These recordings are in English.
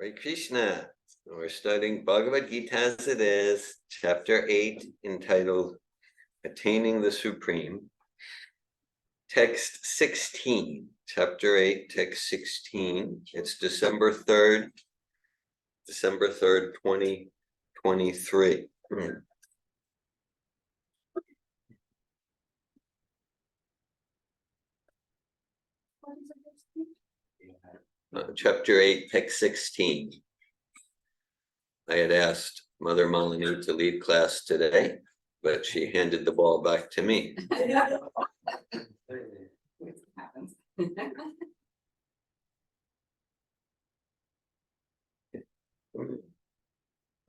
Hare Krishna. We're studying Bhagavad Gita as it is, chapter 8, entitled Attaining the Supreme. Text 16, chapter 8, text 16. It's December 3rd, 2023. Chapter 8, text 16. I had asked Mother Malini to lead class today, but she handed the ball back to me.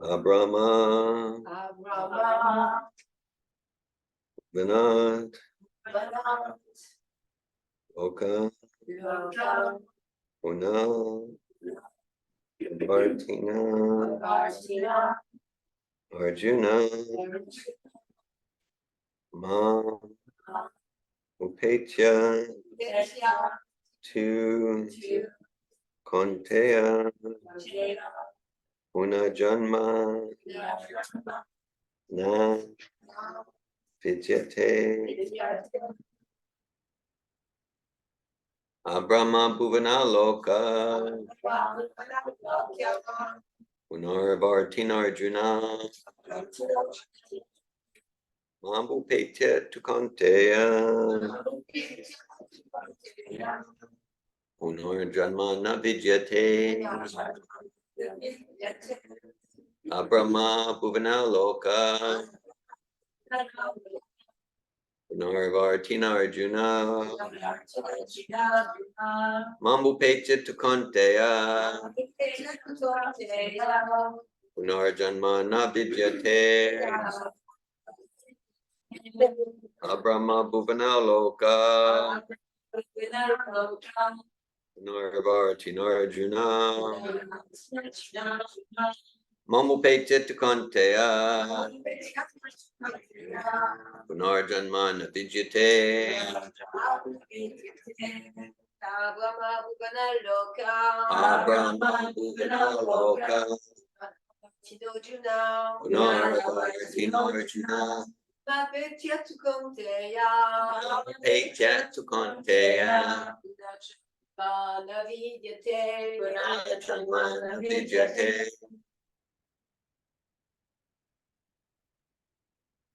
Abrahma, Vinod, Oka, Una, Martina, Arjuna, Ma, Upetya, Tu, Konteya, Una Janma, Na, Vidyate, Abrahma Bhuvana Loka, Punarvartina Arjuna, Mambu Petya Tukanteya, Punar Janma Navidyate, Abrahma Bhuvana Loka, Punarvartina Arjuna, Mambu Petya Tukanteya, Punarjanma Navidyate, Abrahma Bhuvana Loka, Punarvartina Arjuna, Mambu Petya Tukanteya, Punarjanma Navidyate, Abrahma Bhuvana Loka, Punarvartina Arjuna, Petya Tukanteya, Punarjanma Navidyate.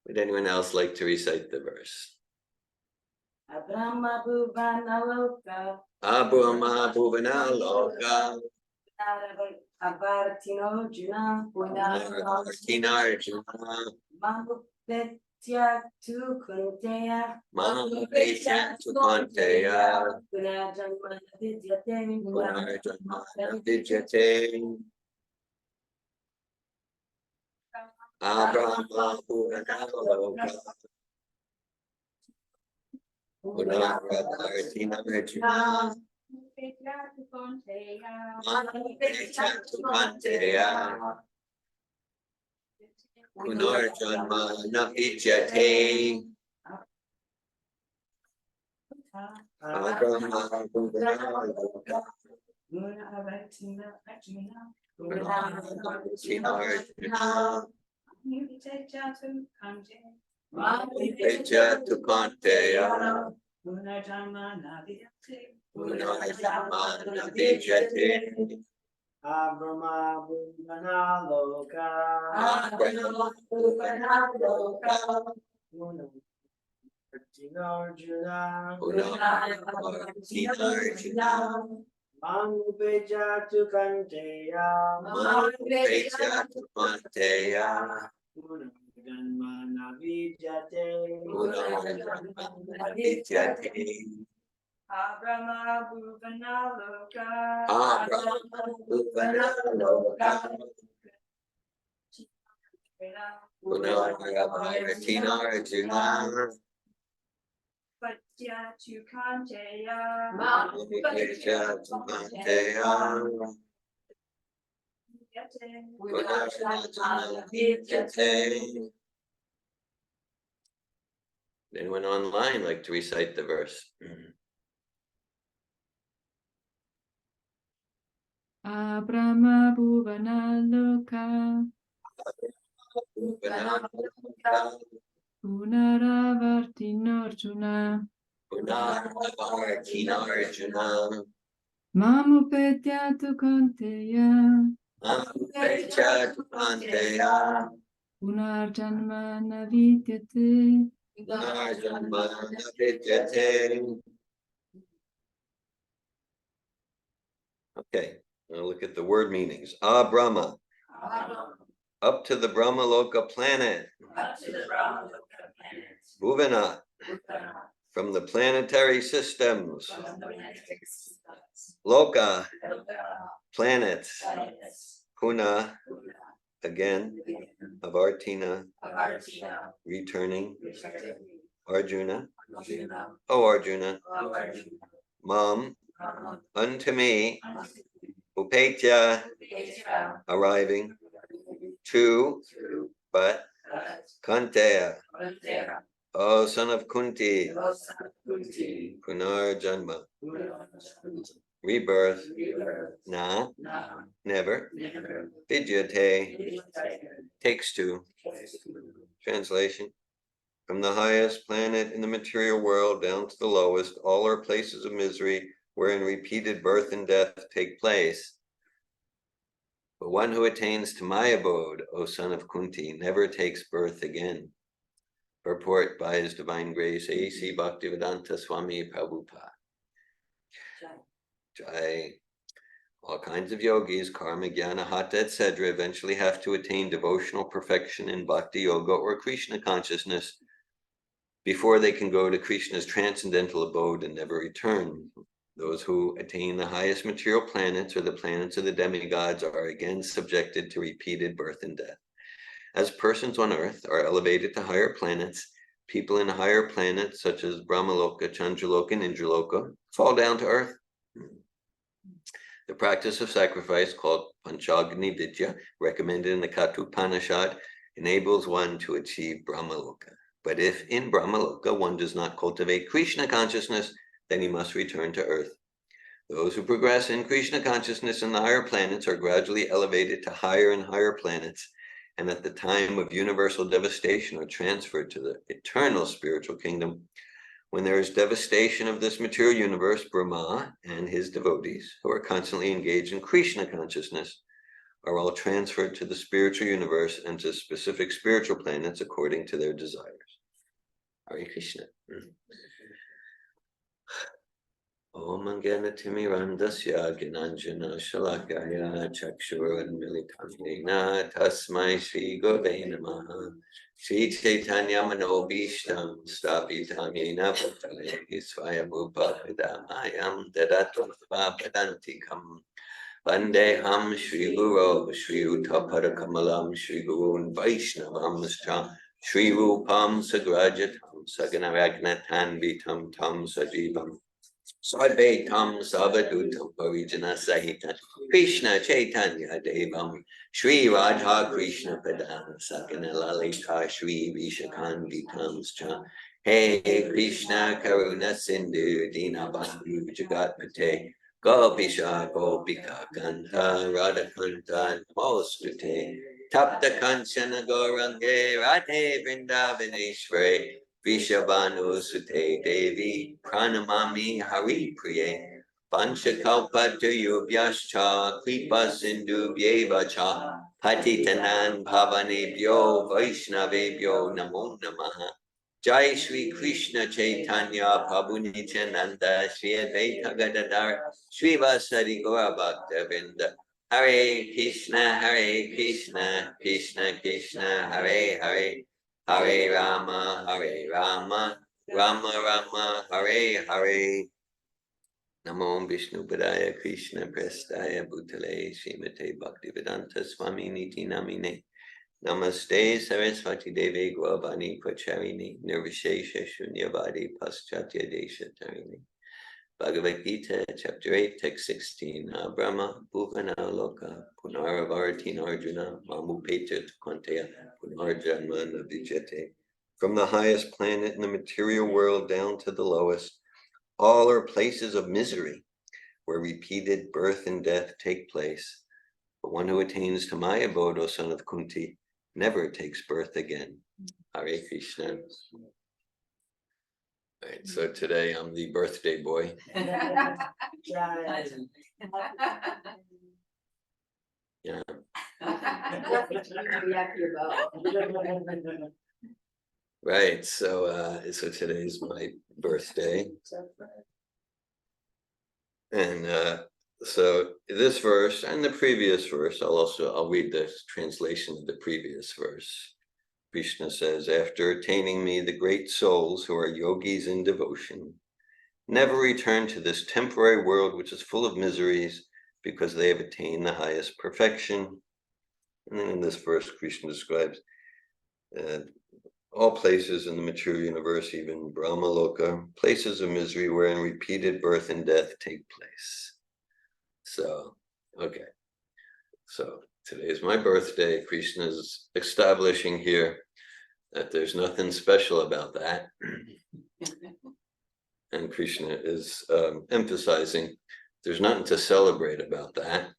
Would anyone else like to recite the verse? Abrahma Bhuvana Loka, Abrahma Bhuvana Loka, Avartino Juna, Punarvartina Arjuna, Mambu Petya Tu Kunteya, Mambu Petya Tukanteya, Punarjanma Vidyate, Punarjanma Navidyate, Abrahma Bhuvana Loka, Punarvartina Arjuna, Mambu Petya Tukanteya, Punarjanma Navidyate, Abrahma Bhuvana Loka, Punarvartina Arjuna, Mambu Petya Tukanteya, Punarjanma Navidyate, Abrahma Bhuvana Loka, Abrahma Bhuvana Loka, Arjuna, Punarvartina Arjuna, Mambu Petya Tukanteya, Mambu Petya Tukanteya, Punarjanma Navidyate, Punarjanma Navidyate, Abrahma Bhuvana Loka, Abrahma Bhuvana Loka, Punarvartina Arjuna, Petya Tu Kunteya, Mambu Petya Tukanteya, Punarjanma Navidyate. Anyone online like to recite the verse? Abrama Bhuvana Loka Punaravartinorjuna Arjuna Mamupetya tu Konteya Punarjanma Navidyate. Okay, now look at the word meanings. Brahma, up to the Brahmaloka planet. Bhuvana, from the planetary systems. Loka, planets. Puna, again, Avartina, returning. Arjuna, oh Arjuna, Mam, unto me, Upetya, arriving, to, but, Kanteya, O son of Kunti, Punar Janma, rebirth, na, never, Vidyate, takes to. Translation. From the highest planet in the material world down to the lowest, all are places of misery wherein repeated birth and death take place. But one who attains to my abode, O son of Kunti, never takes birth again. Purport by His Divine Grace, A.C. Bhaktivedanta Swami Prabhupada. Jai. All kinds of yogis, karma, jnana, hatha, etc., eventually have to attain devotional perfection in bhakti yoga or Krishna consciousness before they can go to Krishna's transcendental abode and never return. Those who attain the highest material planets or the planets of the demigods are again subjected to repeated birth and death. As persons on earth are elevated to higher planets, people in higher planets such as Brahmaloka, Chandraloka, and Indraloka fall down to earth. The practice of sacrifice, called Panchagni Vidya, recommended in the Kathopanishad, enables one to achieve Brahmaloka. But if in Brahmaloka one does not cultivate Krishna consciousness, then he must return to earth. Those who progress in Krishna consciousness in the higher planets are gradually elevated to higher and higher planets, and at the time of universal devastation are transferred to the eternal spiritual kingdom. When there is devastation of this material universe, Brahma and his devotees, who are constantly engaged in Krishna consciousness, are all transferred to the spiritual universe and to specific spiritual planets according to their desires. Hare Krishna. Om Angana Timirandasya Gnanjana Shalakaya Chakshurunmilitam Dena Tasmai Shri Gurve Namaha Shri Chaitanya Manobhishtam Stapitam Yena Bhattale Svayambhupa Vidamayam Dadatu Padantikam Vandeham Shri Guru Shri Uttapara Kamalam Shri Gurun Vaishnavam Shri Rupam Sagrajatam Saganaragnatan Vitam Tam Sajivam Sarvetam Savadutam Parijana Sahitam Krishna Chaitanya Devam Shri Radha Krishna Padana Sakana Lalita Shri Vishakanditam Cha Hey Krishna Karuna Sindhu Dina Bandhu Jagatpate Gopisha Gopika Kanta Radha Kanta Namostute Tapta Kanchana Gorange Radhe Vrindavaneshwari Vishabhanu Sute Devi Pranamami Hari Priye Panchakalpa Tuyubhyascha Kripa Sindhu Byevacha Patitanan Bhavanebhyo Vaishnavebhyo Namo Namaha Jai Shri Krishna Chaitanya Prabhu Nityananda Shri Advaita Gadadhar Shri Vasari Gaura Bhakta Vrinda Hare Krishna Krishna Krishna Hare Hare Hare Rama, Rama Rama, Hare Hare. Namo Vishnu Padaya Krishna Prestaya Bhutale Srimate Bhaktivedanta Swami Niti Namine. Namaste Saraswati Devi Gravani Pracharini Nirvishesha Shunyavadi Paschatya Desha Tarini. Bhagavad Gita, Chapter 8, Text 16. Brahma, Bhuvana Loka, Punaravartin Arjuna, Mamupeta Tukanteya, Punarjanma Navijate. From the highest planet in the material world down to the lowest, all are places of misery, where repeated birth and death take place. But one who attains to my abode, O son of Kunti, never takes birth again. Hare Krishna. All right, so today I'm the birthday boy. Jai. Yeah. Right, so today's my birthday. And so this verse and the previous verse, I'll read the translation of the previous verse. Krishna says, after attaining me, the great souls who are yogis in devotion never return to this temporary world which is full of miseries because they have attained the highest perfection. And then in this verse, Krishna describes all places in the material universe, even Brahmaloka, places of misery wherein repeated birth and death take place. So, okay. So today is my birthday. Krishna is establishing here that there's nothing special about that. And Krishna is emphasizing there's nothing to celebrate about that.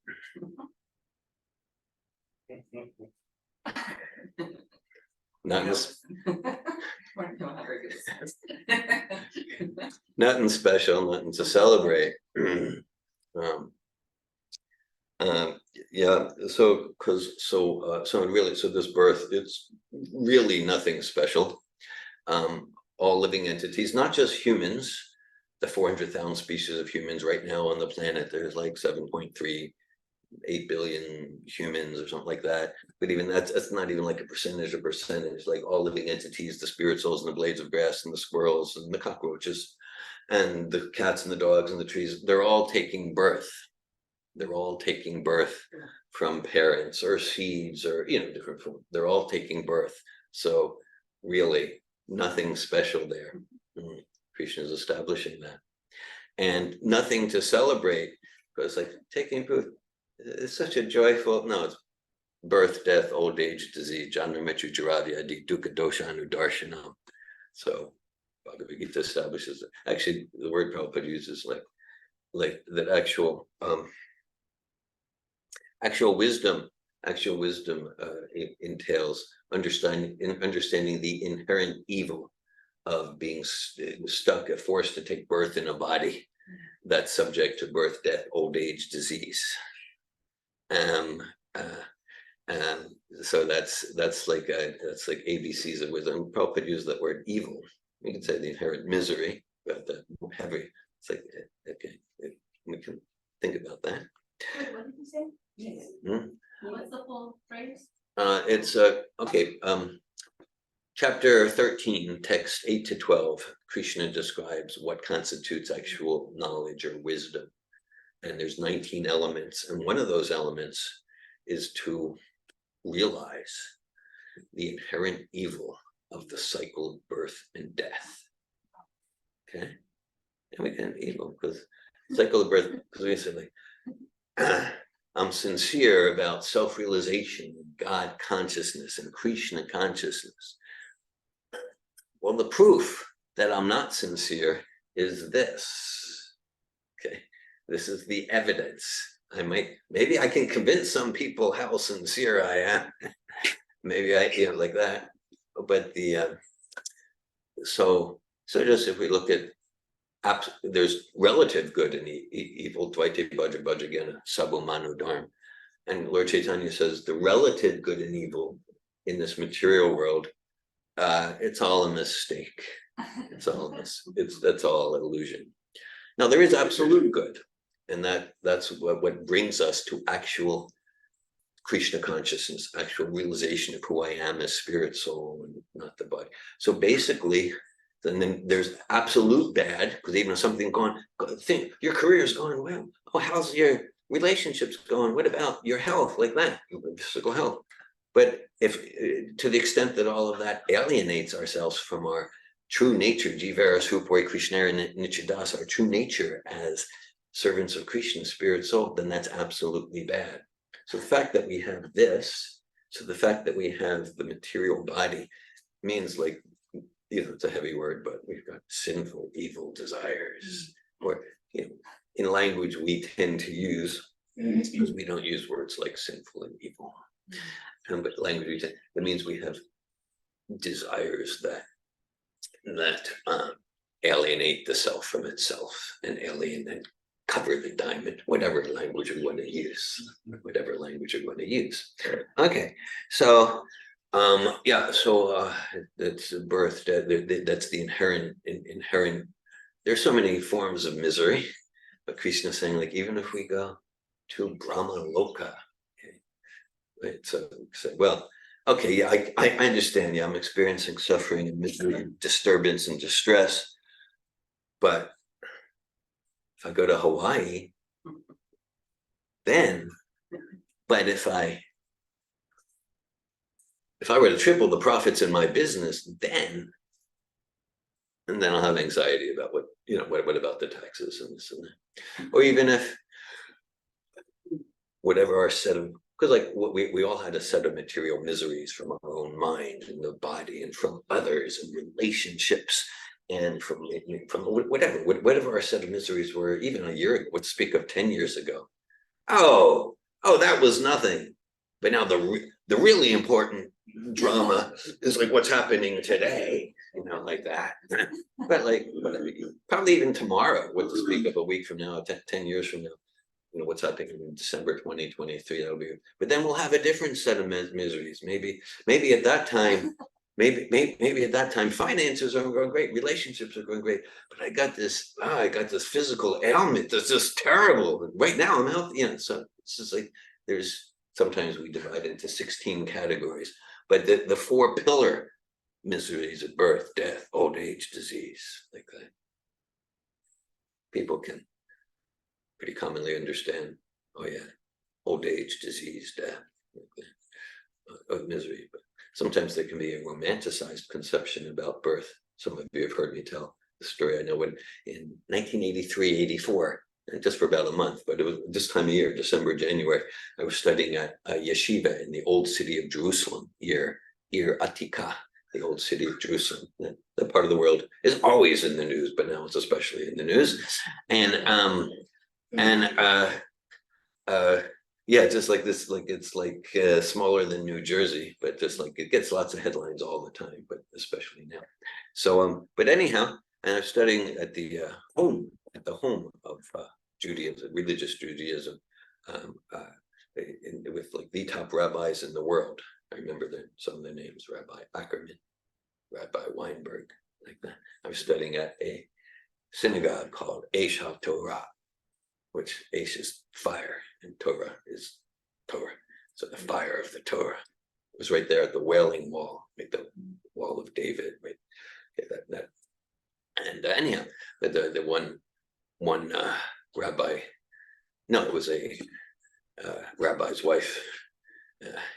Nothing special, nothing to celebrate. Yeah, so this birth, it's really nothing special. All living entities, not just humans, the 400,000 species of humans right now on the planet, there's like 7.38 billion humans or something like that. But even that's not even like a percentage, like all living entities, the spirit souls and the blades of grass and the squirrels and the cockroaches and the cats and the dogs and the trees, they're all taking birth. They're all taking birth from parents or seeds or, different form. They're all taking birth. So really nothing special there. Krishna is establishing that. And nothing to celebrate, because like taking birth, it's such a joyful, no, it's birth, death, old age, disease, Janma Mrityu Jara Vyadi Dukkha Dosha Anudarshanam. So Bhagavad Gita establishes that. Actually, the word Prabhupada uses like that actual wisdom entails understanding the inherent evil of being stuck, forced to take birth in a body that's subject to birth, death, old age, disease. So that's like ABCs of wisdom. Prabhupada used that word evil. You can say the inherent misery, but the heavy. It's like, okay, we can think about that. Wait, what did you say? Yes. What's the full phrase? It's okay. Chapter 13, text 8 to 12, Krishna describes what constitutes actual knowledge or wisdom. And there's 19 elements. And one of those elements is to realize the inherent evil of the cycle of birth and death. Okay? And we can evil because cycle of birth, because we say like, I'm sincere about self-realization, God consciousness and Krishna consciousness. Well, the proof that I'm not sincere is this. Okay, this is the evidence. Maybe I can convince some people how sincere I am. Maybe like that. But so just if we look at there's relative good and evil, Dvaita Bhaja Bhajagana, Sabhu Manu Dharma. And Lord Chaitanya says the relative good and evil in this material world, it's all a mistake. It's all that's all illusion. Now there is absolute good, and that's what brings us to actual Krishna consciousness, actual realization of who I am as spirit, soul, and not the body. So basically, then there's absolute bad, because even if something think your career's going well. Oh, how's your relationships going? What about your health? Like that, physical health. But if to the extent that all of that alienates ourselves from our true nature, Jivaras Hupoi Krishnara Nichidas, our true nature as servants of Krishna, spirit, soul, then that's absolutely bad. So the fact that we have this, the fact that we have the material body means like, it's a heavy word, but we've got sinful, evil desires, or in language we tend to use, because we don't use words like sinful and evil. But language, that means we have desires that alienate the self from itself and alienate, cover the diamond, whatever language we want to use, whatever language we want to use. Okay, so yeah, so that's birth, that's the inherent. There's so many forms of misery, but Krishna is saying, like, even if we go to Brahma Loka, okay, right? So well, okay, yeah, I understand. Yeah, I'm experiencing suffering and misery and disturbance and distress, but if I go to Hawaii, then, but if I were to triple the profits in my business, then, and then I'll have anxiety about what, you know, what about the taxes and this and that. Or even if whatever our set of, because like we all had a set of material miseries from our own mind and the body and from others and relationships and from whatever our set of miseries were, even a year ago, let's speak of 10 years ago. Oh, that was nothing. But now the really important drama is like what's happening today, you know, like that. But probably even tomorrow, what to speak of a week from now, 10 years from now, you know, what's happening in December 2023, that'll be, but then we'll have a different set of miseries. Maybe at that time, maybe at that time, finances are going great, relationships are going great, but I got this physical ailment that's just terrible. Right now I'm healthy, you know, so it's just like, there's, sometimes we divide into 16 categories, but the 4 pillar miseries of birth, death, old age, disease, like that. People can pretty commonly understand, oh yeah, old age, disease, death, of misery. But sometimes there can be a romanticized conception about birth. Some of you have heard me tell the story. I know when in 1983, 84, and just for about a month, but it was this time of year, December, January, I was studying at a yeshiva in the old city of Jerusalem, Ir Atika, the old city of Jerusalem. That part of the world is always in the news, but now it's especially in the news. Yeah, just like this, like it's like smaller than New Jersey, but just like it gets lots of headlines all the time, but especially now. So but anyhow, and I'm studying at the home of Judaism, religious Judaism, with like the top rabbis in the world. I remember some of the names: Rabbi Ackerman, Rabbi Weinberg, like that. I was studying at a synagogue called Eish HaTorah, which Eish is fire and Torah is Torah. So the fire of the Torah was right there at the Wailing Wall, like the Wall of David, right? Okay, and anyhow, the one rabbi, no, it was a rabbi's wife,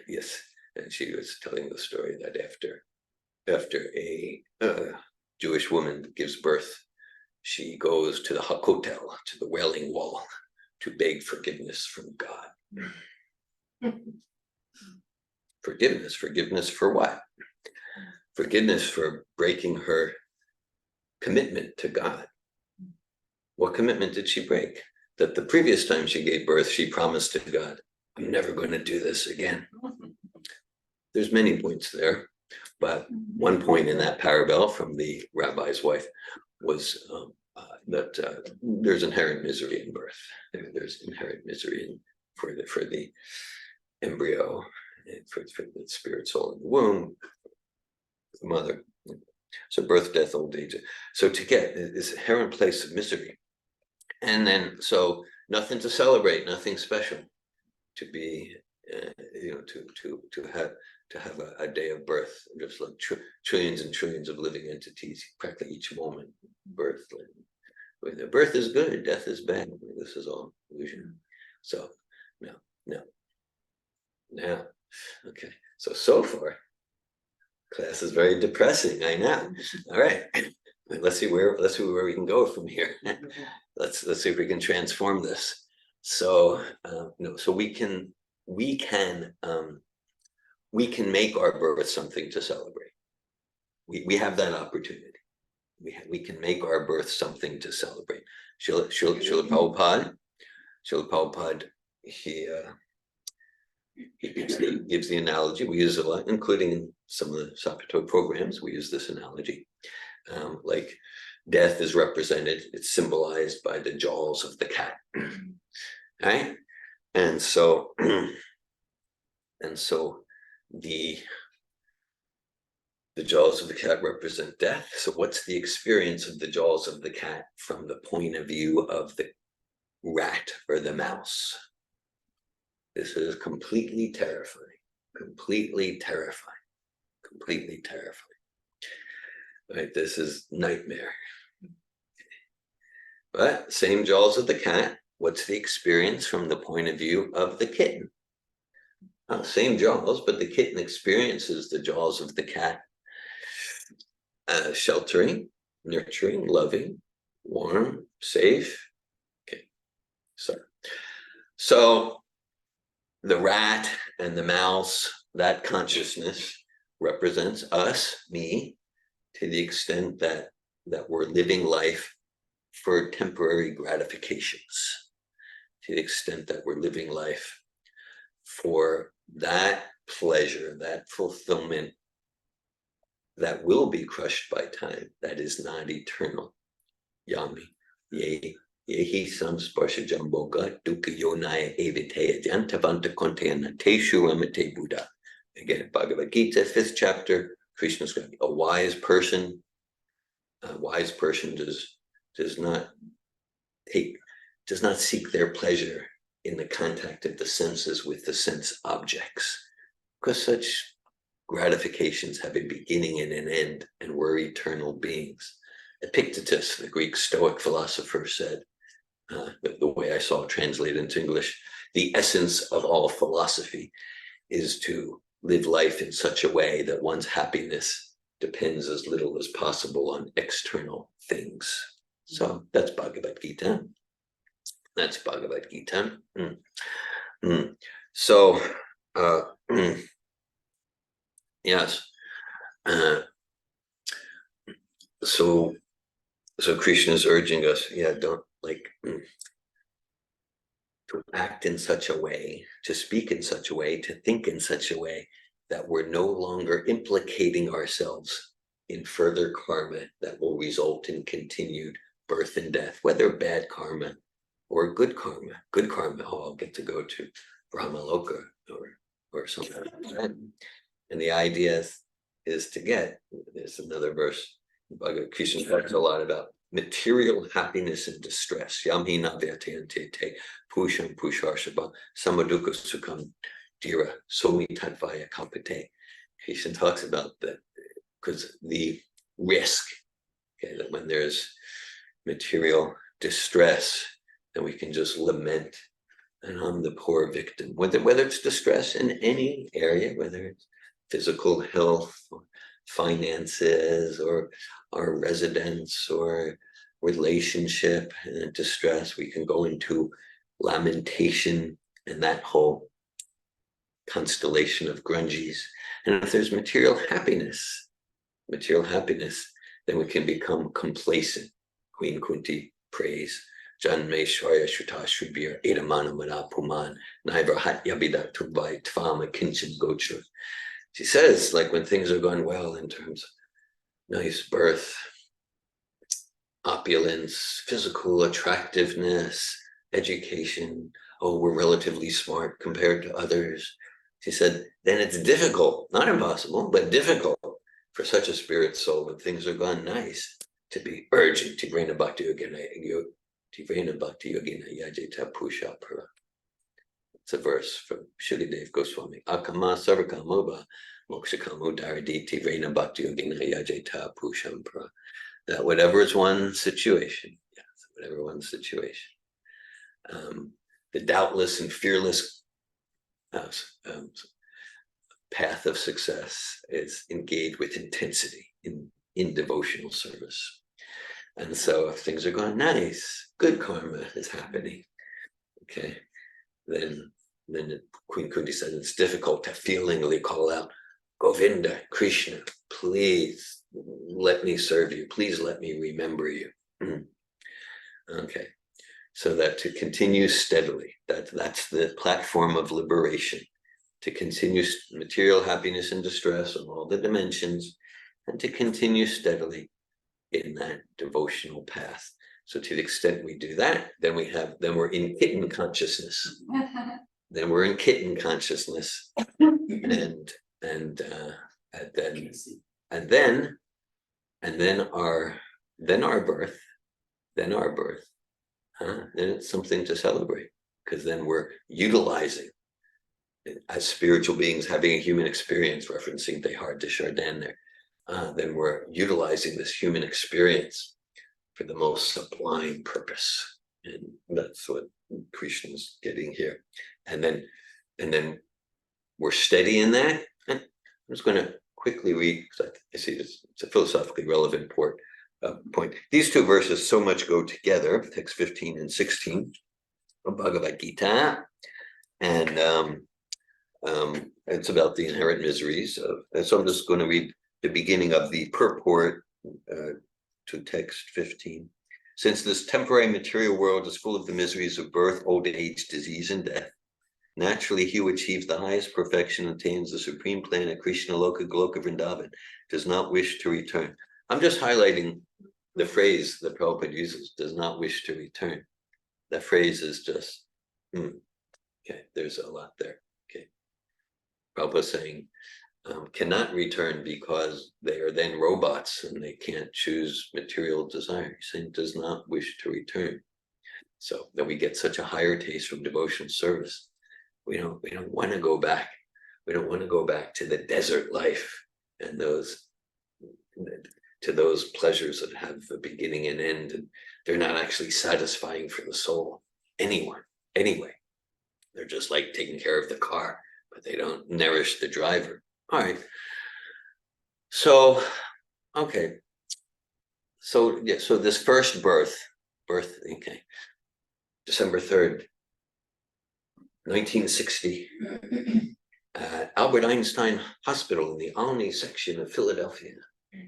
yes, and she was telling the story that after a Jewish woman gives birth, she goes to the Hakotel, to the Wailing Wall, to beg forgiveness from God. Forgiveness for what? Forgiveness for breaking her commitment to God. What commitment did she break? That the previous time she gave birth, she promised to God, I'm never going to do this again. There's many points there, but one point in that parable from the rabbi's wife was that there's inherent misery in birth. There's inherent misery for the embryo, for the spirit soul in the womb, the mother. So birth, death, old age. So to get this inherent place of misery, and then so nothing to celebrate, nothing special. To be, you know, to have a day of birth, just like trillions and trillions of living entities, practically each moment, birth. Like, birth is good, death is bad. This is all illusion. So now, okay. So far, class is very depressing. I know. All right, let's see where we can go from here. Let's see if we can transform this. So so we can make our birth something to celebrate. We have that opportunity. We can make our birth something to celebrate. Srila Prabhupada. Srila Prabhupada, he gives the analogy. We use it a lot, including in some of the Sappatoa programs. We use this analogy. Like death is represented, it's symbolized by the jaws of the cat. Right? And so the jaws of the cat represent death. So what's the experience of the jaws of the cat from the point of view of the rat or the mouse? This is completely terrifying, completely terrifying, completely terrifying. Right? This is nightmare. But same jaws of the cat. What's the experience from the point of view of the kitten? Same jaws, but the kitten experiences the jaws of the cat sheltering, nurturing, loving, warm, safe. Okay, so the rat and the mouse, that consciousness represents us, me, to the extent that we're living life for temporary gratifications, to the extent that we're living life for that pleasure, that fulfillment that will be crushed by time, that is not eternal. Yami, yehi samsparsha jamboga dukkha yonaya eviteya jantavanta kontena teshu ramate Buddha. Again, Bhagavad Gita, 5th chapter, Krishna's going to be a wise person. A wise person does not seek their pleasure in the contact of the senses with the sense objects, because such gratifications have a beginning and an end, and we're eternal beings. Epictetus, the Greek Stoic philosopher, said, the way I saw it translated into English, the essence of all philosophy is to live life in such a way that one's happiness depends as little as possible on external things. So that's Bhagavad Gita. That's Bhagavad Gita. So, yes. So Krishna is urging us, don't to act in such a way, to speak in such a way, to think in such a way that we're no longer implicating ourselves in further karma that will result in continued birth and death, whether bad karma or good karma. Good karma, I'll get to go to Brahmaloka or something like that. And the idea is to get, there's another verse, Bhagavad Krishna talks a lot about material happiness and distress. Yamhina vyatayante pusham pusharshabha samaduka sukham dhira somi tatvaya kalpate. Krishna talks about that, because the risk, okay, that when there's material distress, then we can just lament, and I'm the poor victim. Whether it's distress in any area, whether it's physical health, or finances, or our residence, or relationship and distress, we can go into lamentation and that whole constellation of grunges. And if there's material happiness, then we can become complacent. Queen Kunti prays, Janme Shwaya Shuta Shribir Edamana Mana Puman Naivar Hat Yabida Tubai Tvama Kinchin Gochur. She says, like, when things are going well in terms of nice birth, opulence, physical attractiveness, education, oh, we're relatively smart compared to others. She said, then it's difficult, not impossible, but difficult for such a spirit soul when things are gone nice to be urging Tivrena Bhakti Yogina Yajeta Pusha Para. It's a verse from Shukadev Goswami. Akama Sarvakamoba Mokshakamo Daradi Tivrena Bhakti Yogina Yajeta Pusham Para. That whatever is one's situation, whatever one's situation, the doubtless and fearless path of success is engaged with intensity in devotional service. And so if things are going nice, good karma is happening, okay, then Queen Kunti said it's difficult to feelingly call out, Govinda, Krishna, please let me serve you. Please let me remember you. Okay, so that to continue steadily, that's the platform of liberation, to continue material happiness and distress on all the dimensions, and to continue steadily in that devotional path. So to the extent we do that, then we're in kitten consciousness. Then we're in kitten consciousness, and then our birth, then it's something to celebrate, because then we're utilizing, as spiritual beings having a human experience, referencing Teilhard de Chardin there, then we're utilizing this human experience for the most sublime purpose. And that's what Krishna's getting here. And then we're steady in that. And I'm just going to quickly read, because I see it's a philosophically relevant point. These two verses so much go together, text 15 and 16 of Bhagavad Gita. And it's about the inherent miseries and so I'm just going to read the beginning of the purport to text 15. Since this temporary material world is full of the miseries of birth, old age, disease, and death, naturally he who achieves the highest perfection, attains the supreme plane at Krishna Loka Goloka Vrindavan, does not wish to return. I'm just highlighting the phrase that Prabhupada uses, does not wish to return. That phrase is just, okay, there's a lot there. Okay, Prabhupada saying, cannot return because they are then robots and they can't choose material desire. He's saying does not wish to return. So that we get such a higher taste from devotional service. We don't want to go back. We don't want to go back to the desert life and those pleasures that have a beginning and end, and they're not actually satisfying for the soul anyway. They're just like taking care of the car, but they don't nourish the driver. All right. So, okay. So, yeah, so this first birth, okay, December 3rd, 1960, at Albert Einstein Hospital in the Olney section of Philadelphia.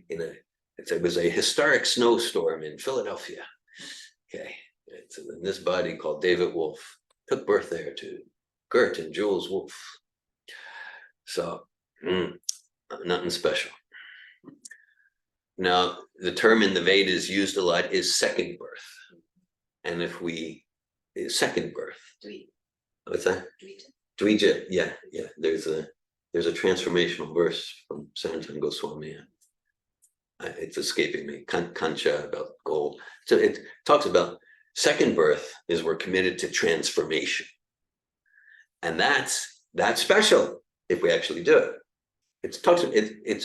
It was a historic snowstorm in Philadelphia. Okay, it's in this body called David Wolf took birth there to Gert and Jules Wolf. So, nothing special. Now, the term in the Vedas used a lot is second birth. And if second birth. What's that? Dvija, yeah. There's a transformational verse from Sanatana Goswami. It's escaping me. Kancha, about gold. So it talks about second birth is we're committed to transformation. And that's special if we actually do it. It's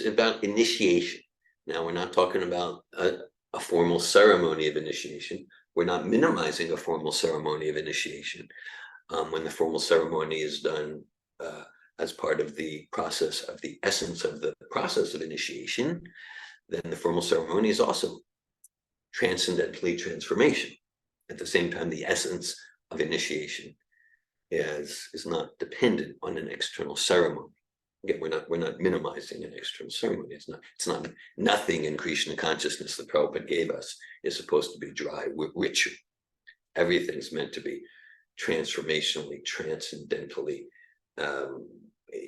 about initiation. Now, we're not talking about a formal ceremony of initiation. We're not minimizing a formal ceremony of initiation. When the formal ceremony is done as part of the process of the essence of the process of initiation, then the formal ceremony is also transcendentally transformation. At the same time, the essence of initiation is not dependent on an external ceremony. Again, we're not minimizing an external ceremony. It's not nothing in Krishna consciousness that Prabhupada gave us is supposed to be dry ritual. Everything's meant to be transformationally, transcendentally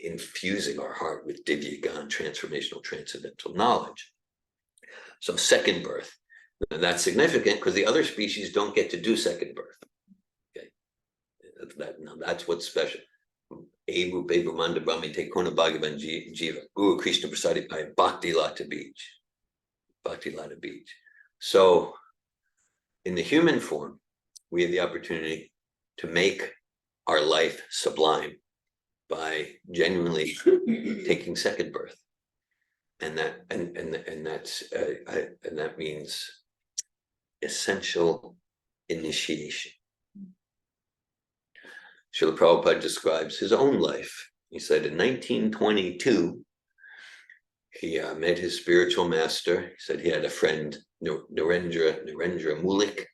infusing our heart with Divya Gyan, transformational, transcendental knowledge. So second birth, and that's significant because the other species don't get to do second birth. Okay, that's what's special. Ebu Bebu Manda Brahmi Tekona Bhagavan Jiva Guru Krishna Prasadi Pai Bhakti Lata Beach. So in the human form, we have the opportunity to make our life sublime by genuinely taking second birth. And that means essential initiation. Srila Prabhupada describes his own life. He said in 1922, he met his spiritual master. He said he had a friend, Narendra Mulik,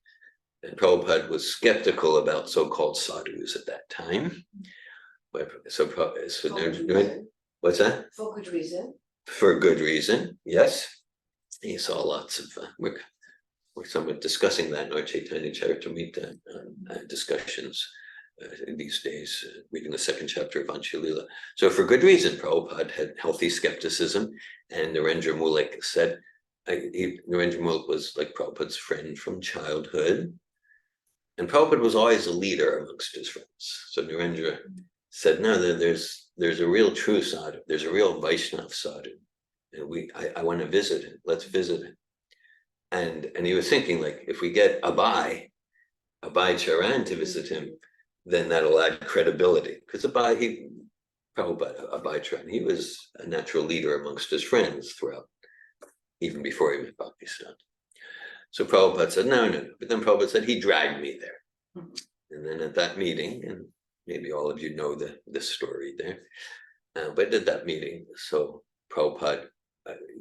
and Prabhupada was skeptical about so-called sadhus at that time. What's that? For good reason. For good reason, yes. He saw lots of we're somewhat discussing that in our Chaitanya Charitamrita discussions these days, reading the second chapter of Anshulila. So for good reason, Prabhupada had healthy skepticism, and Narendra Mulek said, Narendra Mulek was like Prabhupada's friend from childhood, and Prabhupada was always a leader amongst his friends. So Narendra said, no, there's a real true sadhu, there's a real Vaishnava sadhu, and I want to visit him, let's visit him. And he was thinking, like, if we get Abai Charan to visit him, then that'll add credibility. Because Abai Charan, he was a natural leader amongst his friends throughout, even before he met Bhaktisiddhanta. So Prabhupada said, no. But then Prabhupada said, he dragged me there. And then at that meeting, and maybe all of you know this story there, but at that meeting, so Prabhupada,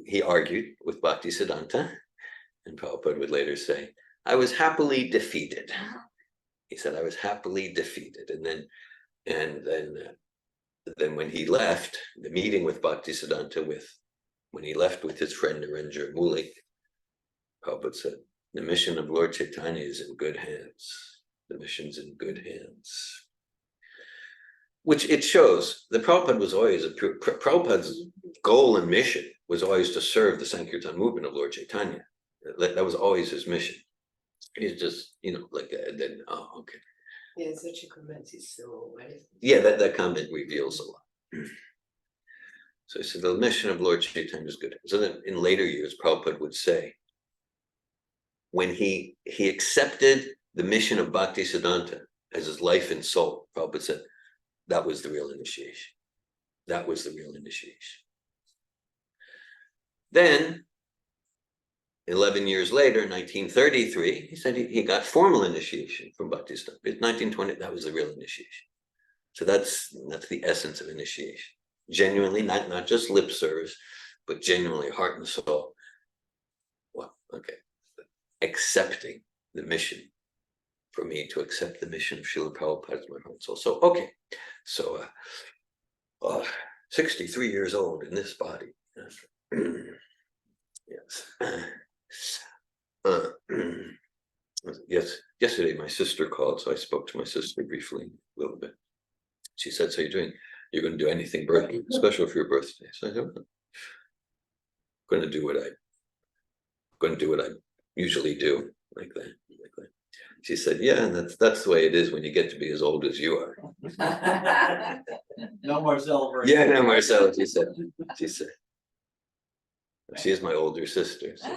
he argued with Bhaktisiddhanta, and Prabhupada would later say, I was happily defeated. He said, I was happily defeated. And then when he left the meeting with Bhaktisiddhanta, when he left with his friend Narendra Mulek, Prabhupada said, the mission of Lord Chaitanya is in good hands. The mission's in good hands. Which it shows that Prabhupada was always, Prabhupada's goal and mission was always to serve the Sankirtan movement of Lord Chaitanya. That was always his mission. He's just, like, then, oh, okay. Yeah, such a comment is so right? Yeah, that comment reveals a lot. So he said, the mission of Lord Chaitanya is good. So then in later years, Prabhupada would say, when he accepted the mission of Bhaktisiddhanta as his life and soul, Prabhupada said, that was the real initiation. That was the real initiation. Then, 11 years later, 1933, he said he got formal initiation from Bhaktisiddhanta. In 1920, that was the real initiation. So that's the essence of initiation. Genuinely, not just lip service, but genuinely heart and soul. Well, okay. Accepting the mission. For me to accept the mission of Srila Prabhupada as my heart and soul. So, okay. So, 63 years old in this body. Yes. Yes, yesterday my sister called, so I spoke to my sister briefly a little bit. She said, so you're going to do anything special for your birthday? So I said, I'm going to do what I usually do, like that. She said, yeah, and that's the way it is when you get to be as old as you are. No more celebration. Yeah, no more celebration, she said. She is my older sister. So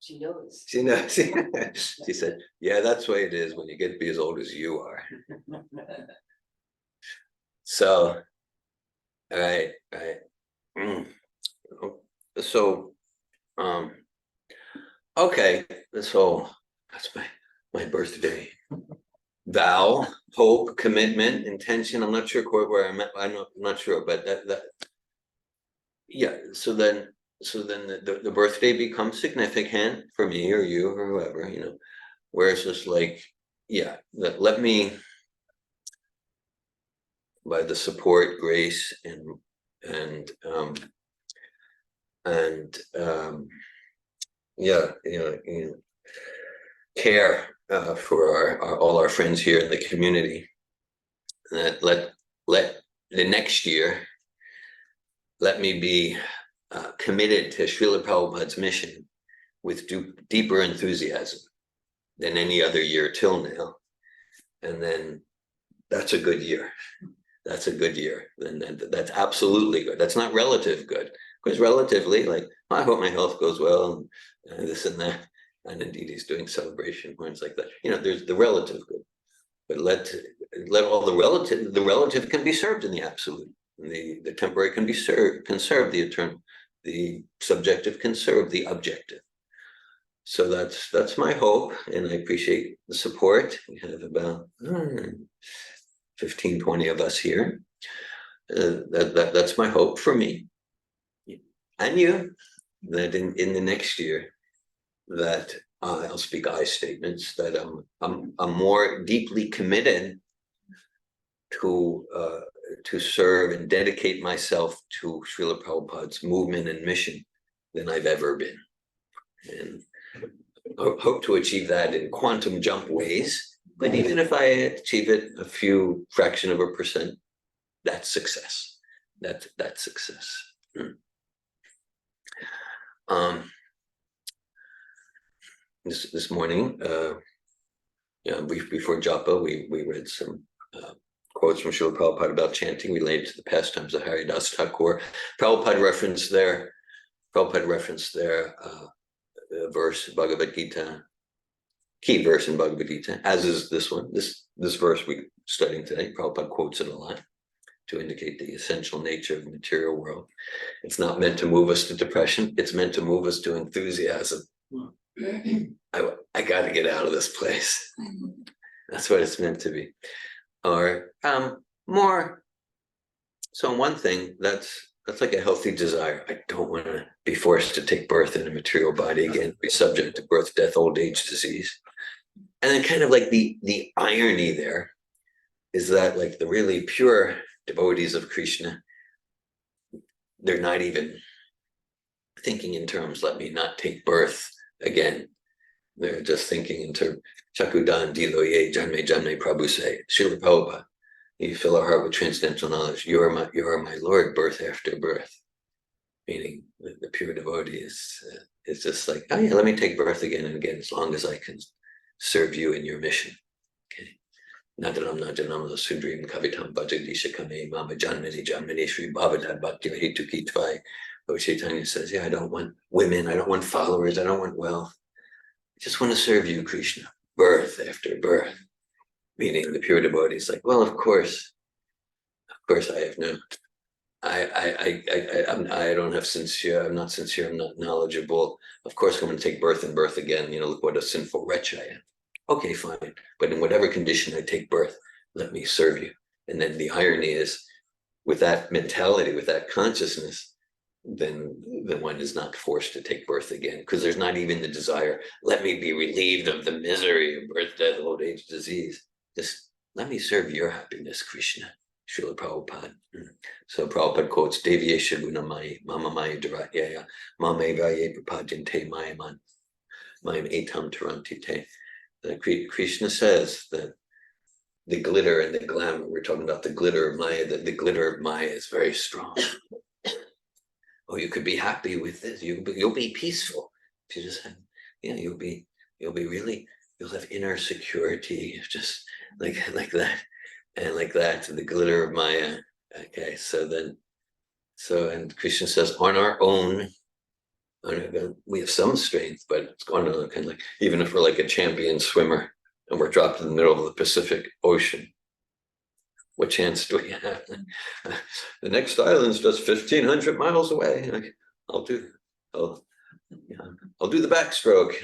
She knows. she knows. She said, yeah, that's the way it is when you get to be as old as you are. So, all right. So, okay, so that's my birthday. Vow, hope, commitment, intention. I'm not sure quite where I'm at. I'm not sure, but that yeah. So then the birthday becomes significant for me or you or whoever, where it's just like, yeah, let me, by the support, grace, and yeah, care for all our friends here in the community. That let the next year, let me be committed to Srila Prabhupada's mission with deeper enthusiasm than any other year till now. And then that's a good year. That's a good year. And that's absolutely good. That's not relative good. Because relatively, like, I hope my health goes well and this and that. And indeed, he's doing celebration points like that. There's the relative good. But let all the relative can be served in the absolute. The temporary can serve the eternal. The subjective can serve the objective. So that's my hope, and I appreciate the support. We have about 15, 20 of us here. That's my hope for me and you, that in the next year, that I'll speak I statements, that I'm more deeply committed to serve and dedicate myself to Srila Prabhupada's movement and mission than I've ever been. And hope to achieve that in quantum jump ways. But even if I achieve it a few fraction of a percent, that's success. That's success. This morning, before japa, we read some quotes from Srila Prabhupada about chanting related to the pastimes of Haridas Thakur. Prabhupada referenced their verse, Bhagavad Gita, key verse in Bhagavad Gita, as is this one. This verse we're studying today, Prabhupada quotes it a lot to indicate the essential nature of the material world. It's not meant to move us to depression. It's meant to move us to enthusiasm. I got to get out of this place. That's what it's meant to be. Or more. So one thing, that's like a healthy desire. I don't want to be forced to take birth in a material body again, be subject to birth, death, old age, disease. And then kind of like the irony there is that like the really pure devotees of Krishna, they're not even thinking in terms, let me not take birth again. They're just thinking in terms, Chakudan Diloye Janme Janme Prabhu say, Srila Prabhupada, you fill our heart with transcendental knowledge. You are my Lord, birth after birth. Meaning the pure devotee is just like, oh yeah, let me take birth again and again as long as I can serve you in your mission. Okay. Nadanam Nadanam Sudrim Kavitam Bhajadisha Kame Mama Janmani Janmani Sri Bhavadad Bhakti Hituki Tvai. But Chaitanya says, yeah, I don't want women, I don't want followers, I don't want wealth. I just want to serve you, Krishna, birth after birth. Meaning the pure devotee is like, well, of course I have no, I don't have sincere, I'm not sincere, I'm not knowledgeable. Of course I'm going to take birth and birth again, look what a sinful wretch I am. Okay, fine, but in whatever condition I take birth, let me serve you. And then the irony is, with that mentality, with that consciousness, then one is not forced to take birth again, because there's not even the desire, let me be relieved of the misery of birth, death, old age, disease. Just let me serve your happiness, Krishna. Srila Prabhupada. So Prabhupada quotes, Devyesha Gunamai, Mama Maya Dhiratyaya, Mama Vaye Prapadyante Mayaman, Mayam Etam Tarantite. Krishna says that the glitter and the glamour, we're talking about the glitter of Maya, the glitter of Maya is very strong. Oh, you could be happy with this. You'll be peaceful. If you just have, you'll have inner security, just like that, and like that, the glitter of Maya. Okay, and Krishna says, on our own, we have some strength, but it's going on kind of like, even if we're like a champion swimmer and we're dropped in the middle of the Pacific Ocean, what chance do we have? The next island's just 1,500 miles away. I'll do the backstroke.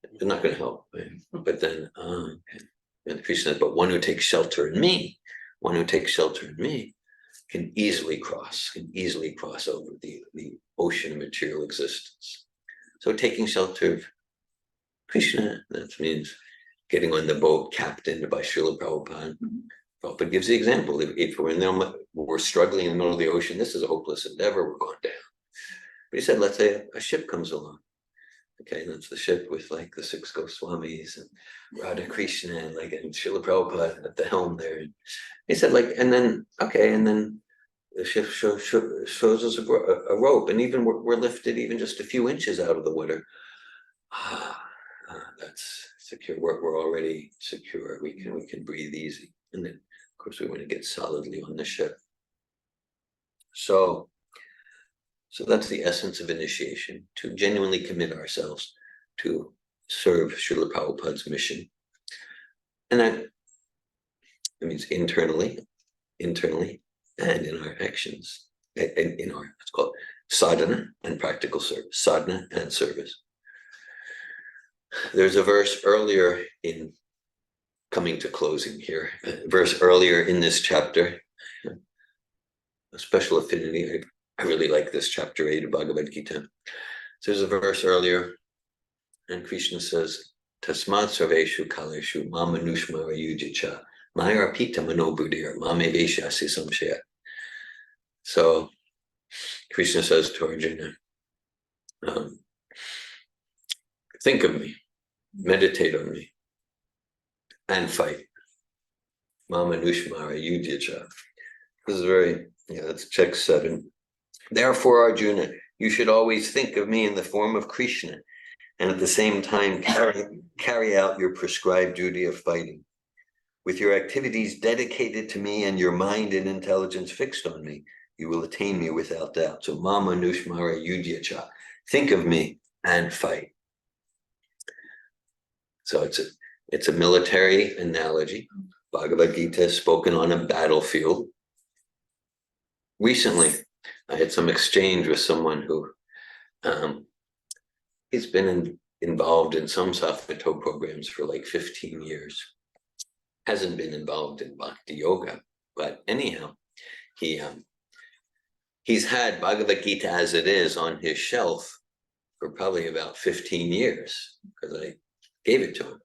It's not going to help. But then, and Krishna said, but one who takes shelter in me, can easily cross over the ocean of material existence. So taking shelter of Krishna, that means getting on the boat captained by Srila Prabhupada. Prabhupada gives the example, if we're struggling in the middle of the ocean, this is a hopeless endeavor, we're going down. But he said, let's say a ship comes along. Okay, and that's the ship with like the 6 Goswamis and Radha Krishna and Srila Prabhupada at the helm there. And he said and then the ship shows us a rope, and even we're lifted even just a few inches out of the water. That's secure. We're already secure. We can breathe easy. And then of course we want to get solidly on the ship. So that's the essence of initiation, to genuinely commit ourselves to serve Srila Prabhupada's mission. And that means internally, and in our actions, in our, it's called sadhana and practical service, sadhana and service. There's a verse earlier in, coming to closing here, a verse earlier in this chapter, a special affinity. I really like this chapter 8 of Bhagavad Gita. So there's a verse earlier, and Krishna says, Tasmat sarveshu kaleshu mamanushma rayujicha mayarpita manobuddhir mame veshasi samshaya. So Krishna says to Arjuna, think of me, meditate on me, and fight. Mama Nushmara Yudhyacha. This is very, that's text 7. Therefore, Arjuna, you should always think of me in the form of Krishna, and at the same time carry out your prescribed duty of fighting. With your activities dedicated to me and your mind and intelligence fixed on me, you will attain me without doubt. So Mama Nushmara Yudhyacha, think of me and fight. So it's a military analogy. Bhagavad Gita is spoken on a battlefield. Recently, I had some exchange with someone who he's been involved in some Sappho programs for like 15 years. Hasn't been involved in Bhakti Yoga, but anyhow, he's had Bhagavad Gita as it is on his shelf for probably about 15 years, because I gave it to him.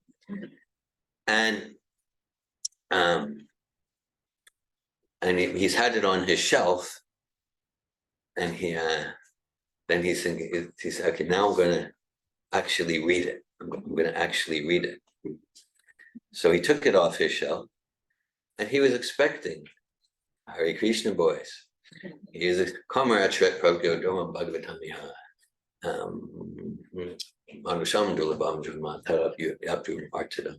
And he's had it on his shelf, and then he's thinking, he said, okay, now I'm going to actually read it. I'm going to actually read it. So he took it off his shelf, and he was expecting Hare Krishna boys. He is a comrade Prabhupada Bhagavatamya. Manusham Dulabam Jumatara Yaptu Artida.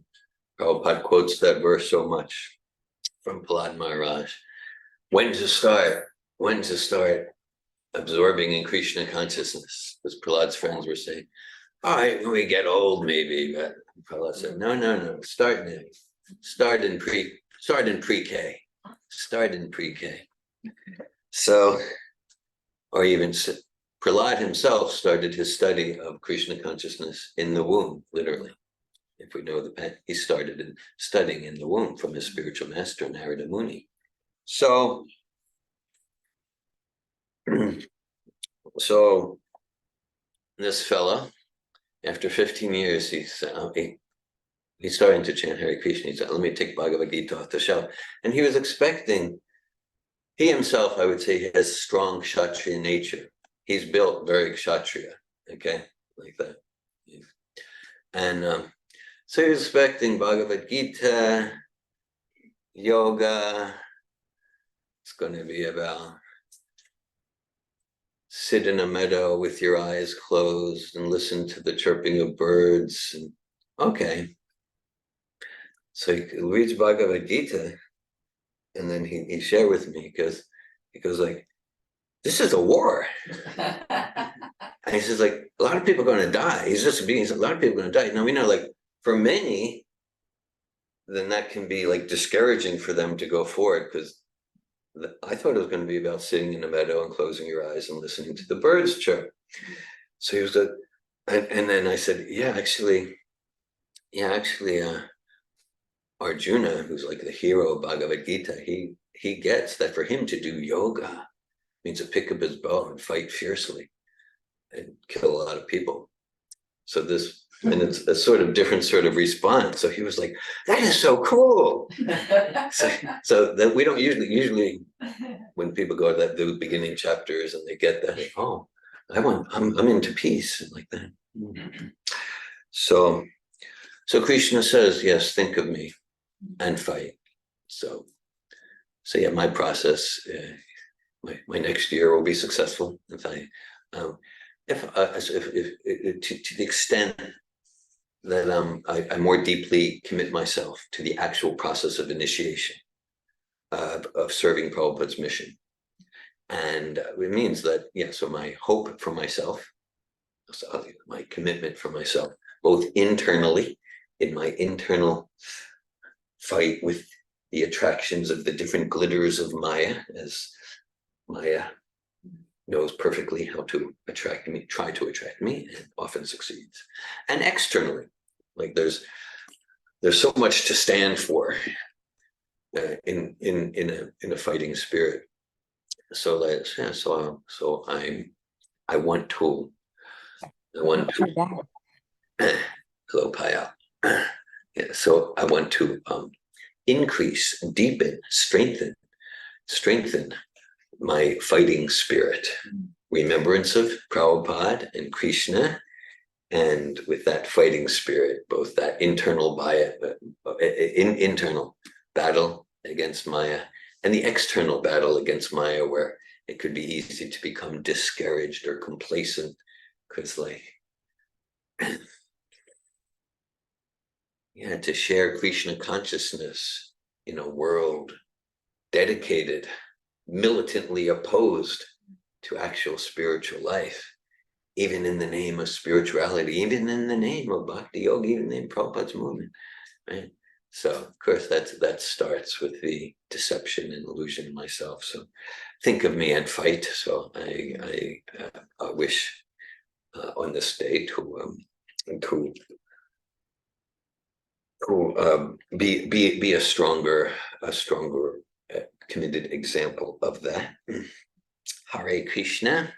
Prabhupada quotes that verse so much from Prahlad Maharaj. When to start absorbing in Krishna consciousness? Because Prahlad's friends were saying, all right, when we get old, maybe, but Prahlad said, no, start now. Start in pre-K. Start in pre-K. So, or even Prahlad himself started his study of Krishna consciousness in the womb, literally. If we know the path, he started studying in the womb from his spiritual master, Narada Muni. So this fella, after 15 years, he's starting to chant Hare Krishna. He said, let me take Bhagavad Gita off the shelf. And he was expecting, he himself, I would say, has strong Kshatriya nature. He's built very Kshatriya, okay, like that. And so he was expecting Bhagavad Gita, yoga. It's going to be about sit in a meadow with your eyes closed and listen to the chirping of birds. And, okay. So he reads Bhagavad Gita, and then he shared with me, because he goes like, this is a war. And he says, like, a lot of people are going to die. He's just being, a lot of people are going to die. Now we know, like, for many, then that can be like discouraging for them to go forward, because I thought it was going to be about sitting in a meadow and closing your eyes and listening to the birds chirp. So he was like, and then I said, actually, Arjuna, who's like the hero of Bhagavad Gita, he gets that for him to do yoga means to pick up his bow and fight fiercely and kill a lot of people. So this, and it's a sort of different sort of response. So he was like, that is so cool. so that we don't usually when people go to the beginning chapters and they get that, oh, I'm into peace, like that. So Krishna says, yes, think of me and fight. So yeah, my process, my next year will be successful if I, to the extent that I more deeply commit myself to the actual process of initiation of serving Prabhupada's mission. And it means that, so my hope for myself, so my commitment for myself, both internally, in my internal fight with the attractions of the different glitters of Maya, as Maya knows perfectly how to attract me, try to attract me, and often succeeds. And externally, like there's so much to stand for in a fighting spirit. So that I want to hello Paya. So I want to increase, deepen, strengthen my fighting spirit, remembrance of Prabhupada and Krishna, And with that fighting spirit, both that internal internal battle against Maya and the external battle against Maya, where it could be easy to become discouraged or complacent, because to share Krishna consciousness in a world dedicated, militantly opposed to actual spiritual life, even in the name of spirituality, even in the name of Bhakti Yoga, even in the name of Prabhupada's movement, right? So, of course, that starts with the deception and illusion of myself. So, think of me and fight. So, I wish on this day to be a stronger committed example of that. Hare Krishna.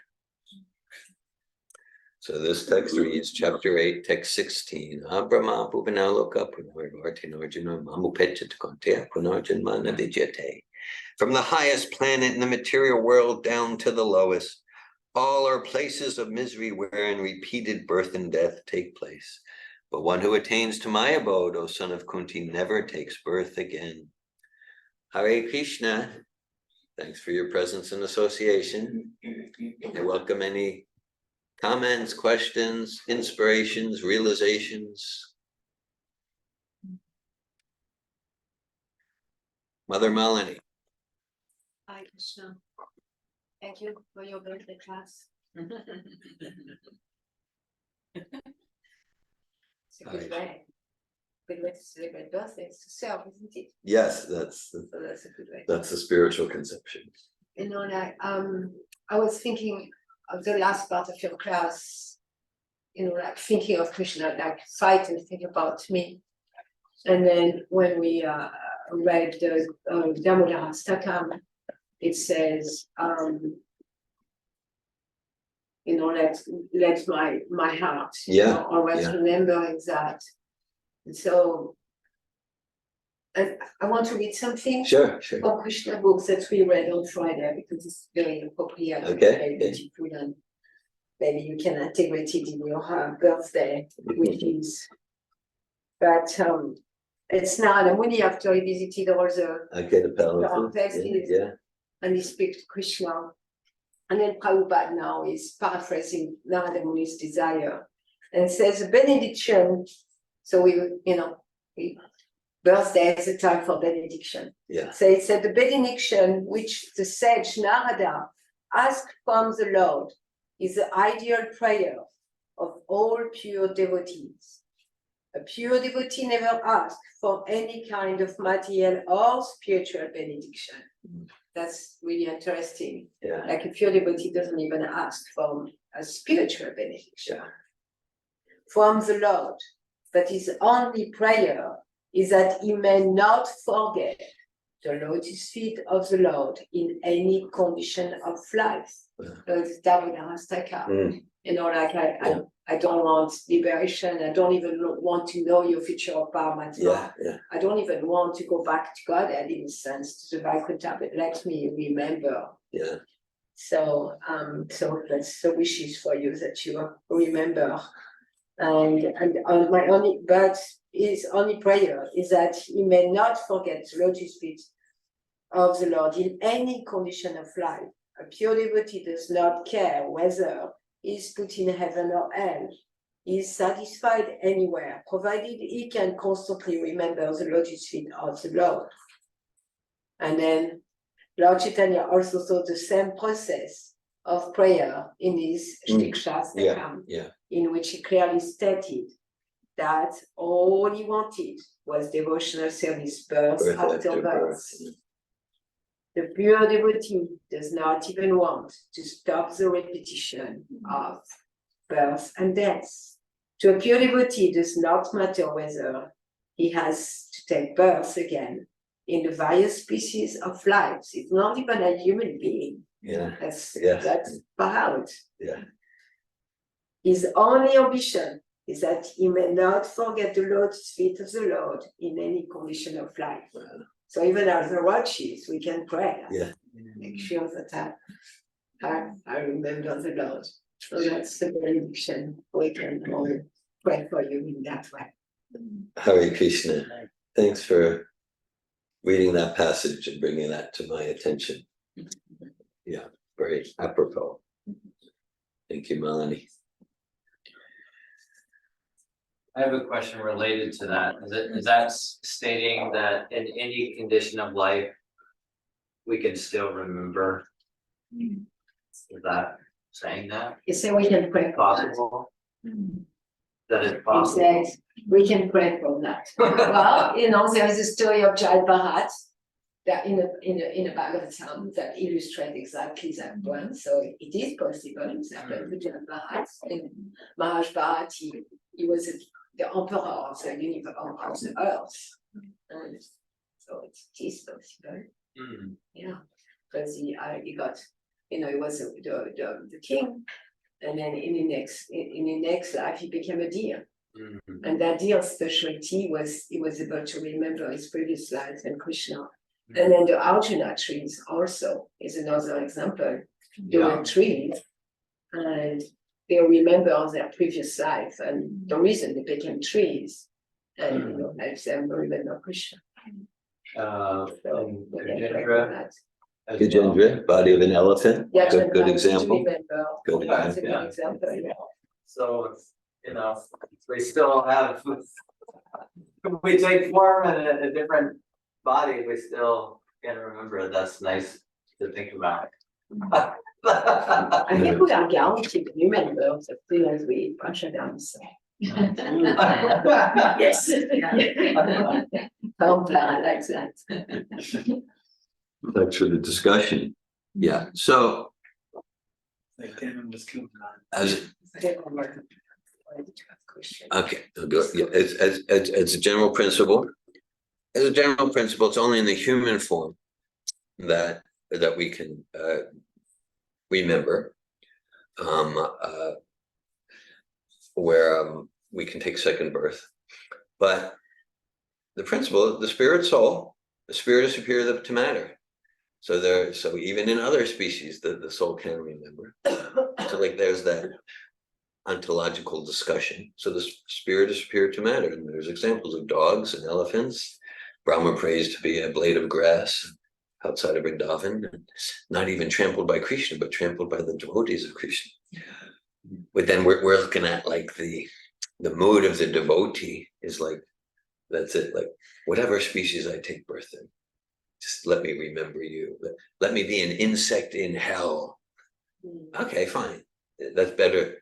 So this text reads chapter 8, text 16. Abrahma Bhuvanaloka Punarvartinarjuna Mamupechat Kontea Punarjanmana Vijate. From the highest planet in the material world down to the lowest, all are places of misery wherein repeated birth and death take place. But one who attains to my abode, O son of Kunti, never takes birth again. Hare Krishna. Thanks for your presence and association. I welcome any comments, questions, inspirations, realizations. Mother Malini. Hi, Krishna. Thank you for your birthday class. It's a good way. Good way to celebrate birthdays, to serve, isn't it? Yes, So that's a good way. that's the spiritual conception. You know, like I was thinking of the last part of your class, you know, like thinking of Krishna, like fight and think about me. And then when we read the Damodara Stakam, it says, you know, let my heart, you know, always remembering that. And so I want to read something Sure. from Krishna books that we read on Friday, because it's very appropriate, very beautiful, and maybe you can integrate it in your birthday with these. But it's now the Muni, after he visited all the places, and he speaks to Krishna. And then Prabhupada now is paraphrasing Narada Muni's desire and says a benediction. So birthday is a time for benediction. So it said the benediction which the sage Narada asked from the Lord is the ideal prayer of all pure devotees. A pure devotee never asks for any kind of material or spiritual benediction. That's really interesting. Like a pure devotee doesn't even ask for a spiritual benediction from the Lord. But his only prayer is that he may not forget the lotus feet of the Lord in any condition of life. It's Damodara Staka. You know, like I don't want liberation. I don't even want to know your future of Paramatma. I don't even want to go back to God, in a sense, to the Vaikuntha, but let me remember. So that's the wishes for you, that you remember. And his only prayer is that he may not forget the lotus feet of the Lord in any condition of life. A pure devotee does not care whether he is put in heaven or hell. He is satisfied anywhere, provided he can constantly remember the lotus feet of the Lord. And then Lord Chaitanya also saw the same process of prayer in his Shiksha Stakam, in which he clearly stated that all he wanted was devotional service, birth after birth. The pure devotee does not even want to stop the repetition of birth and death. To a pure devotee, it does not matter whether he has to take birth again in the various species of life. It's not even a human being. That's proud. His only ambition is that he may not forget the lotus feet of the Lord in any condition of life. So even as the watches, we can pray. Make sure that I remember the Lord. So that's the benediction. We can all pray for you in that way. Hare Krishna. Thanks for reading that passage and bringing that to my attention. Yeah, very apropos. Thank you, Melanie. I have a question related to that. Is that stating that in any condition of life, we can still remember? Is that saying that You say we can pray for that. possible? That it's He possible? says we can pray for that. Well, there is a story of Jai Bharat that in a Bhagavatam that illustrates exactly that one. So it is possible. It happened to Jai Bharat. And Maharaj Bharat, he was the emperor of the universe, of the earth. And so it is possible. Mm. Yeah, because he got, he was the king, and then in the next life he became a deer, and that deer's specialty was he was able to remember his previous life and Krishna, and then the Arjuna trees also is another example. They were trees, and they remember their previous life and the reason they became trees, and helps them remember Krishna. And We can pray for Gajendra that. as Gajendra, body of an elephant. Yeah, Good example. Remember. Good That's a example. good example, yeah. So, we still have, we take form in a different body, we still can remember. That's nice to think about. I think we are guaranteed to remember as soon as we brush it down. So. Yes. Oh, I like that. Thanks for the discussion. Yeah, so as okay, I'll go. Yeah, as a general principle, it's only in the human form that we can remember, where we can take second birth. But the principle, the spirit soul, the spirit is superior to matter. So even in other species, the soul can remember. So like there's that ontological discussion. So the spirit is superior to matter, and there's examples of dogs and elephants. Brahma praised to be a blade of grass outside of Vrindavan, not even trampled by Krishna, but trampled by the devotees of Krishna. But then we're looking at like the mood of the devotee is like, that's it, like whatever species I take birth in, just let me remember you. Let me be an insect in hell. Okay, fine. That's better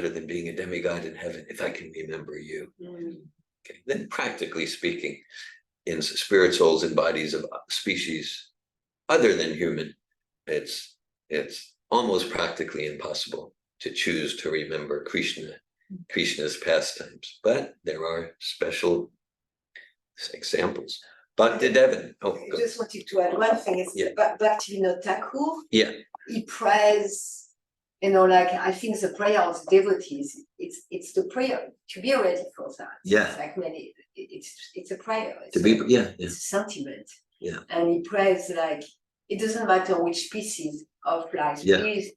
than being a demigod in heaven if I can remember you. Okay. Then practically speaking, in spirit souls and bodies of species other than human, it's almost practically impossible to choose to remember Krishna's pastimes. But there are special examples. Bhakti Devin. Oh, I just wanted to add one thing. It's Bhaktivinoda Thakur. Yeah. He prays, like I think the prayer of the devotees, it's the prayer to be ready for that. Yeah. It's like it's a prayer. It's It's a sentiment. Yeah. And he prays like it doesn't matter which species of life. Yeah. Please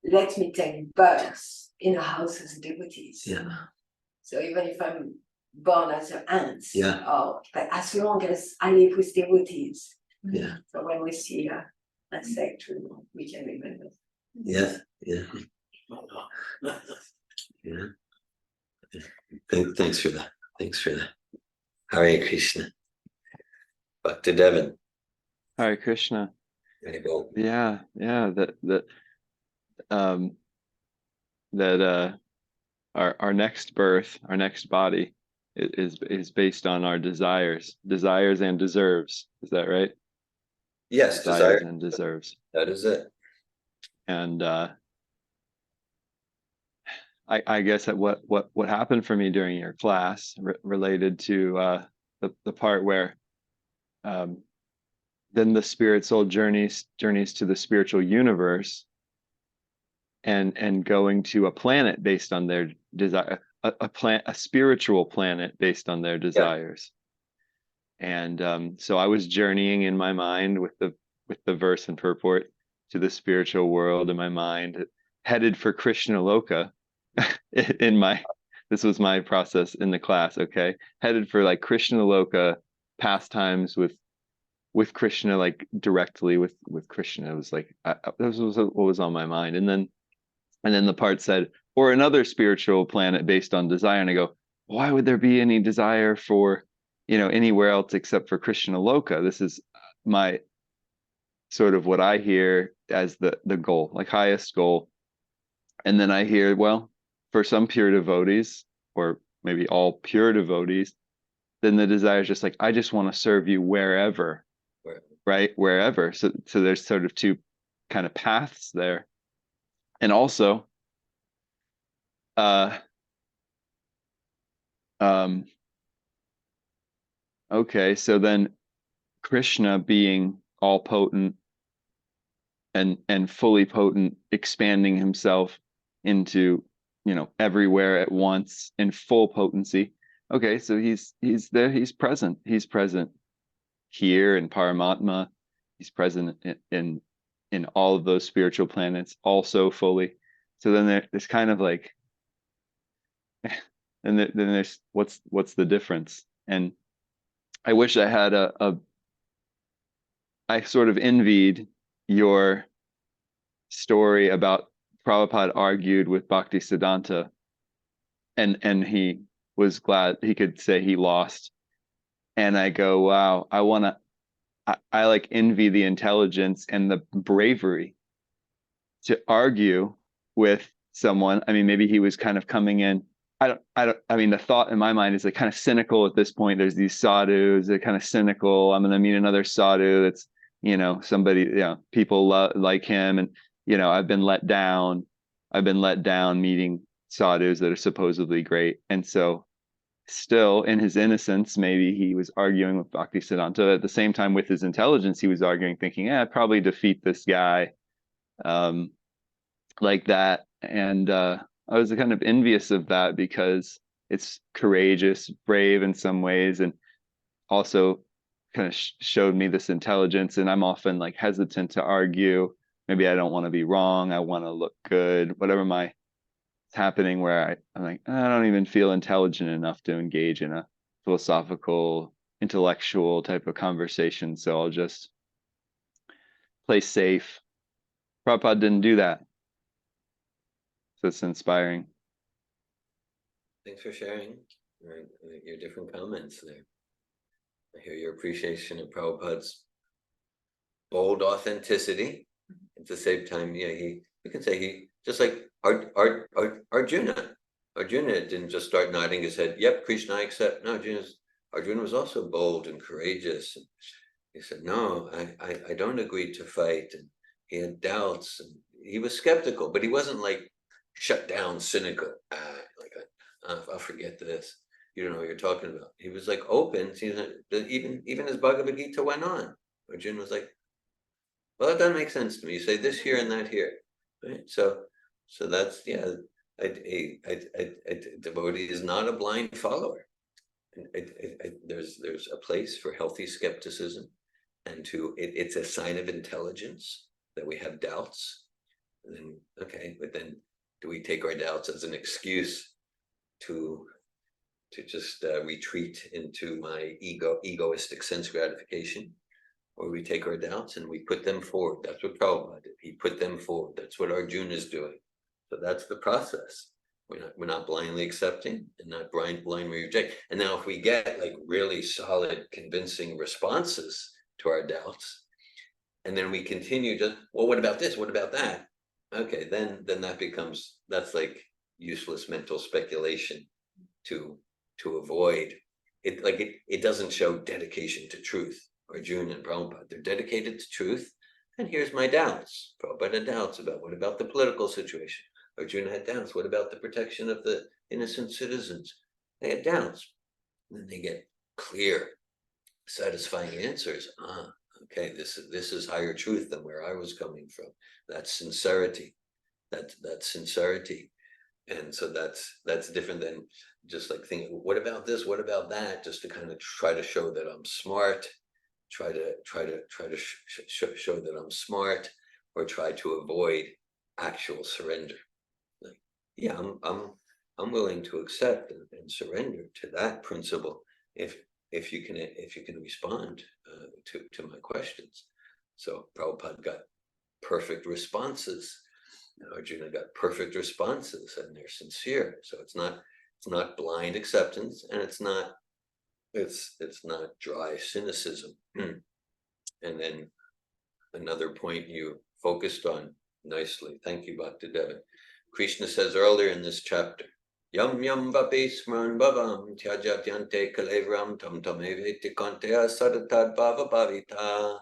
let me take birth in a house of devotees. Yeah. So even if I'm born as an ant, Yeah. but as long as I live with devotees. Yeah. So when we see a sect, we can remember. Yeah. Yeah. Yeah. Thanks for that. Thanks for that. Hare Krishna. Bhakti Devin. Hare Krishna. Yeah, that our next birth, our next body is based on our desires and deserves. Is that right? Yes, desires and deserves. That is it. And I guess that what happened for me during your class related to the part where then the spirit soul journeys to the spiritual universe and going to a planet based on their desire, a spiritual planet based on their desires. Yeah. And so I was journeying in my mind with the verse and purport to the spiritual world in my mind, headed for Krishna Loka in my, this was my process in the class, okay? Headed for like Krishna Loka pastimes with Krishna, like directly with Krishna. It was like, this was what was on my mind. And then the part said, or another spiritual planet based on desire. And I go, why would there be any desire for, anywhere else except for Krishna Loka? This is my sort of what I hear as the goal, like highest goal. And then I hear, well, for some pure devotees, or maybe all pure devotees, then the desire is just like, I just want to serve you wherever, right? Wherever. So there's sort of two kind of paths there. And also, okay, so then Krishna being all potent and fully potent, expanding himself into, everywhere at once in full potency. Okay, so he's there, he's present here in Paramatma, he's present in all of those spiritual planets also fully. So then there's kind of like, and then there's what's the difference? And I wish I had I sort of envied your story about Prabhupada argued with Bhaktisiddhanta, and he was glad he could say he lost. And I go, wow, I like envy the intelligence and the bravery to argue with someone. I mean, maybe he was kind of coming in. I mean, the thought in my mind is like kind of cynical at this point. There's these sadhus, they're kind of cynical. I'm going to meet another sadhu that's, somebody, people like him. And, I've been let down meeting sadhus that are supposedly great. And so still in his innocence, maybe he was arguing with Bhaktisiddhanta. At the same time, with his intelligence, he was arguing, thinking, I'd probably defeat this guy like that. And I was kind of envious of that because it's courageous, brave in some ways, and also kind of showed me this intelligence. And I'm often like hesitant to argue. Maybe I don't want to be wrong. I want to look good, whatever happening, where I'm like, I don't even feel intelligent enough to engage in a philosophical, intellectual type of conversation. So I'll just play safe. Prabhupada didn't do that. So it's inspiring. Thanks for sharing your different comments there. I hear your appreciation of Prabhupada's bold authenticity. At the same time, you can say he, just like Arjuna. Arjuna didn't just start nodding his head, yep, Krishna, I accept. No, Arjuna was also bold and courageous. And he said, no, I don't agree to fight. And he had doubts, and he was skeptical, but he wasn't like shut down, cynical. I'll forget this. You don't know what you're talking about. He was like open. Even as Bhagavad Gita went on, Arjuna was like, well, it doesn't make sense to me. You say this here and that here, right? So that's, a devotee is not a blind follower. There's a place for healthy skepticism, and it's a sign of intelligence that we have doubts. And then, okay, but then do we take our doubts as an excuse to just retreat into my egoistic sense gratification? Or we take our doubts and we put them forward? That's what Prabhupada did. He put them forward. That's what Arjuna is doing. So that's the process. We're not blindly accepting and not blindly rejecting. And now if we get like really solid, convincing responses to our doubts, and then we continue to, well, what about this? What about that? Okay, then that's like useless mental speculation to avoid it. Like it doesn't show dedication to truth. Arjuna and Prabhupada, they're dedicated to truth. And here's my doubts. Prabhupada had doubts about what about the political situation. Arjuna had doubts. What about the protection of the innocent citizens? They had doubts. And then they get clear, satisfying answers. Okay, this is higher truth than where I was coming from. That's sincerity. That's sincerity. And so that's different than just like thinking, what about this? What about that? Just to kind of try to show that I'm smart. Try to show that I'm smart, or try to avoid actual surrender. Like, yeah, I'm willing to accept and surrender to that principle if you can respond to my questions. So Prabhupada got perfect responses. Arjuna got perfect responses, and they're sincere. So it's not blind acceptance, and it's not dry cynicism. And then another point you focused on nicely. Thank you, Bhaktidev. Krishna says earlier in this chapter, Yam yam vapi smran bhavam tyajatyante kalevram tam tameveti kanteya sadatad bhava bhavita.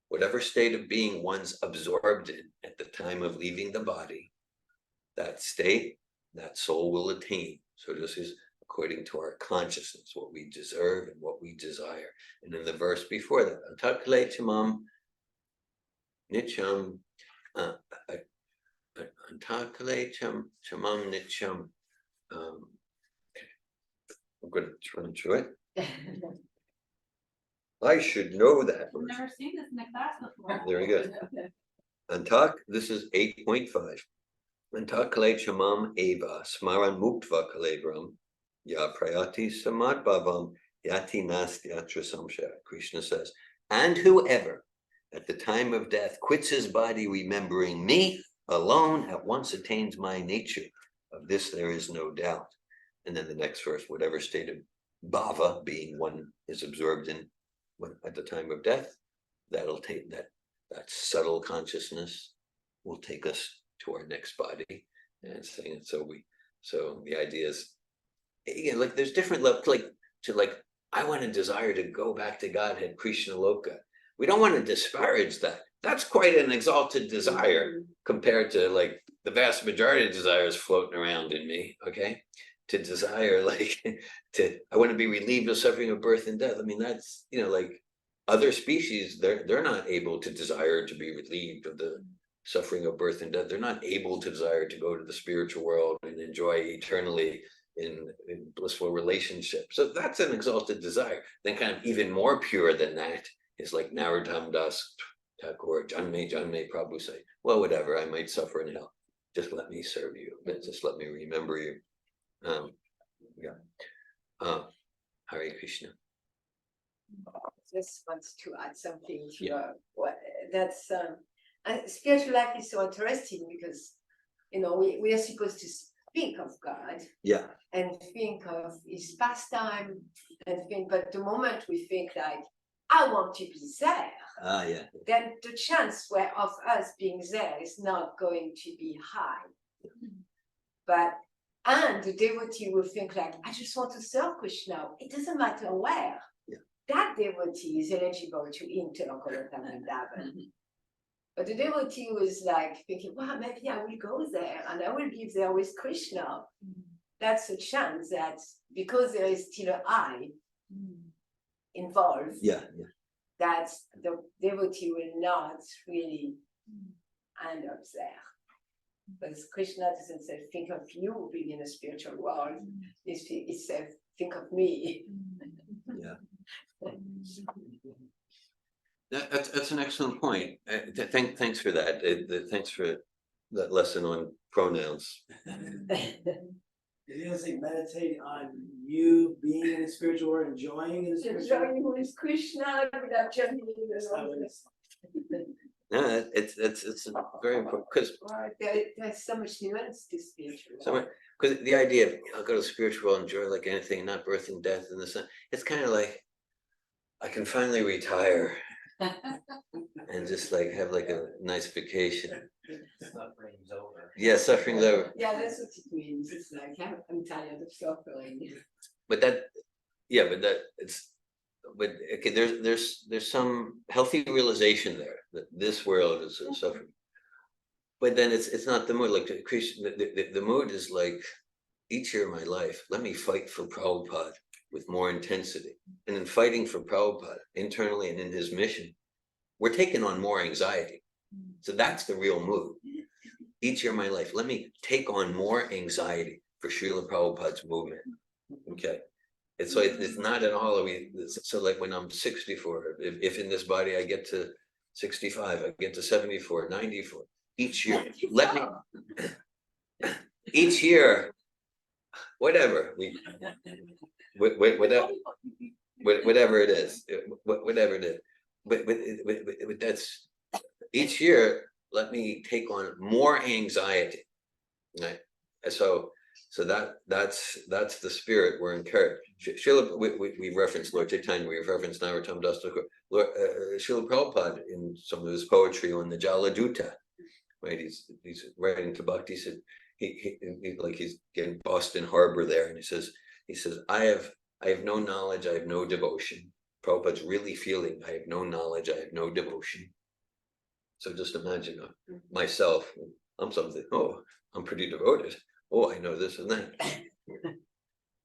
Whatever state of being one's absorbed in at the time of leaving the body, that state, that soul will attain. So this is according to our consciousness, what we deserve and what we desire. And in the verse before that, Antakale chamam nityam, Antakale chamam nityam. I'm going to run through it. I should know that. I've never seen this in a class before. There we go. Antak, this is 8.5. Antakale chamam eva smaran muktva kalebram ya prayati samadbhavam yati nastyatra samshaya. Krishna says, and whoever at the time of death quits his body remembering me alone at once attains my nature. Of this there is no doubt. And then the next verse, whatever state of bhava, being one is absorbed in at the time of death, that'll take that subtle consciousness will take us to our next body. And saying so the idea is, again, like there's different levels, like I want to desire to go back to Godhead, Krishna Loka. We don't want to disparage that. That's quite an exalted desire compared to like the vast majority of desires floating around in me. Okay, to desire like I want to be relieved of suffering of birth and death. I mean, that's, like other species, they're not able to desire to be relieved of the suffering of birth and death. They're not able to desire to go to the spiritual world and enjoy eternally in blissful relationship. So that's an exalted desire. Then kind of even more pure than that is like Narottam Das Thakur, Janme Prabhu say, well, whatever, I might suffer in hell. Just let me serve you. Just let me remember you. Hare Krishna. Just wants to add something to what that's spiritual life is so interesting because we are supposed to think of God and think of his pastime and think, but the moment we think like I want to be there, then the chance of us being there is not going to be high. And the devotee will think like, I just want to serve Krishna. It doesn't matter where. That devotee is eligible to enter Lokottama Vrindavan. But the devotee was like thinking, well, maybe I will go there and I will be there with Krishna. That's a chance that because there is still an I involved, that the devotee will not really end up there. Because Krishna doesn't say, think of you being in the spiritual world. It says, think of me. That's an excellent point. Thanks for that. Thanks for that lesson on pronouns. It doesn't meditate on you being in the spiritual world, enjoying in the spiritual world. Enjoying with Krishna without jumping into the No, it's very important because there's so much nuance to spiritual. Because the idea of I'll go to the spiritual world, enjoy like anything, not birth and death and the sun. It's kind of like I can finally retire and just like have like a nice vacation. Suffering's over. Yeah, suffering's over. Yeah, that's what it means. It's like I'm tired of suffering. But okay, there's some healthy realization there that this world is suffering. But then it's not the mood. Like the mood is like each year of my life, let me fight for Prabhupada with more intensity. And in fighting for Prabhupada internally and in his mission, we're taking on more anxiety. So that's the real mood. Each year of my life, let me take on more anxiety for Srila Prabhupada's movement. Okay. It's like it's not at all. So like when I'm 64, if in this body I get to 65, I get to 74, 94, each year, let me, each year, whatever, whatever, whatever it is, whatever it is. But that's, each year, let me take on more anxiety, right? And so that's the spirit we're encouraged. We referenced Lord Chaitanya, we referenced Narottam Das Thakur, Srila Prabhupada in some of his poetry on the Jaladuta, right? He's writing to Bhakti, he said, he like he's getting Boston Harbor there, and he says, I have no knowledge, I have no devotion. Prabhupada's really feeling, I have no knowledge, I have no devotion. So just imagine myself, I'm something, oh, I'm pretty devoted. Oh, I know this and that.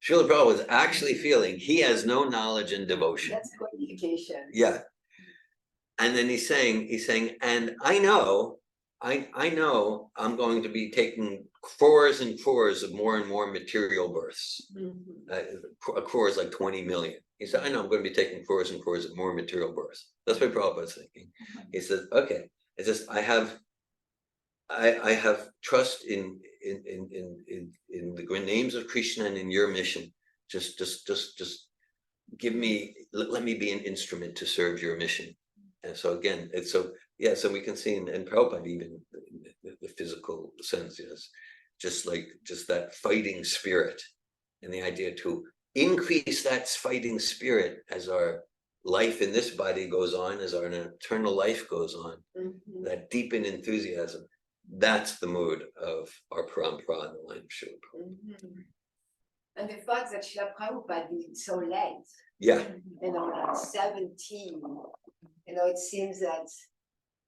Srila Prabhupada was actually feeling he has no knowledge and devotion. That's qualification. Yeah. And then he's saying, and I know I'm going to be taking crores and crores of more and more material births. A crore is like 20 million. He said, I know I'm going to be taking crores and crores of more material births. That's what Prabhupada's thinking. He says, okay, it's just I have trust in the names of Krishna and in your mission. Just give me, let me be an instrument to serve your mission. And so again, it's so we can see in Prabhupada even the physical sense, yes, just that fighting spirit, and the idea to increase that fighting spirit as our life in this body goes on, as our eternal life goes on, that deepened enthusiasm. That's the mood of our parampara in the line of Srila Prabhupada. And the fact that Srila Prabhupada did so late, Yeah, like 17, it seems that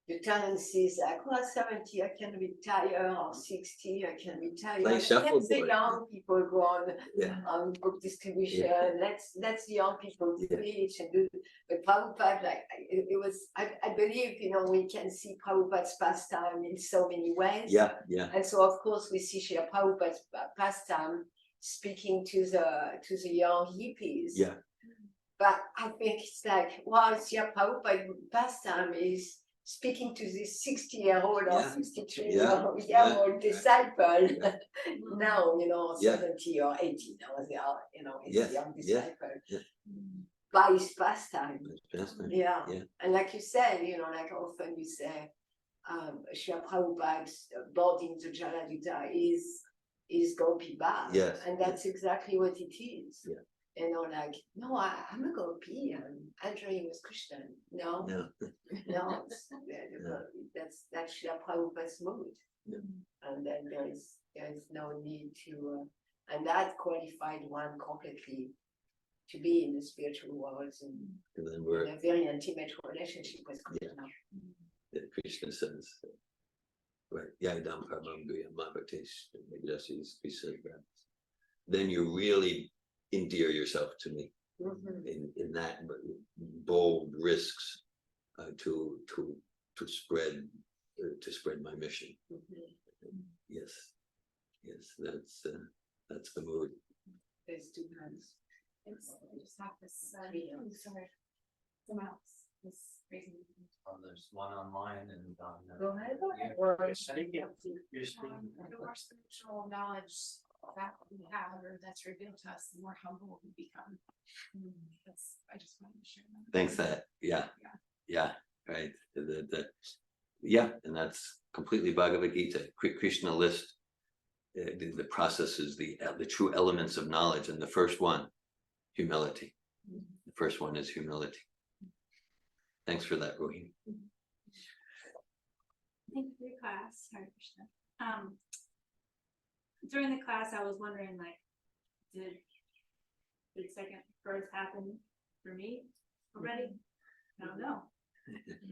the tendency is like, well, 70, I can retire, or 60, I can retire. Like Let the shuffleboard. young people go on book distribution. Yeah. Let's the young people preach and do. But Prabhupada, like it was, I believe, we can see Prabhupada's pastime in so many ways. yeah. And so of course we see Srila Prabhupada's pastime speaking to the young hippies. Yeah. But I think it's like, wow, Srila Prabhupada pastime is speaking to this 60-year-old or 63-year-old disciple now, 70 or 80 now they are, it's young disciple by his pastime. Yeah. And like you said, like often you say, Srila Prabhupada's boarding the Jaladuta is Gopi Bhav. Yes. And that's exactly what it is. Yeah. Like, no, I'm a Gopi, I'm entering with Krishna. No, that's Srila Prabhupada's mood. Yeah. And then there is no need to, and that qualified one completely to be in the spiritual world and then we're in a very intimate relationship with Krishna. Krishna says, right, Yadam Paramam Guyam Mavatesh, then you really endear yourself to me in that bold risks to spread my mission. Yes, that's the mood. There's two hands. I just have this, sorry, someone else is raising. There's one online and Go ahead. You're speaking. The more spiritual knowledge that we have or that's revealed to us, the more humble we become. I just wanted to share that. Thanks that, yeah, right. And that's completely Bhagavad Gita. Krishna lists the processes, the true elements of knowledge, and the first one, humility. The first one is humility. Thanks for that, Rohini. Thank you for your class. Hare Krishna. During the class, I was wondering, like, did second birth happen for me already? I don't know.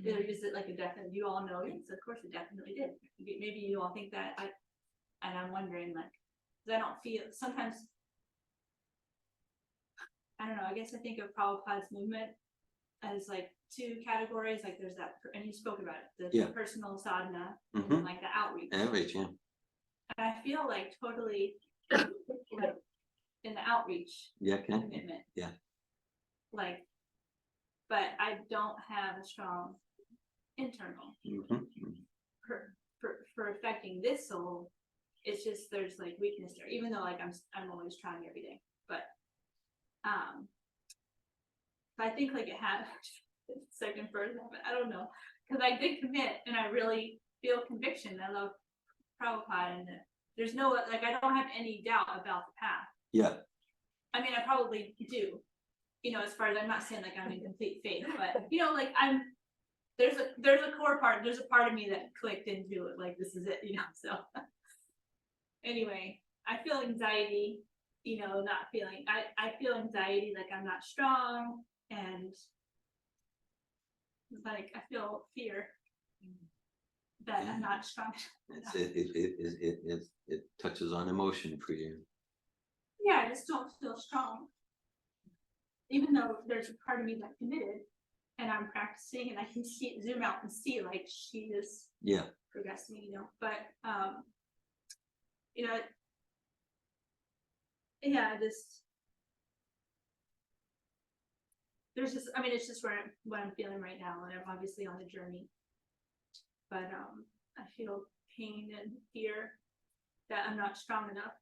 Is it like a definite? You all know, yes, of course it definitely did. Maybe you all think that. And I'm wondering, like, because I don't feel sometimes. I don't know. I guess I think of Prabhupada's movement as like two categories. Like there's that, and you spoke about it, the personal sadhana, and then like the outreach. Outreach, yeah. And I feel like totally like in the outreach commitment. Yeah. Like, but I don't have a strong internal for affecting this soul, it's just there's like weakness there, even though like I'm always trying every day. But I think like it had second birth, but I don't know, because I did commit and I really feel conviction. I love Prabhupada, and there's no like I don't have any doubt about the path. Yeah. I mean, I probably do, you know, as far as I'm not saying like I'm in complete faith, but you know, like there's a core part, there's a part of me that clicked into it, like this is it, you know. So anyway, I feel anxiety, you know, not feeling I feel anxiety like I'm not strong, and like I feel fear that I'm not strong enough. It touches on emotion for you. Yeah, I just don't feel strong. Even though there's a part of me that committed and I'm practicing and I can zoom out and see like she is progressing, you know. But you know, yeah, there's just, I mean, it's just what I'm feeling right now, and I'm obviously on the journey. But I feel pain and fear that I'm not strong enough.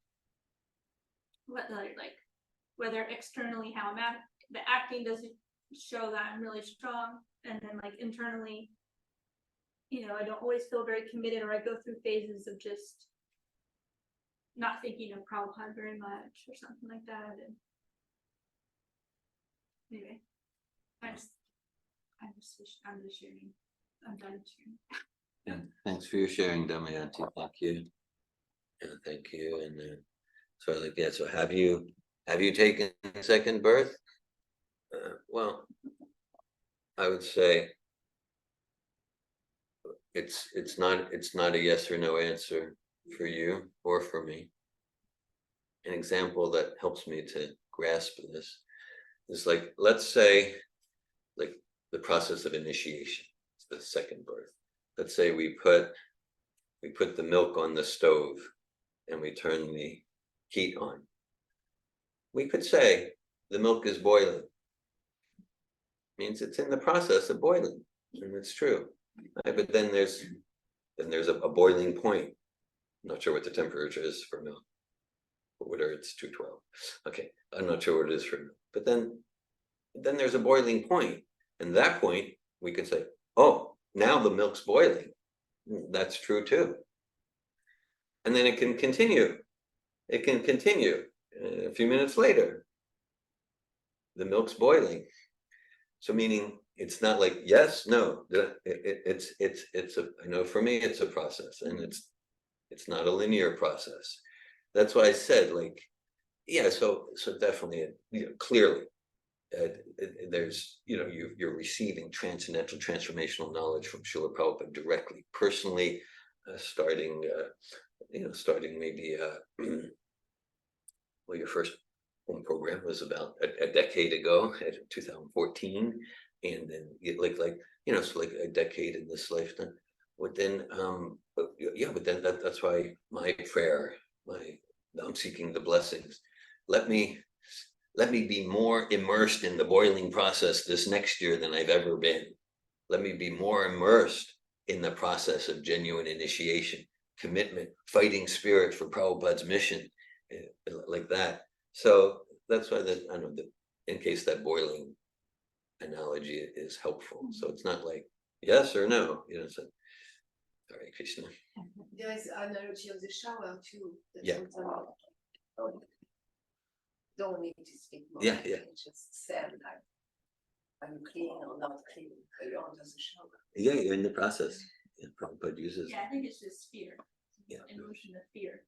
Whether externally how I'm the acting doesn't show that I'm really strong, and then like internally, you know, I don't always feel very committed, or I go through phases of just not thinking of Prabhupada very much or something like that. And anyway, I'm just sharing. I'm done sharing. Yeah, thanks for your sharing, Damayanti. Thank you. Yeah, thank you. And so like, yeah, so have you taken second birth? Well, I would say it's not a yes or no answer for you or for me. An example that helps me to grasp this is like, let's say like the process of initiation, the second birth. Let's say we put the milk on the stove and we turn the heat on. We could say the milk is boiling. Means it's in the process of boiling, and it's true. Right? But then there's a boiling point. I'm not sure what the temperature is for milk, but whatever, it's 212. Okay, I'm not sure what it is for milk. But then there's a boiling point, and that point we can say, oh, now the milk's boiling. That's true too. And then it can continue. It can continue. A few minutes later, the milk's boiling. So meaning it's not like yes, no. It's I know for me it's a process, and it's not a linear process. That's why I said like, yeah. So definitely, you know, clearly, there's, you know, you're receiving transcendental transformational knowledge from Srila Prabhupada directly, personally, starting maybe well, your first home program was about a decade ago, at 2014, and then like you know, so like a decade in this lifetime. But then but then that's why my prayer, I'm seeking the blessings. Let me be more immersed in the boiling process this next year than I've ever been. Let me be more immersed in the process of genuine initiation, commitment, fighting spirit for Prabhupada's mission, like that. So that's why I know that, in case that boiling analogy is helpful. So it's not like yes or no, you know. So, sorry, Krishna. There is analogy of the shower too. Yeah. Don't need to speak more. Yeah. Just say like, I'm clean or not clean. You're under the shower. Yeah, you're in the process. Yeah, Prabhupada uses. Yeah, I think it's just fear. Yeah. Emotion of fear.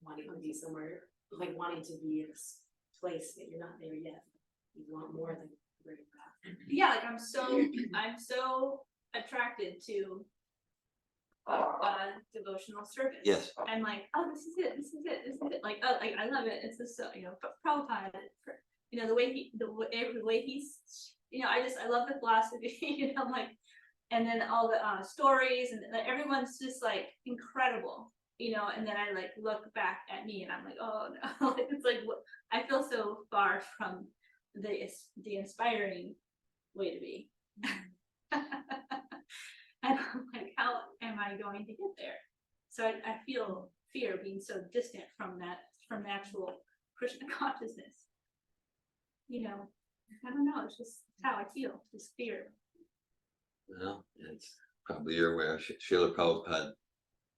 Wanting to be somewhere, like wanting to be in this place that you're not there yet. You want more than where you're at. Yeah, like I'm so attracted to devotional service. Yes. I'm like, oh, this is it. Like, oh, like I love it. It's just so, you know, Prabhupada, you know, the way he's, you know, I love the philosophy, you know, like, and then all the stories, and like, everyone's just like incredible, you know. And then I like look back at me and I'm like, oh no. It's like, I feel so far from the inspiring way to be. And I'm like, how am I going to get there? So I feel fear being so distant from the actual Krishna consciousness. You know, I don't know, it's just how I feel, this fear. Well, it's probably you're aware, Srila Prabhupada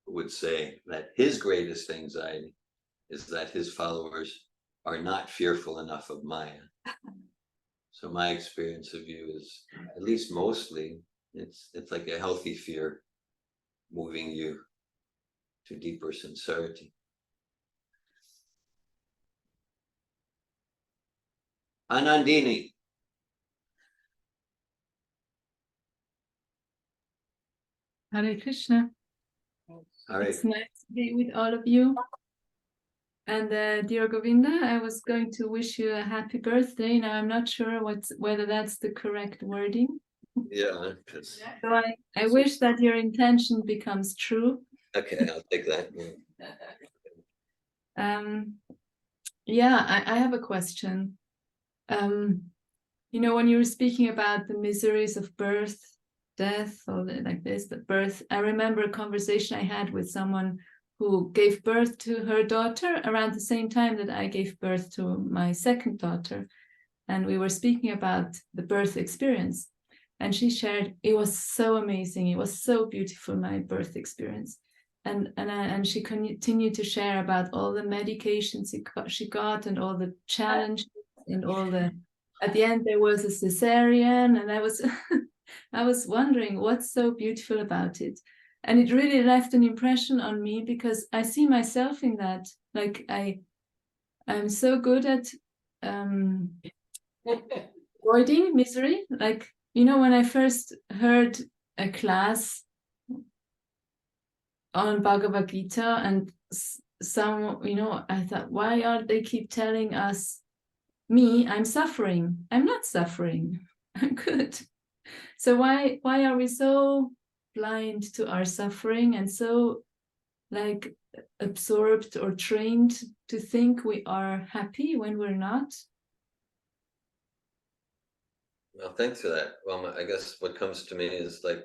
would say that his greatest anxiety is that his followers are not fearful enough of Maya. So my experience of you is, at least mostly, it's like a healthy fear moving you to deeper sincerity. Anandini. Hare Krishna. All right. It's nice to be with all of you. And Dhira Govinda, I was going to wish you a happy birthday. Now I'm not sure whether that's the correct wording. Yeah. So I wish that your intention becomes true. Okay, I'll take that. Yeah, I have a question. You know, when you were speaking about the miseries of birth, death, or like this, the birth, I remember a conversation I had with someone who gave birth to her daughter around the same time that I gave birth to my second daughter. And we were speaking about the birth experience. And she shared, it was so amazing. It was so beautiful, my birth experience. And she continued to share about all the medications she got and all the challenges and all the, at the end there was a cesarean, and I was I was wondering what's so beautiful about it. And it really left an impression on me because I see myself in that. Like I'm so good at avoiding misery. Like, you know, when I first heard a class on Bhagavad Gita and some, you know, I thought, why are they keep telling us, I'm suffering? I'm not suffering. I'm good. So why are we so blind to our suffering and so like absorbed or trained to think we are happy when we're not? Well, thanks for that. Well, I guess what comes to me is like,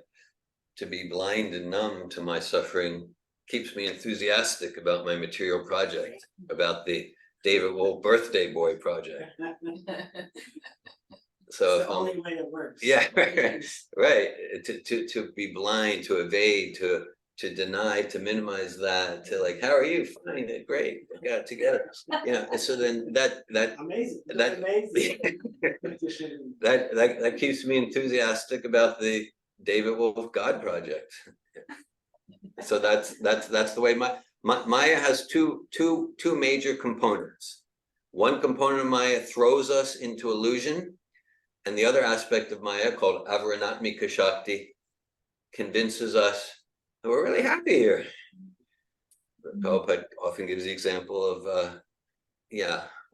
to be blind and numb to my suffering keeps me enthusiastic about my material project, about the David Wolf birthday boy project. So It's the only way it works. Yeah, right. To be blind, to evade, to deny, to minimize that, to like, how are you? Fine, great, we got it together. Yeah, and so then that Amazing. that Amazing. that keeps me enthusiastic about the David Wolf God project. So that's the way Maya has two major components. One component of Maya throws us into illusion, and the other aspect of Maya, called Avaranatmika Shakti, convinces us that we're really happy here. Prabhupada often gives the example of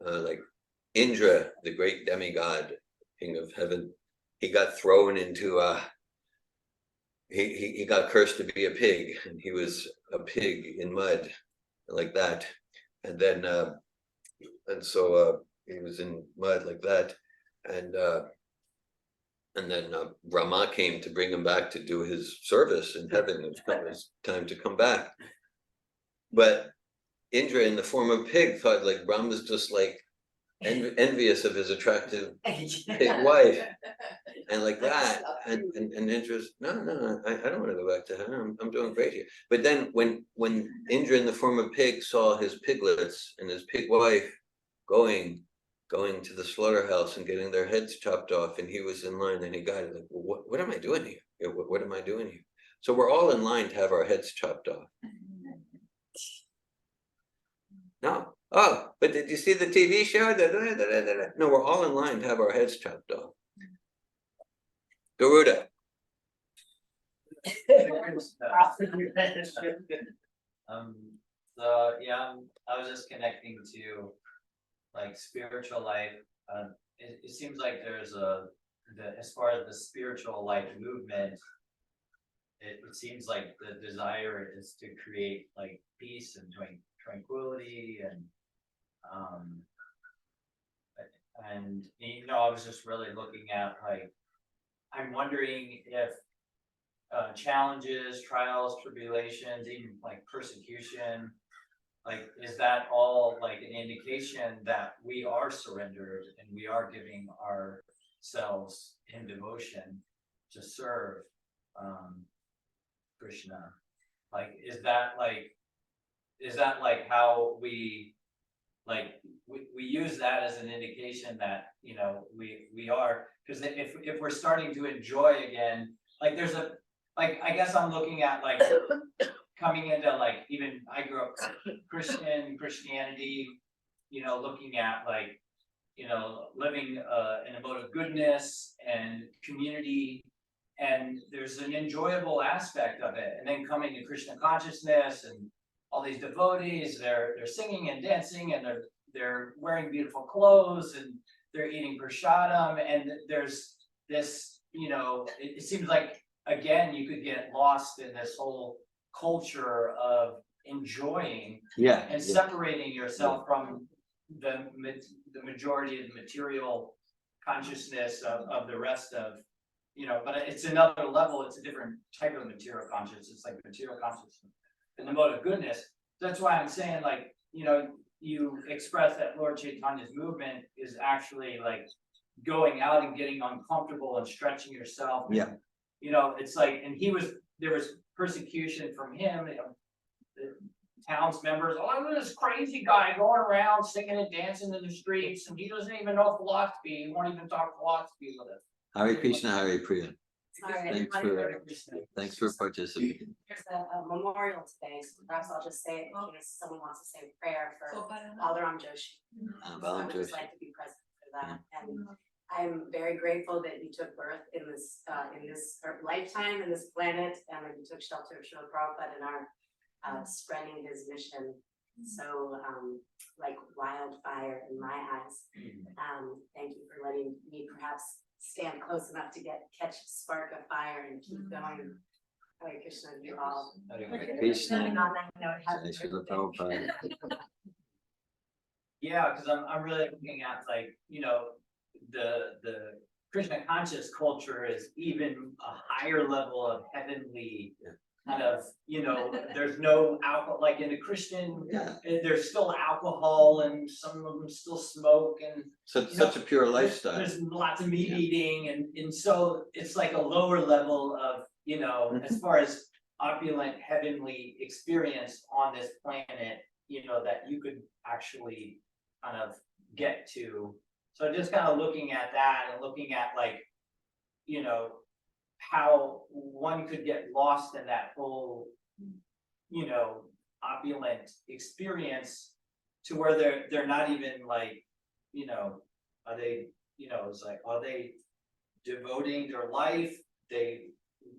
like Indra, the great demigod, king of heaven. He got thrown into he got cursed to be a pig, and he was a pig in mud, like that. And then so he was in mud like that, and then Brahma came to bring him back to do his service in heaven. It was time to come back. But Indra, in the form of pig, thought like Brahma's just like envious of his attractive pig wife, and like that. And Indra's, no, I don't want to go back to heaven. I'm doing great here. But then when Indra, in the form of pig, saw his piglets and his pig wife going to the slaughterhouse and getting their heads chopped off, and he was in line, and he got it like, well, what am I doing here? What am I doing here? So we're all in line to have our heads chopped off. No. Oh, but did you see the TV show? No, we're all in line to have our heads chopped off. Garuda. So yeah, I was just connecting to like spiritual life. It seems like there's as far as the spiritual life movement, it seems like the desire is to create like peace and tranquility and you know, I was just really looking at like, I'm wondering if challenges, trials, tribulations, even like persecution, like, is that all like an indication that we are surrendered and we are giving ourselves in devotion to serve Krishna? Like, is that like how we use that as an indication that, you know, we are, because if we're starting to enjoy again, like there's a, like, I guess I'm looking at like coming into like, even I grew up Christianity, you know, looking at like, you know, living in a mode of goodness and community, and there's an enjoyable aspect of it. And then coming to Krishna consciousness and all these devotees, they're singing and dancing, and they're wearing beautiful clothes, and they're eating prasadam, and there's this, you know, it seems like again you could get lost in this whole culture of enjoying and separating yourself from the majority of the material consciousness of the rest of, you know, but it's another level, it's a different type of material consciousness. It's like material consciousness in the mode of goodness. That's why I'm saying, like, you know, you express that Lord Chaitanya's movement is actually like going out and getting uncomfortable and stretching yourself. Yeah. You know, it's like, and there was persecution from him, you know, the town's members, oh, look at this crazy guy going around singing and dancing in the streets, and he doesn't even know philosophy, he won't even talk philosophy with us. Hare Krishna, Hare Priya. Sorry, Thanks for participating. There's a memorial today, so perhaps I'll just say it in case someone wants to say a prayer for Balaram Joshi. So I would just like to be present for that. And I'm very grateful that you took birth in this lifetime, in this planet, and that you took shelter of Srila Prabhupada and are spreading his mission so like wildfire in my eyes. Thank you for letting me perhaps stand close enough to catch a spark of fire and keep going. Hare Krishna, you all. Hare Krishna. On that note, have a Jai Srila Prabhupada. Yeah, because I'm really looking at, like, you know, the Krishna conscious culture is even a higher level of heavenly kind of, you know, there's no alcohol, like in the Christian, there's still alcohol and some of them still smoke, and Such a pure lifestyle. There's lots of meat eating, and so it's like a lower level of, you know, as far as opulent heavenly experience on this planet, you know, that you could actually kind of get to. So just kind of looking at that and looking at, like, you know, how one could get lost in that whole, you know, opulent experience to where they're not even like, you know, are they, you know, it's like, are they devoting their life? They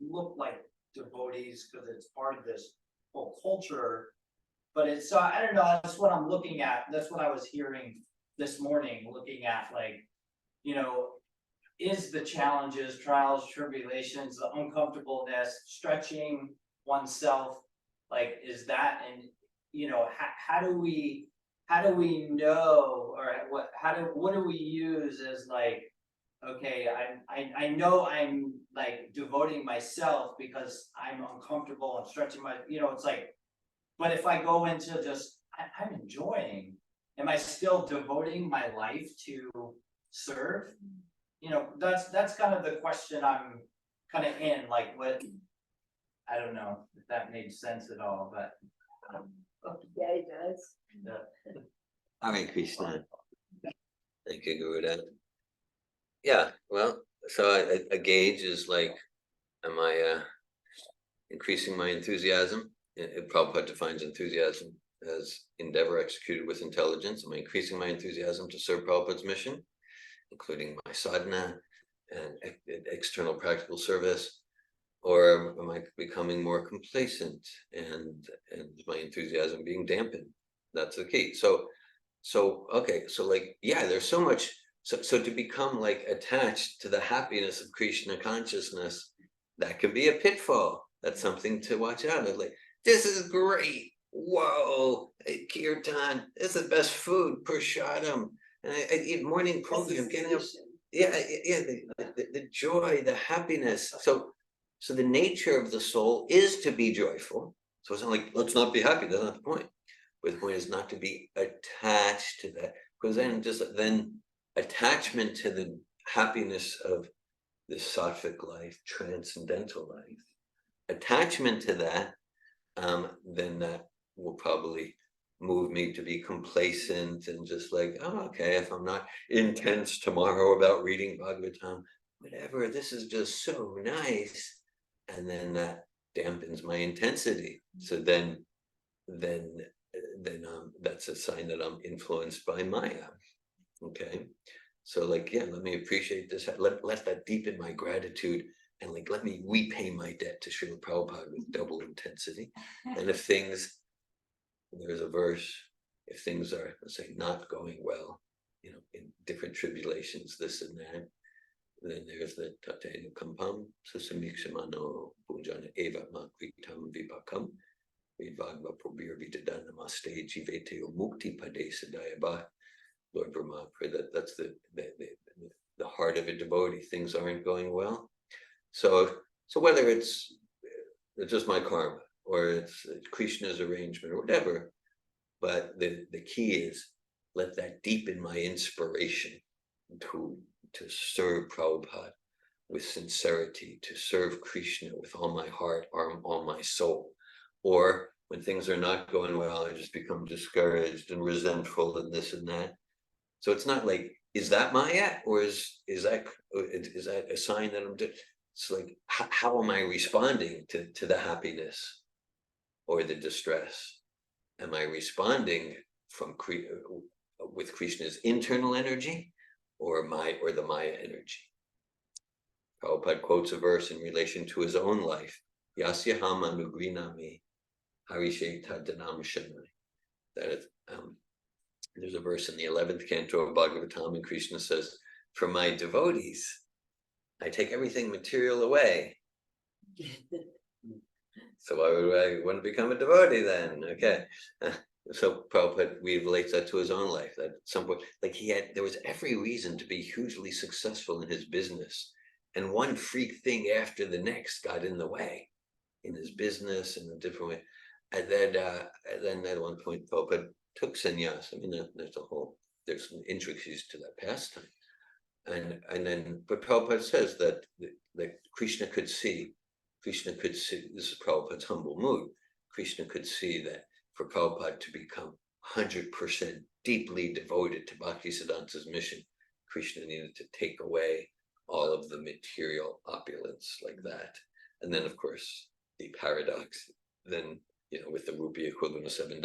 look like devotees because it's part of this whole culture, but it's, I don't know, that's what I'm looking at. That's what I was hearing this morning, looking at, like, you know, is the challenges, trials, tribulations, the uncomfortableness, stretching oneself, like, is that, and, you know, how do we know, or what do we use as, like, okay, I know I'm like devoting myself because I'm uncomfortable and stretching my, you know, it's like, but if I go into just, I'm enjoying, am I still devoting my life to serve? You know, that's kind of the question I'm kind of in, like, what, I don't know if that made sense at all, but. Yeah, it does. Hare Krishna. Thank you, Garuda. Yeah, well, so a gauge is like, am I increasing my enthusiasm? Prabhupada defines enthusiasm as endeavor executed with intelligence. Am I increasing my enthusiasm to serve Prabhupada's mission, including my sadhana and external practical service? Or am I becoming more complacent and my enthusiasm being dampened? That's the key. So okay, so like, yeah, there's so much. So to become like attached to the happiness of Krishna consciousness, that can be a pitfall. That's something to watch out of. Like, this is great. Whoa, kirtan, this is the best food, prasadam. And I eat morning program, getting up. Yeah, the joy, the happiness. So the nature of the soul is to be joyful. So it's not like, let's not be happy, that's not the point. But the point is not to be attached to that, because then attachment to the happiness of the sattvic life, transcendental life, attachment to that, then that will probably move me to be complacent and just like, oh, okay, if I'm not intense tomorrow about reading Bhagavatam, whatever, this is just so nice. And then that dampens my intensity. So then that's a sign that I'm influenced by Maya. Okay. So like, yeah, let me appreciate this. Let that deepen my gratitude, and like, let me repay my debt to Srila Prabhupada with double intensity. And if things, there's a verse, if things are, let's say, not going well, in different tribulations, this and that, then there's the Tatenu Kampam, Susamikshimano, Pujana Eva Makritam Vipakam, Vidvagva Probir Vidadana Maste Jiveteo Mukti Pade Sadayaba. Lord Brahma, pray that's the heart of a devotee. Things aren't going well. So whether it's just my karma or it's Krishna's arrangement or whatever, but the key is let that deepen my inspiration to serve Prabhupada with sincerity, to serve Krishna with all my heart, all my soul. Or when things are not going well, I just become discouraged and resentful and this and that. So it's not like, is that Maya, or is that a sign that I'm doing? It's like, how am I responding to the happiness or the distress? Am I responding with Krishna's internal energy, or the Maya energy? Prabhupada quotes a verse in relation to his own life. Yasyaham anugrinami harishe tadanam shanai. That is, there's a verse in the 11th canto of Bhagavatam, and Krishna says, for my devotees, I take everything material away. So why would I want to become a devotee then? Okay. So Prabhupada relates that to his own life, that at some point, like there was every reason to be hugely successful in his business. And one freak thing after the next got in the way in his business in a different way. And then at one point, Prabhupada took sannyas. I mean, there's some intricacies to that pastime. But Prabhupada says that Krishna could see, this is Prabhupada's humble mood, Krishna could see that for Prabhupada to become 100% deeply devoted to Bhaktisiddhanta's mission, Krishna needed to take away all of the material opulence like that. And then, of course, the paradox, then, with the rupee equivalent of $7,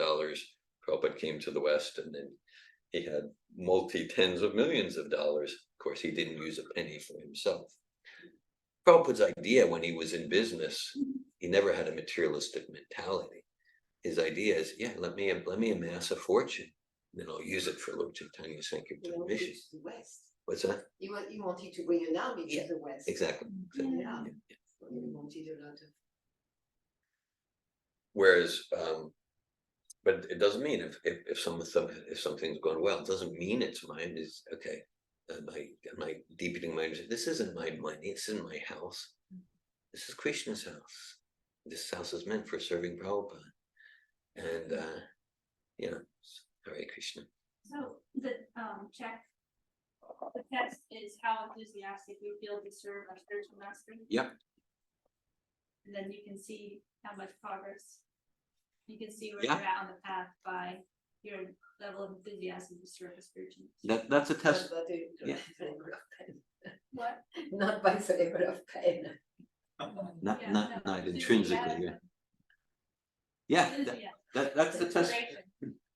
Prabhupada came to the West, and then he had multi-tens of millions of dollars. Of course, he didn't use a penny for himself. Prabhupada's idea when he was in business, he never had a materialistic mentality. His idea is, yeah, let me amass a fortune, and then I'll use it for Lord Chaitanya Sankirtan mission. What's that? You wanted to bring an army to the West. Exactly. Yeah. You wanted a lot of. Whereas, but it doesn't mean if something's going well, it doesn't mean it's mine. Is okay. Am I deepening my understanding? This isn't my money. This isn't my house. This is Krishna's house. This house is meant for serving Prabhupada. And Hare Krishna. So the test is how enthusiastic we feel to serve our spiritual master. Yep. And then you can see how much progress. You can see where you're at on the path by your level of enthusiasm to serve the spiritual master. That's a test. What? Not by the level of pain. Not intrinsically. Yeah, that's the test.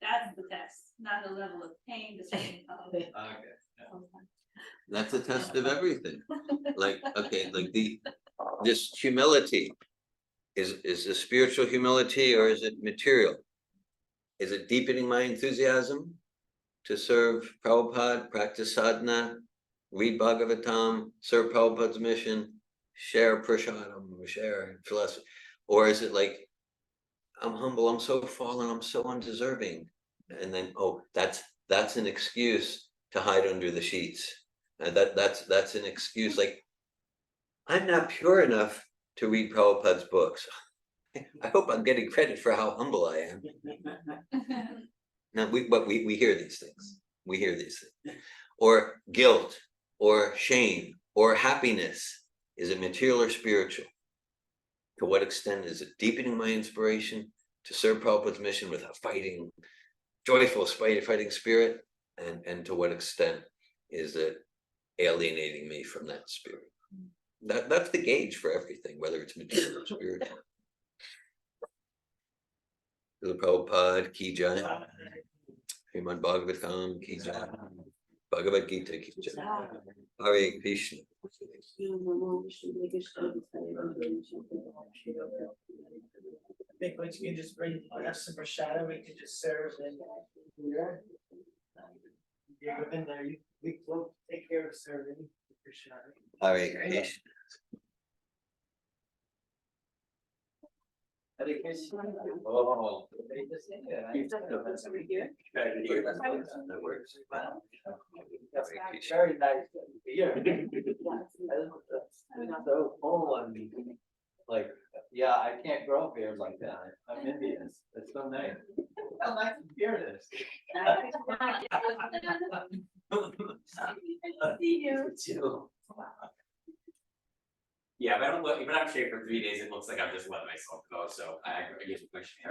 That's the test, not a level of pain. Okay. That's a test of everything. Like, okay, like this humility is a spiritual humility, or is it material? Is it deepening my enthusiasm to serve Prabhupada, practice sadhana, read Bhagavatam, serve Prabhupada's mission, share prasadam, share philosophy? Or is it like, I'm humble, I'm so fallen, I'm so undeserving. And then, that's an excuse to hide under the sheets. And that's an excuse, like, I'm not pure enough to read Prabhupada's books. I hope I'm getting credit for how humble I am. No, but we hear these things. We hear these things. Or guilt, or shame, or happiness. Is it material or spiritual? To what extent is it deepening my inspiration to serve Prabhupada's mission with a fighting, joyful, fighting spirit? And to what extent is it alienating me from that spirit? That's the gauge for everything, whether it's material or spiritual. Srila Prabhupada ki jai. Srimad Bhagavatam ki jai. Bhagavad Gita ki jai. Hare Krishna. I think once you can just bring us some prashadam, we can just serve and here. Dhira Govinda, we will take care of serving prashadam. Hare Krishna. Hare Krishna. Hare Oh. That works. Very nice beer. So full and like, yeah, I can't grow beer like that. I'm envious. It's so nice. I like to hear this. See you. Yeah, but if I'm shaved for 3 days, it looks like I've just let myself go. So I guess we should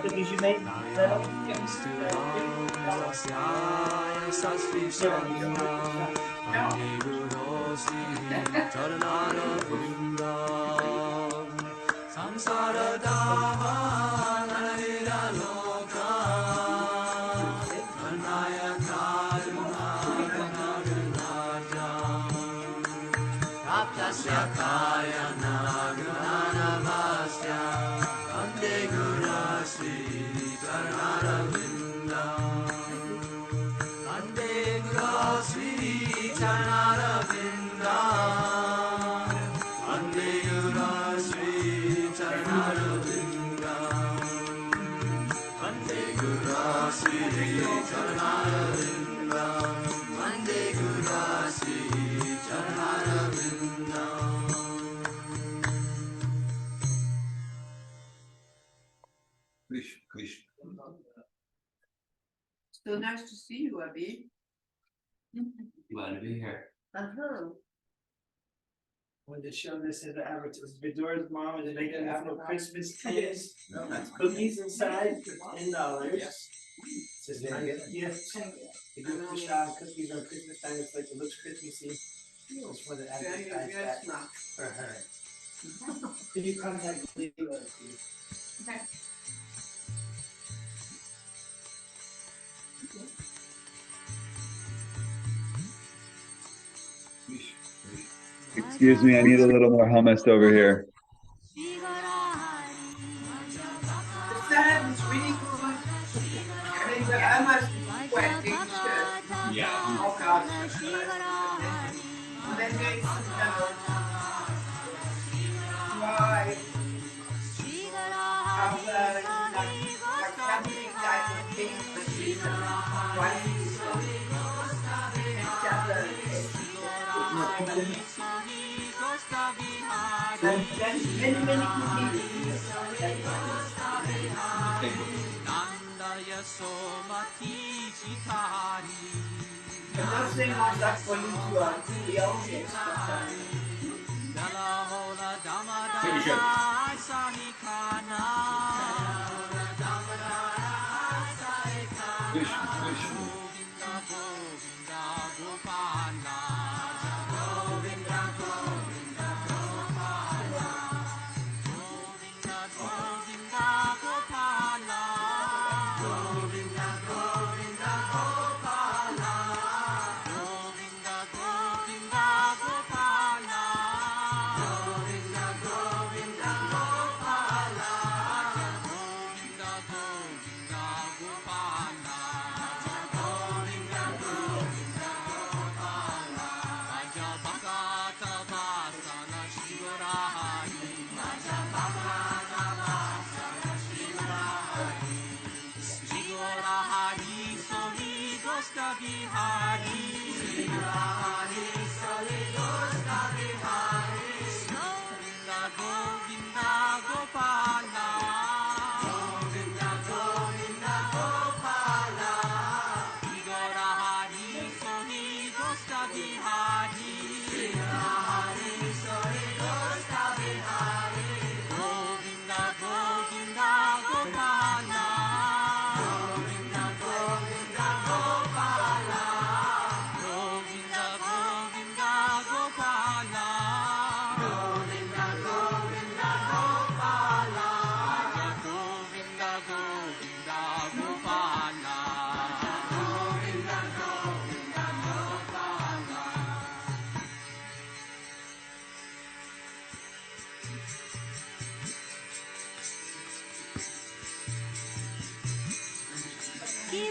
Cookies you made? So nice to see you, Abby. Glad to be here. When they showed this at the advertisement, Vidora's mom was making little Christmas trees, cookies inside for $10. It's just a nice gift. They do fish out cookies on Christmas time. It's like it looks Christmassy. Just wanted to advertise that for her. Could you contact Leo? Okay. Excuse me, I need a little more hummus over here. The salad is really good. I mean, the hummus is quite delicious. Yeah. Oh gosh. And then there's some kind of dry, like something type of thing, but it's white sauce. And chapter. Many cookies. I'm not saying all that for you to the audience, Maybe should. We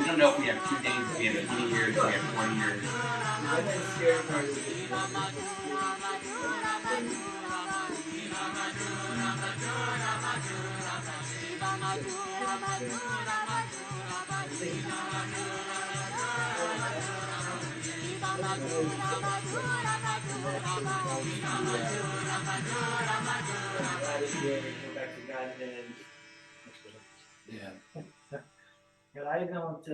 don't know if we have 2 days, if we have 20 years, if we have 20 years. Go back to Godhead. Yeah. But I don't,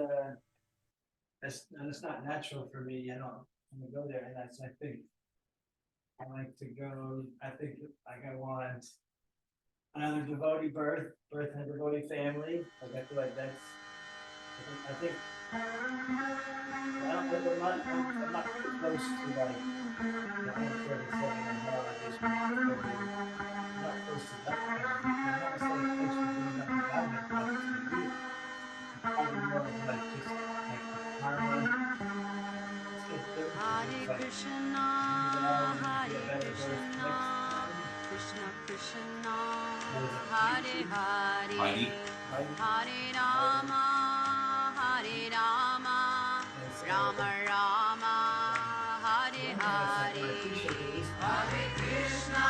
that's not natural for me, I'm gonna go there, and that's, I think. I like to go, I think, like I want another devotee birth in a devotee family, like I feel like that's, I think. I'm not close to like, the 137 and hell, I just, I'm not close to that, I'm not necessarily close to being up to Godhead, but to you. Probably more of like just like the karma. Hare Krishna, Hare Krishna, Krishna Krishna, Hare Hare, Hare Rama, Hare Rama, Rama Rama, Hare Hare, Hare Krishna,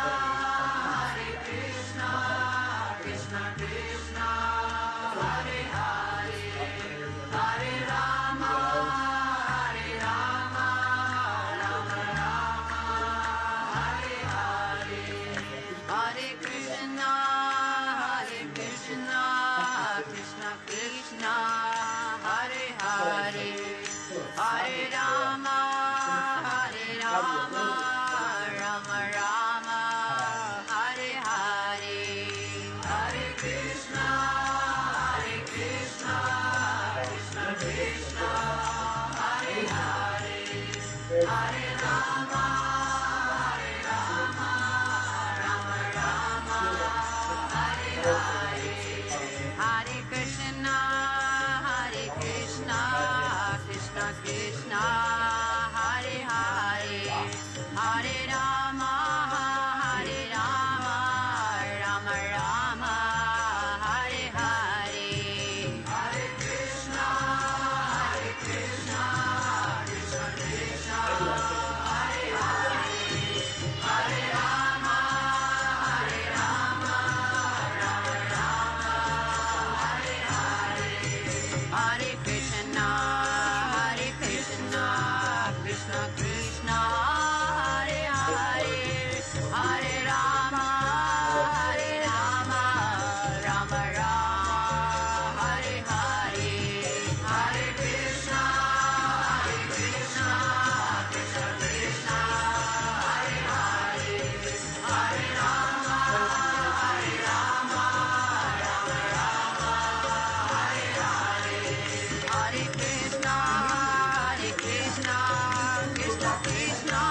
Hare Krishna, Krishna Krishna, Hare Hare, Hare Rama, Hare Rama, Rama Rama, Hare Hare, Hare Krishna, Hare Krishna, Krishna Krishna, Hare Hare, Hare Rama, Hare Rama, Rama Rama, Hare Hare, Hare Krishna, Hare Krishna, Krishna Krishna, Hare Hare, Hare Rama, Hare Rama, Rama Rama, Hare Hare, Hare Krishna, Hare Krishna, Krishna Krishna, Hare Hare, Hare Rama, Hare Rama, Rama Rama, Hare Hare, Hare Krishna, Hare Krishna, Krishna Krishna, Hare Hare, Hare Rama, Hare Rama, Rama Rama, Hare Hare, Hare Krishna, Hare Krishna, Krishna Krishna, Hare Hare, Hare Rama, Hare Rama, Rama Rama, Hare Hare, Hare Krishna, Hare Krishna, Krishna Krishna, Hare Hare, Hare Rama, Hare Rama, Rama Rama, Hare Hare, Hare Krishna, Hare Krishna, Krishna Krishna, Hare Hare, Hare Rama, Hare Rama, Rama Rama, Hare Hare, Hare Krishna, Hare Krishna, Krishna Krishna,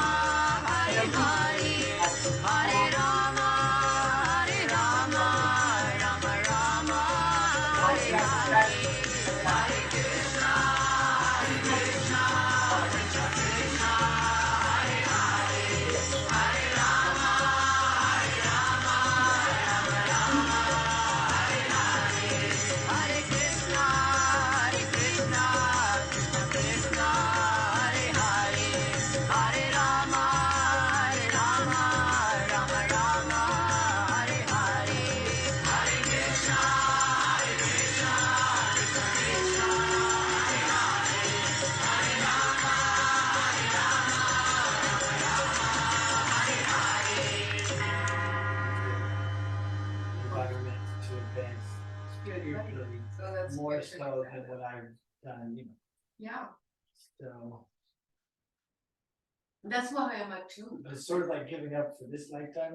Hare Hare, Hare Rama, Hare Rama, Rama Rama, Hare Hare, Hare Krishna, Hare Krishna, Krishna Krishna, Hare Hare, Hare Rama, Hare Rama, Rama Rama, Hare Hare, Hare Krishna, Hare Krishna, Krishna Krishna, Hare Hare, Hare Rama, Hare Rama, Rama Rama, Hare Hare. Environment to advance spiritually So that's more good. so than what I've done, Yeah, so. that's what I am at too. But it's sort of like giving up for this lifetime.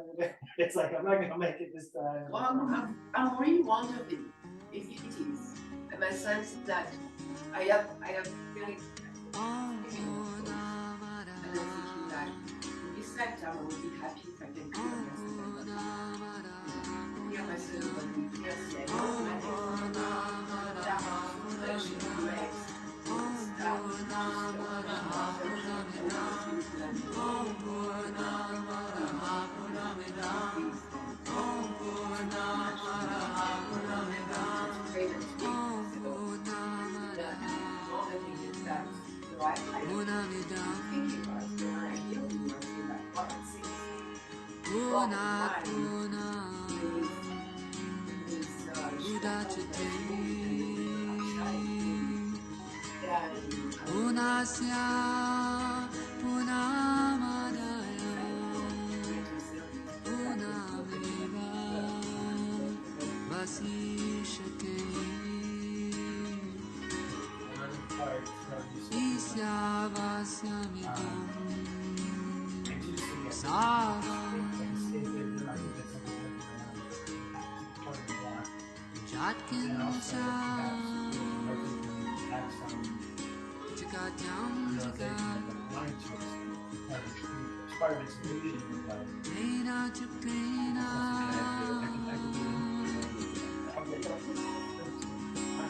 It's like, I'm not gonna make it this time. Well, I'm really wondering if it is. And my sense that I have really. And I'm thinking that in this lifetime I will be happy if I can clear myself. Clear myself, but we clear the Part of it's illusion, but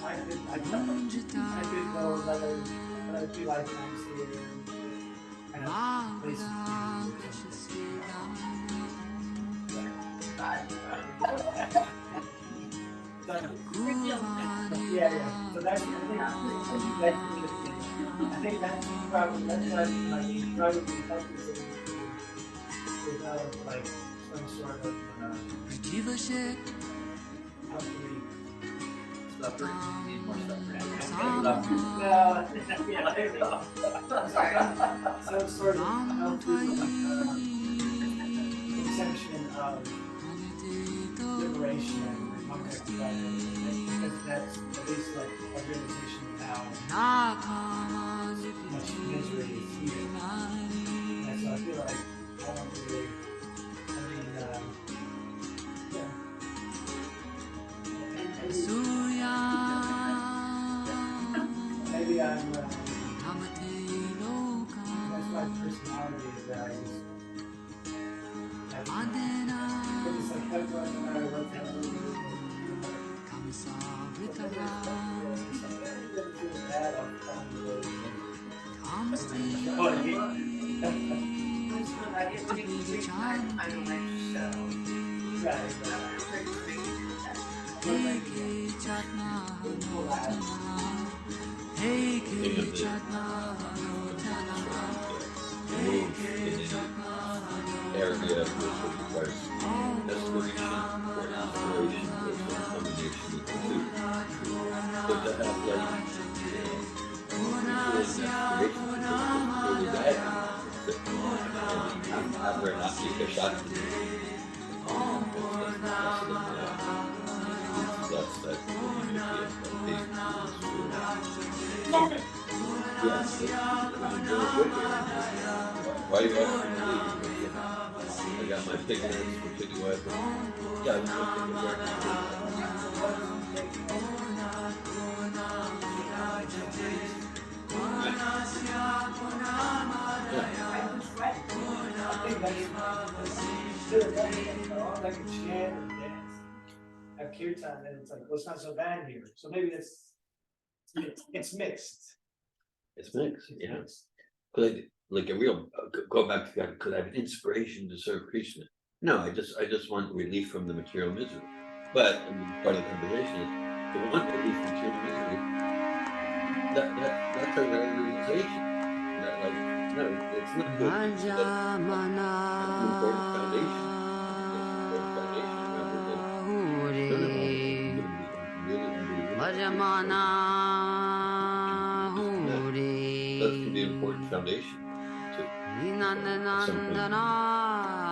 I could go another 2 lifetimes here, kind of places yeah, so that's, I think that's probably, that's what probably helps develop like some sort of, hopefully. Some sort of conception of liberation and because that's at least like a realization of how much misery is here. And so I feel like I want to really, maybe I'm, that's my personality is that I just, it's like everyone no matter what's happening. Area which requires desperation or inspiration or some combination of the two. But to have like really bad, I'm very not be a shot. That's why you asking me? I got my pigments for piggy wife. Yeah, I'm like a chant or dance at kirtan, and it's like, well, it's not so bad here. So maybe it's mixed. It's mixed, yeah. Like a real go back to God. Could I have inspiration to serve Krishna? No, I just want relief from the material misery. But part of the conversation is to want relief from material misery. That's a realization. That like no, it's not good. It's an important foundation. That's the important foundation to something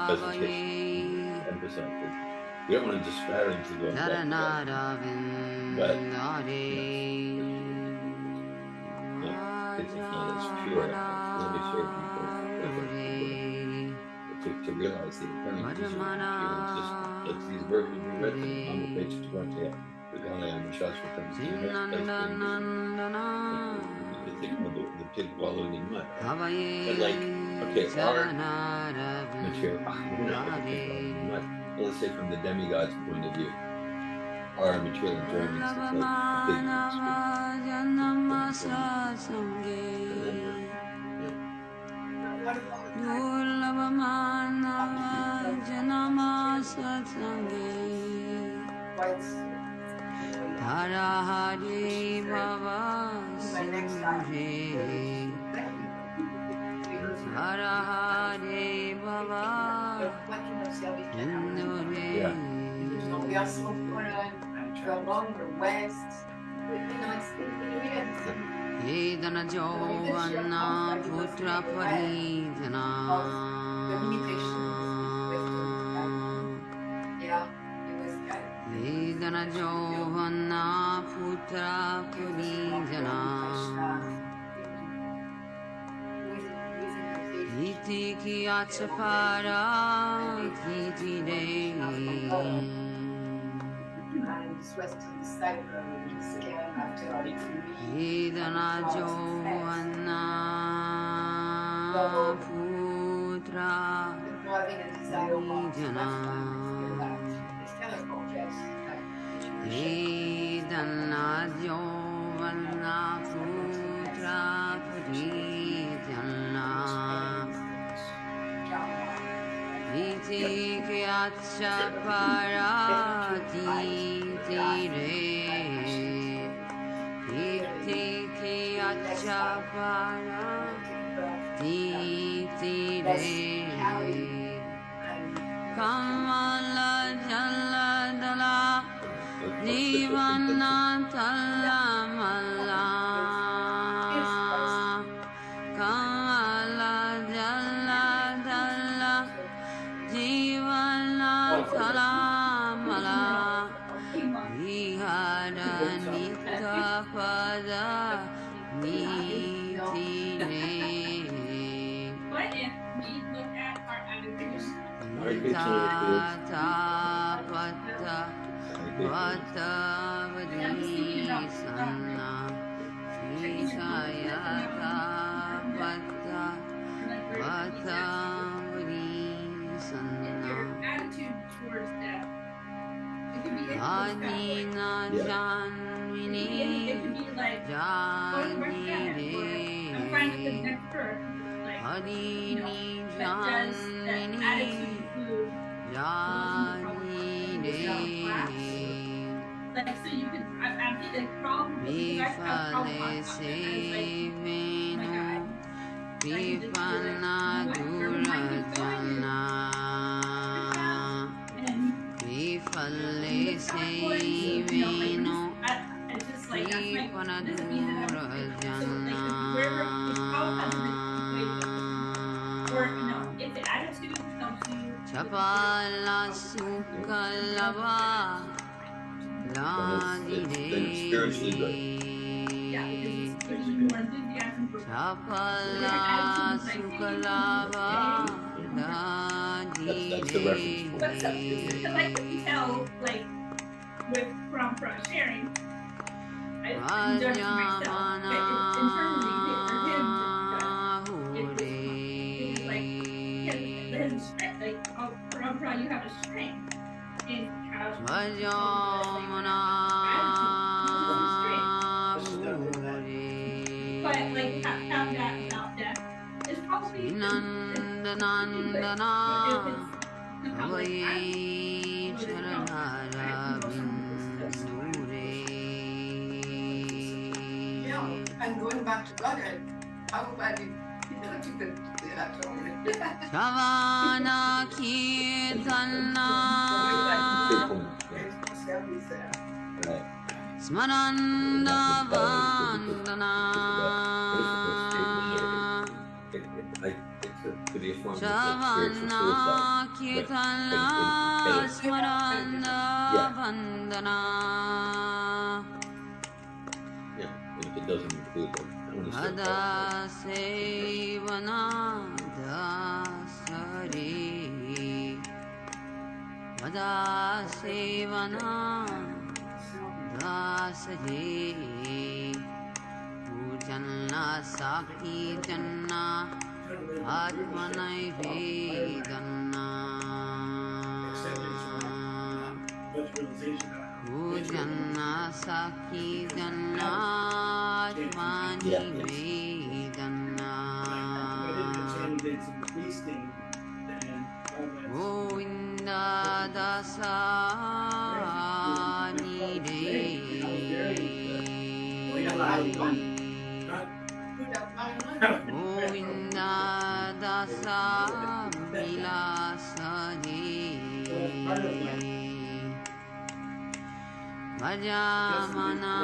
presentation emphasize it. We don't want to disparage the going back to that. But it's not as pure. Let me serve you both. To realize the inherent pure existence. That's these verses we read from on the page 20. The pig wallowing in mud. But like, okay, our material, we're not like a pig wallowing in mud. Well, let's say from the demigod's point of view, our material enjoyments is like a pig Hari Baba Sindhe Hari Baba We also put on the west. Vedana Jovana Putra Parijana Vedana Jovana Putra Parijana Iti ki achapara kiti de Vedana Jovana Putra Parijana Vedana Jovana Putra Parijana Iti ke acha parati re Iti ke acha parati re Kamala jala dala Divana tala mala Kamala jala dala Divana Salamala Vihara Nita Pada Nitine Nitata Pata Pata Vadisana Shishayata Pata Pata Adina Janmini Janire Adini Janmini Janire Bifale Seveno Bifana Durajana Bifale Seveno Bifana Durajana Chapala Sukalava Chapala Sukalava That's the reference point. Because like you tell, like with from sharing, I judge myself. But it's internally for him to it's like his strength, like from you have a strength in how but like have that about death is probably Nandana Avaye Charanara Vindure And going back to Godhead, how about you don't even do that already? Shavana Kirtana Smaranda Vandana Shavana Kirtana Smaranda Vandana If it doesn't include them. Ada Sevana Dasari Ada Sevana Dasari Pujanna Sakhi Janna Atmanai Vedanna Pujanna Sakhi Janna Atmani Vedanna Govinda Dasani Govinda Dasa Vilasani Vajamana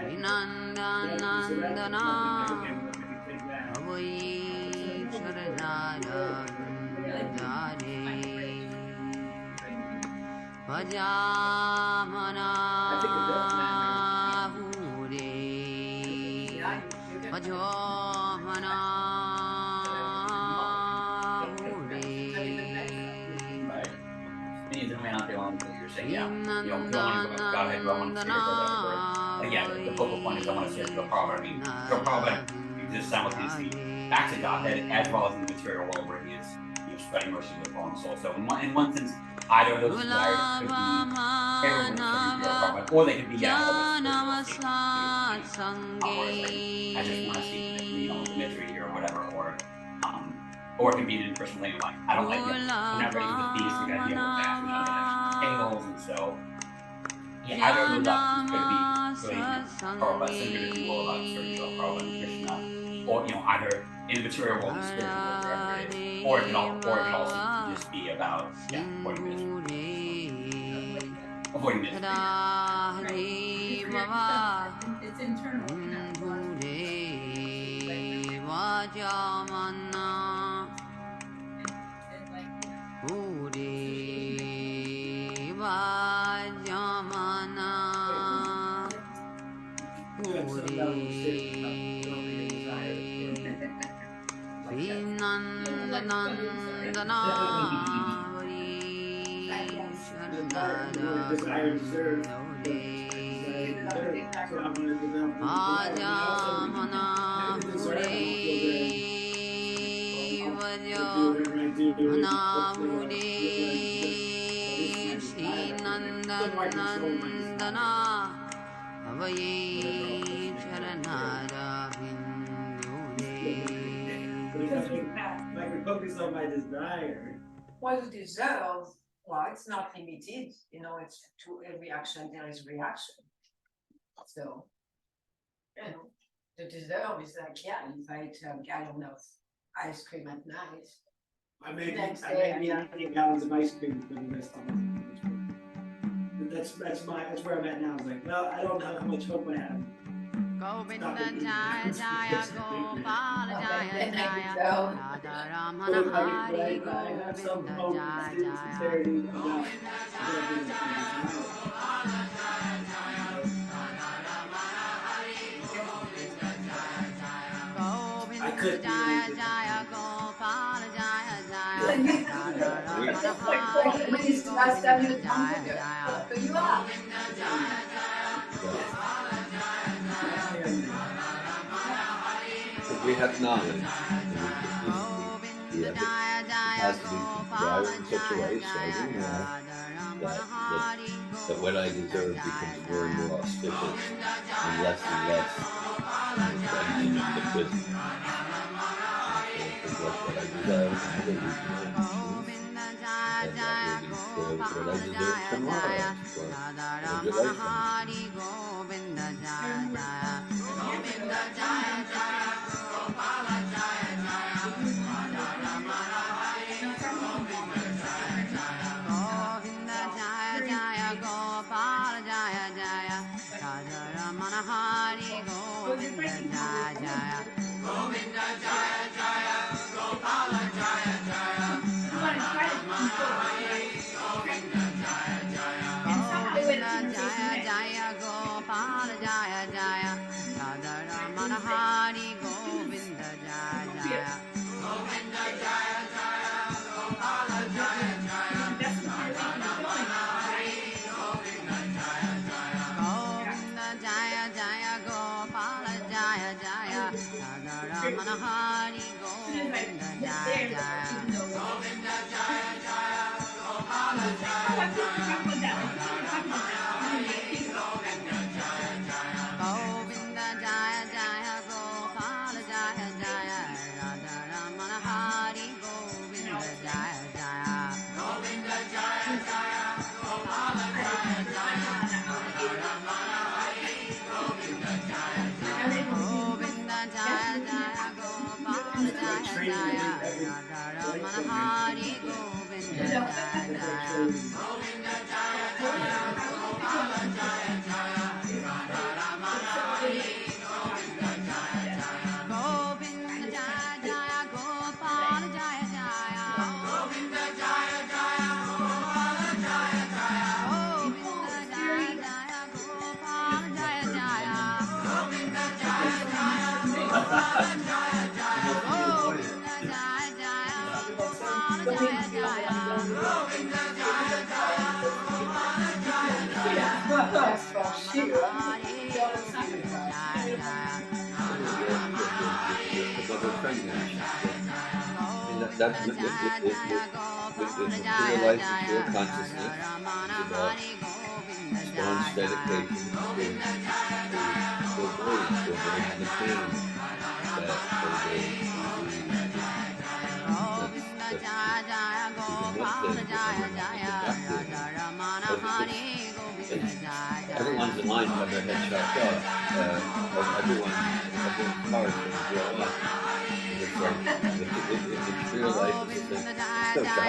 Vinandanandana Avai Sharanara Vindare Vajamana Hure Vajamana Then you zoom in on the one that you're saying, yeah, do I want to go God ahead, do I want to see her go that word? Again, the focal point is I want to see her go Prabhupada. I mean, so Prabhupada exists simultaneously back to Godhead as well as in the material world where he is, spreading mercy to the fallen soul. So in one sense, either of those desires could be favorable to Prabhupada, or they could be, yeah, all this whereas like, I just want to see the misery here or whatever, or it can be an impersonal thing like, I don't like it. I'm not ready for the theistic idea of that. We're not gonna have tails, and so yeah, either of those options could be really Prabhupada centered, if you will, about searching for Prabhupada and Krishna, or either in the material world, the spiritual world, wherever it is, or it can also just be about avoiding misery. Avoiding misery. It's internal. Vajamana Hure Vajamana Hure Vinandanandana Vajamana Hure Vajamana Srinandanandana Avaye Charanara If I can focus on my desire. Well, the desire, well, it's not limited, it's to every action, there is reaction. So, the desire is like, if I eat a gallon of ice cream at night. I may be eating gallons of ice cream for the rest of my life. That's where I'm at now. It's like, well, I don't know how much hope I have. Govinda Jaya Jaya Gopala Jaya Jaya Radha Ramana Hari Govinda Jaya Jaya Govinda Jaya Jaya Gopala Jaya Jaya Radha Ramana Hari Govinda Jaya Jaya We have knowledge. We have the capacity to drive in such a way, so I do know that what I deserve becomes more and more auspicious and less the prison. What I deserve, I believe, what I deserve tomorrow. Govinda Jaya Jaya Govinda Jaya Jaya Gopala Jaya Jaya Radha Ramana Hari Govinda Jaya Jaya Govinda Jaya Jaya Gopala Jaya Jaya Radha Ramana Hari Govinda Jaya Jaya Govinda Jaya Jaya Gopala Jaya Jaya Radha Ramana Hari Govinda Jaya Jaya Govinda Jaya Jaya Gopala Jaya Jaya Radha Ramana Hari Govinda Jaya Jaya Govinda Jaya Jaya Gopala Jaya Jaya Radha Ramana Hari Govinda Jaya Jaya Govinda Jaya Jaya Gopala Jaya Jaya Radha Ramana Hari Govinda Jaya Jaya Govinda Jaya Jaya Gopala Jaya Jaya Radha Ramana Hari Govinda Jaya Jaya Govinda Jaya Jaya Gopala Jaya Jaya Radha Ramana Hari Govinda Jaya Jaya Govinda Jaya Jaya Gopala Jaya Jaya Radha Ramana Hari Govinda Jaya Jaya Govinda Jaya Jaya Gopala Jaya Jaya Radha Ramana Hari Govinda Jaya Jaya Govinda Jaya Jaya Gopala Jaya Jaya Radha Ramana That's the pure life, the pure consciousness is about staunch dedication to avoiding the pain that everyone's in line to have their head chopped off. Everyone's cars going to blow up. It's like, it's real life, it's so shocking.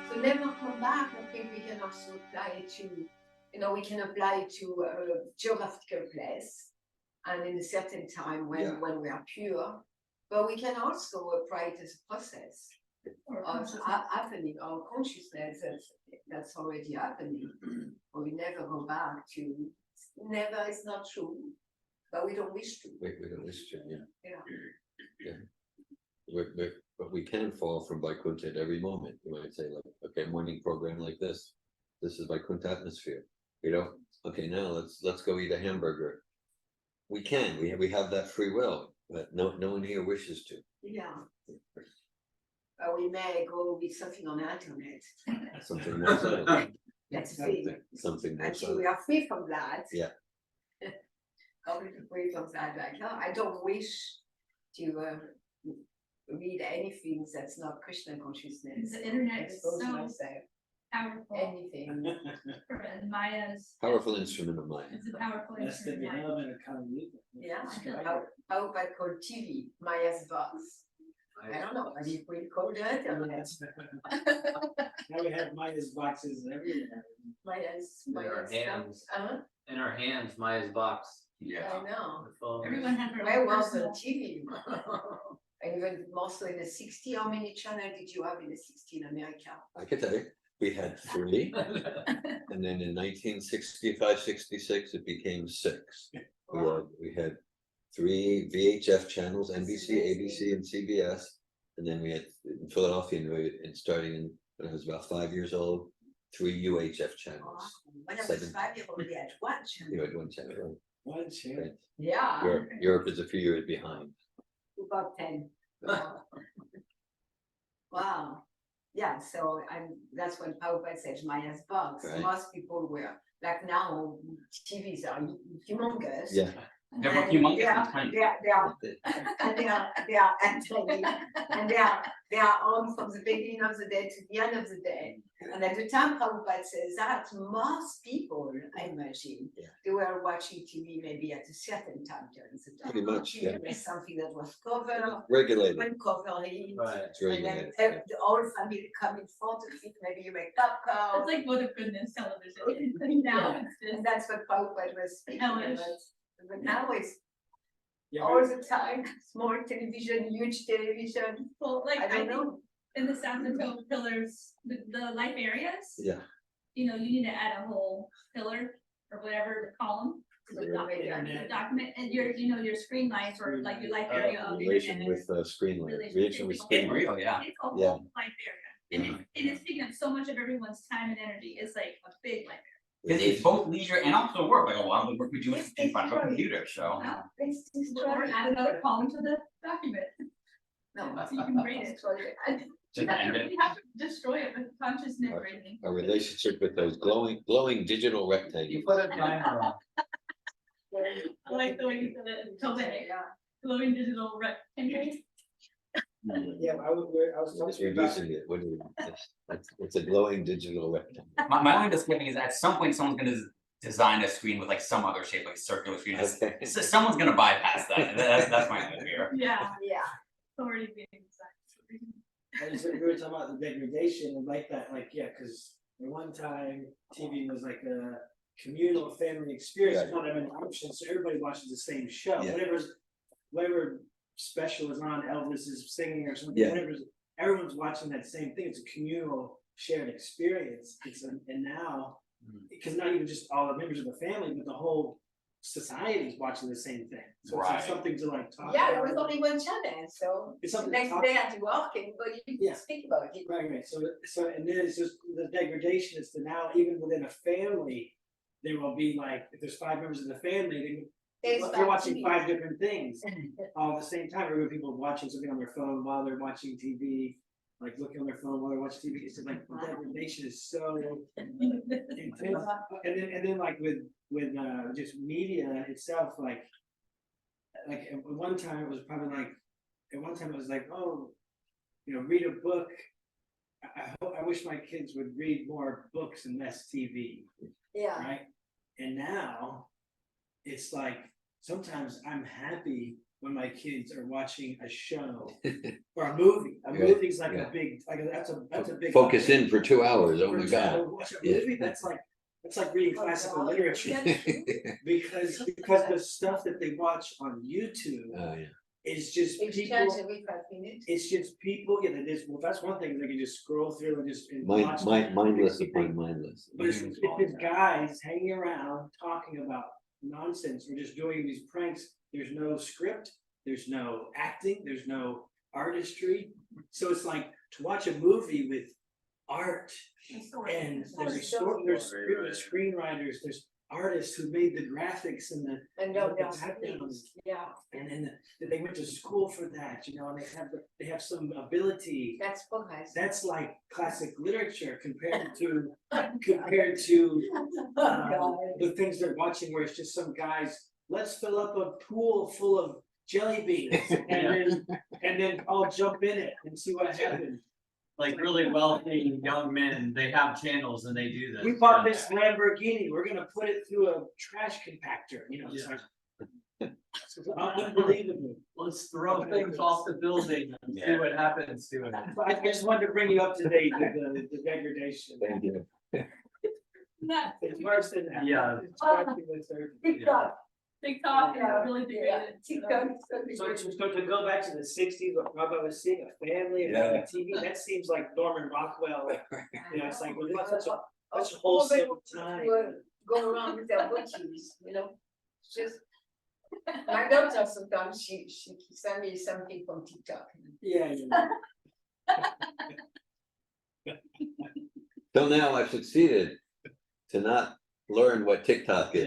So never come back, I think we can also apply it to, we can apply it to a geographical place and in a certain time when we are pure, but we can also apply it as a process of happening, our consciousness that's already happening. We never go back to, never is not true, but we don't wish to. We don't wish to, but we can fall from Vaikuntha at every moment. You might say, like, okay, morning program like this. This is Vaikuntha atmosphere. Okay, now let's go eat a hamburger. We can. We have that free will, but no one here wishes to. Yeah. We may go with something on the internet. Something more subtle. Let's see. Something more Until subtle. we are free from that. Yeah. Completely free from that. Like, I don't wish to read anything that's not Krishna consciousness. The internet is Expose so myself. Powerful. Anything. Maya's. Powerful instrument of Maya. It's a powerful That's the instrument. development of Kali. Yeah. How about called TV? Maya's box. I don't know. What do you call that? Now we have Maya's boxes everywhere. Maya's In our hands. In our hands, Maya's box. I know. Everyone had their I own was on personal. TV. And even more so in the 60, how many channels did you have in the 60 in America? I can tell you, we had 3, and then in 1965, 66, it became 6. Wow. We had 3 VHF channels, NBC, ABC, and CBS, and then we had in Philadelphia, and starting when I was about 5 years old, 3 UHF channels. Wow. When I was 7. 5 years old, we had one channel. You had 1 channel. One chance. Right. Yeah. Europe is a few years behind. About 10. Wow. Yeah, so that's when Prabhupada said Maya's box. Right. Most people were like now TVs are humongous. Yeah. They're humongous They and are, tiny. they are, and they are tiny, and they are on from the beginning of the day to the end of the day. And at the time Prabhupada says that, most people, I imagine, they were watching TV maybe at a certain time during the day. Pretty much, TV was something that was covered, Regulated. uncovering. Right. It's And regulated. then the whole family come in front of it, maybe you make popcorn. It's like vote of goodness television. Now it's just And that's what Prabhupada was speaking Hellish. about. But now it's Yeah, all the time, small television, huge television. well, like I I don't think know. in the Sacramento pillars, the life areas. Yeah. You know, you need to add a whole pillar or whatever column to the Internet. document, and your screen life or like your life area of Relation internet. with screen light, Relation relation with with screen It's light. real, yeah. It's a whole Yeah. life area, and it's taking up so much of everyone's time and energy. It's like a big life Because it's both leisure and also work. Like a lot of the work we do is in front of a computer. So area. It's Or add another column to the document, No, so you can read it. just end it. You have to destroy it with consciousness rating. A relationship with those glowing digital You rectangles. put a timer on. I like the way you said it, Tobey, glowing digital rectangle. Yeah, I was It's talking about. reducing it. What do you, it's a glowing digital rectangle. My only misgiving is at some point someone's gonna design a screen with like some other shape, like circular screen. Okay. So someone's gonna bypass that. That's my only fear. Yeah, Yeah. it's already being designed. And so we were talking about the degradation and like that, like, yeah, because at one time TV was like a communal family experience, Right. not having options, so everybody watches the same show, Yeah. whatever special is on, Elvis is singing or something, Yeah. whatever's, everyone's watching that same thing, it's a communal shared experience, and now, because not even just all the members of the family, but the whole society is watching the same thing, so it's like Right. something to like talk Yeah, about. there was only one channel, so It's the something to next talk day at work, everybody Yeah. speak about it. Right, so, and then it's just, the degradation is to now, even within a family, there will be like, if there's 5 members of the family, There's they're five watching TVs. 5 different things all at the same time, or people watching something on their phone while they're watching TV, like looking on their phone while they're watching TV, it's just like, the degradation is so intense. And then like with just media itself, like at one time it was probably like, at one time it was like, oh, you know, read a book. I wish my kids would read more books and less TV, Yeah, right? And now it's like, sometimes I'm happy when my kids are watching a show or a movie. A Right, movie's like yeah. a big, that's a big. Focus in for 2 hours. Oh my For God. example, watch a Yeah. movie, that's like reading Oh, classical God. literature, because the stuff that they watch on YouTube Oh, yeah. is just it's people. changed every 5 minutes. It's just people, yeah, that is, well, that's one thing, they can just scroll through and just. and Mind, watch mind, them. mindless upon mindless. But it's just guys hanging around talking about nonsense, we're just doing these pranks, there's no script, there's no acting, there's no artistry. So it's like to watch a movie with art and there's a story, there's screenwriters, there's artists who made the graphics and the. And the they're backgrounds. yeah, And then they went to school for that, you know, and they have some ability. that's progress. That's like classic literature compared to Oh, God. the things they're watching where it's just some guys, let's fill up a pool full of jelly beans and then I'll jump in it and see what happens. Like really wealthy young men, they have channels and they do this. We bought this Lamborghini, we're gonna put it through a trash compactor, you know, it's like. It's unbelievable. Let's throw things off the building and see what happens to it. I just wanted to bring you up to date with the degradation. Thank you. Not It's worse than that. Yeah. It's practically certain. TikTok. TikTok, Yeah, is really degraded. TikTok. So to go back to the 60s, what Rob was seeing, a family and having TV, that seems like Norman Rockwell. You know, it's like, well, it's such a wholesome time. Go around with their butchies, you know, it's just. My daughter sometimes she send me something from TikTok. Yeah. Till now, I've succeeded to not learn what TikTok is.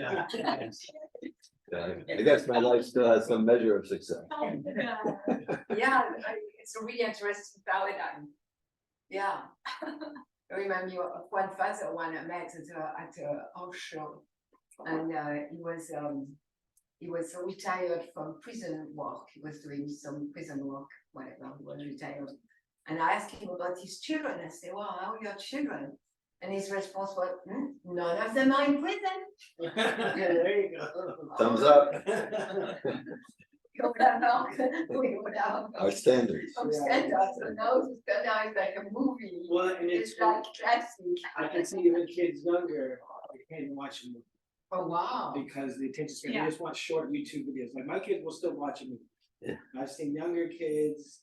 Yeah. I guess my life still has some measure of success. Oh, God. Yeah, it's a really interesting paradigm. Yeah. I remember one father when I met at a house show. And he was he was retired from prison work. He was doing some prison work, whatever, he was retired. And I asked him about his children. I said, well, how are your children? And his response was, none of them are in prison. There you go. Thumbs up. We would have Our standards. some standards. So now it's like a movie. Well, and It's like classic. I can see even kids younger, they can't watch a movie Oh, wow. because the attention span, Yeah. they just watch short YouTube videos. Like my kids will still watch a movie. Yeah. I've seen younger kids,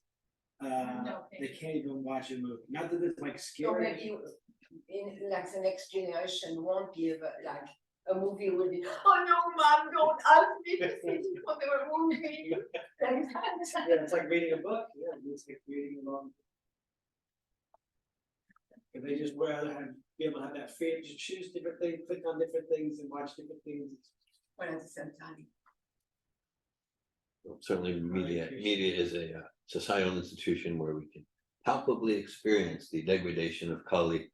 No, they can't even watch a movie. Not that it's like So scary. maybe in like the next generation won't give like a movie will be, oh no, mom, don't ask me to sit in for the movie. Yeah, it's like reading a book. Yeah, it's like reading along. If they just rather be able to have that freedom to choose different things, click on different things and watch different things. But at the same time. Certainly media is a societal institution where we can palpably experience the degradation of Kali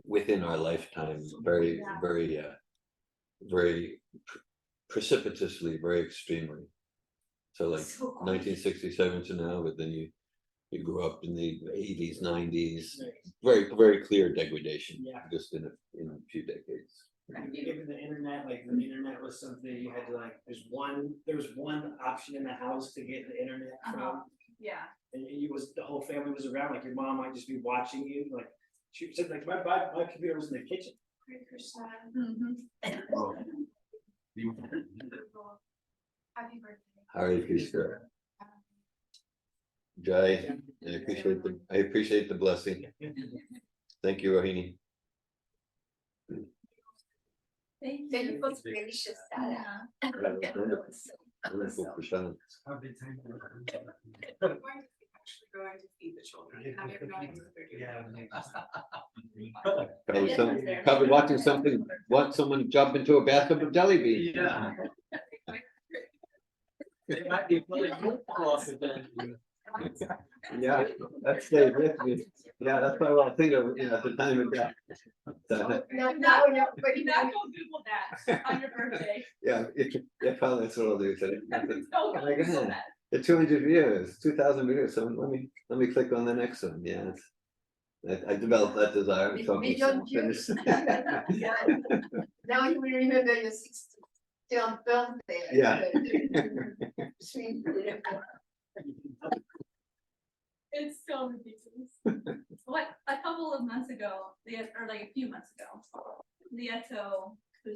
within our lifetime, very precipitously, very extremely. So like So cool. 1967 to now, but then you grew up in the 80s, 90s, very clear degradation, Yeah. just in a few decades. Given the internet, like when the internet was something you had to like, there was one option in the house to get the internet from. Yeah. And the whole family was around, like your mom might just be watching you, like she said, like my computer was in the kitchen. Happy birthday. Hare Krishna. Jai, I appreciate the blessing. Thank you, Rohini. Thank Thank you for the delicious salad. Wonderful prashad. Actually going to feed the children. I have no idea what they're doing. Probably watching someone jump into a bathtub of jelly beans. Yeah. They might be playing football then. Yeah, that stayed with me. Yeah, that's what I was thinking of, at the time of that. Now, But you not go Google that on your birthday. Yeah, probably that's what I'll do today. Don't Oh my Google God. that. The 200 views, 2,000 videos, so let me click on the next one, yeah. I developed that desire. to talk million myself views. into- Now you will remember your 60th birthday. Yeah. Sweet. It's so ridiculous. What, a couple of months ago, or like a few months ago, Lieto, who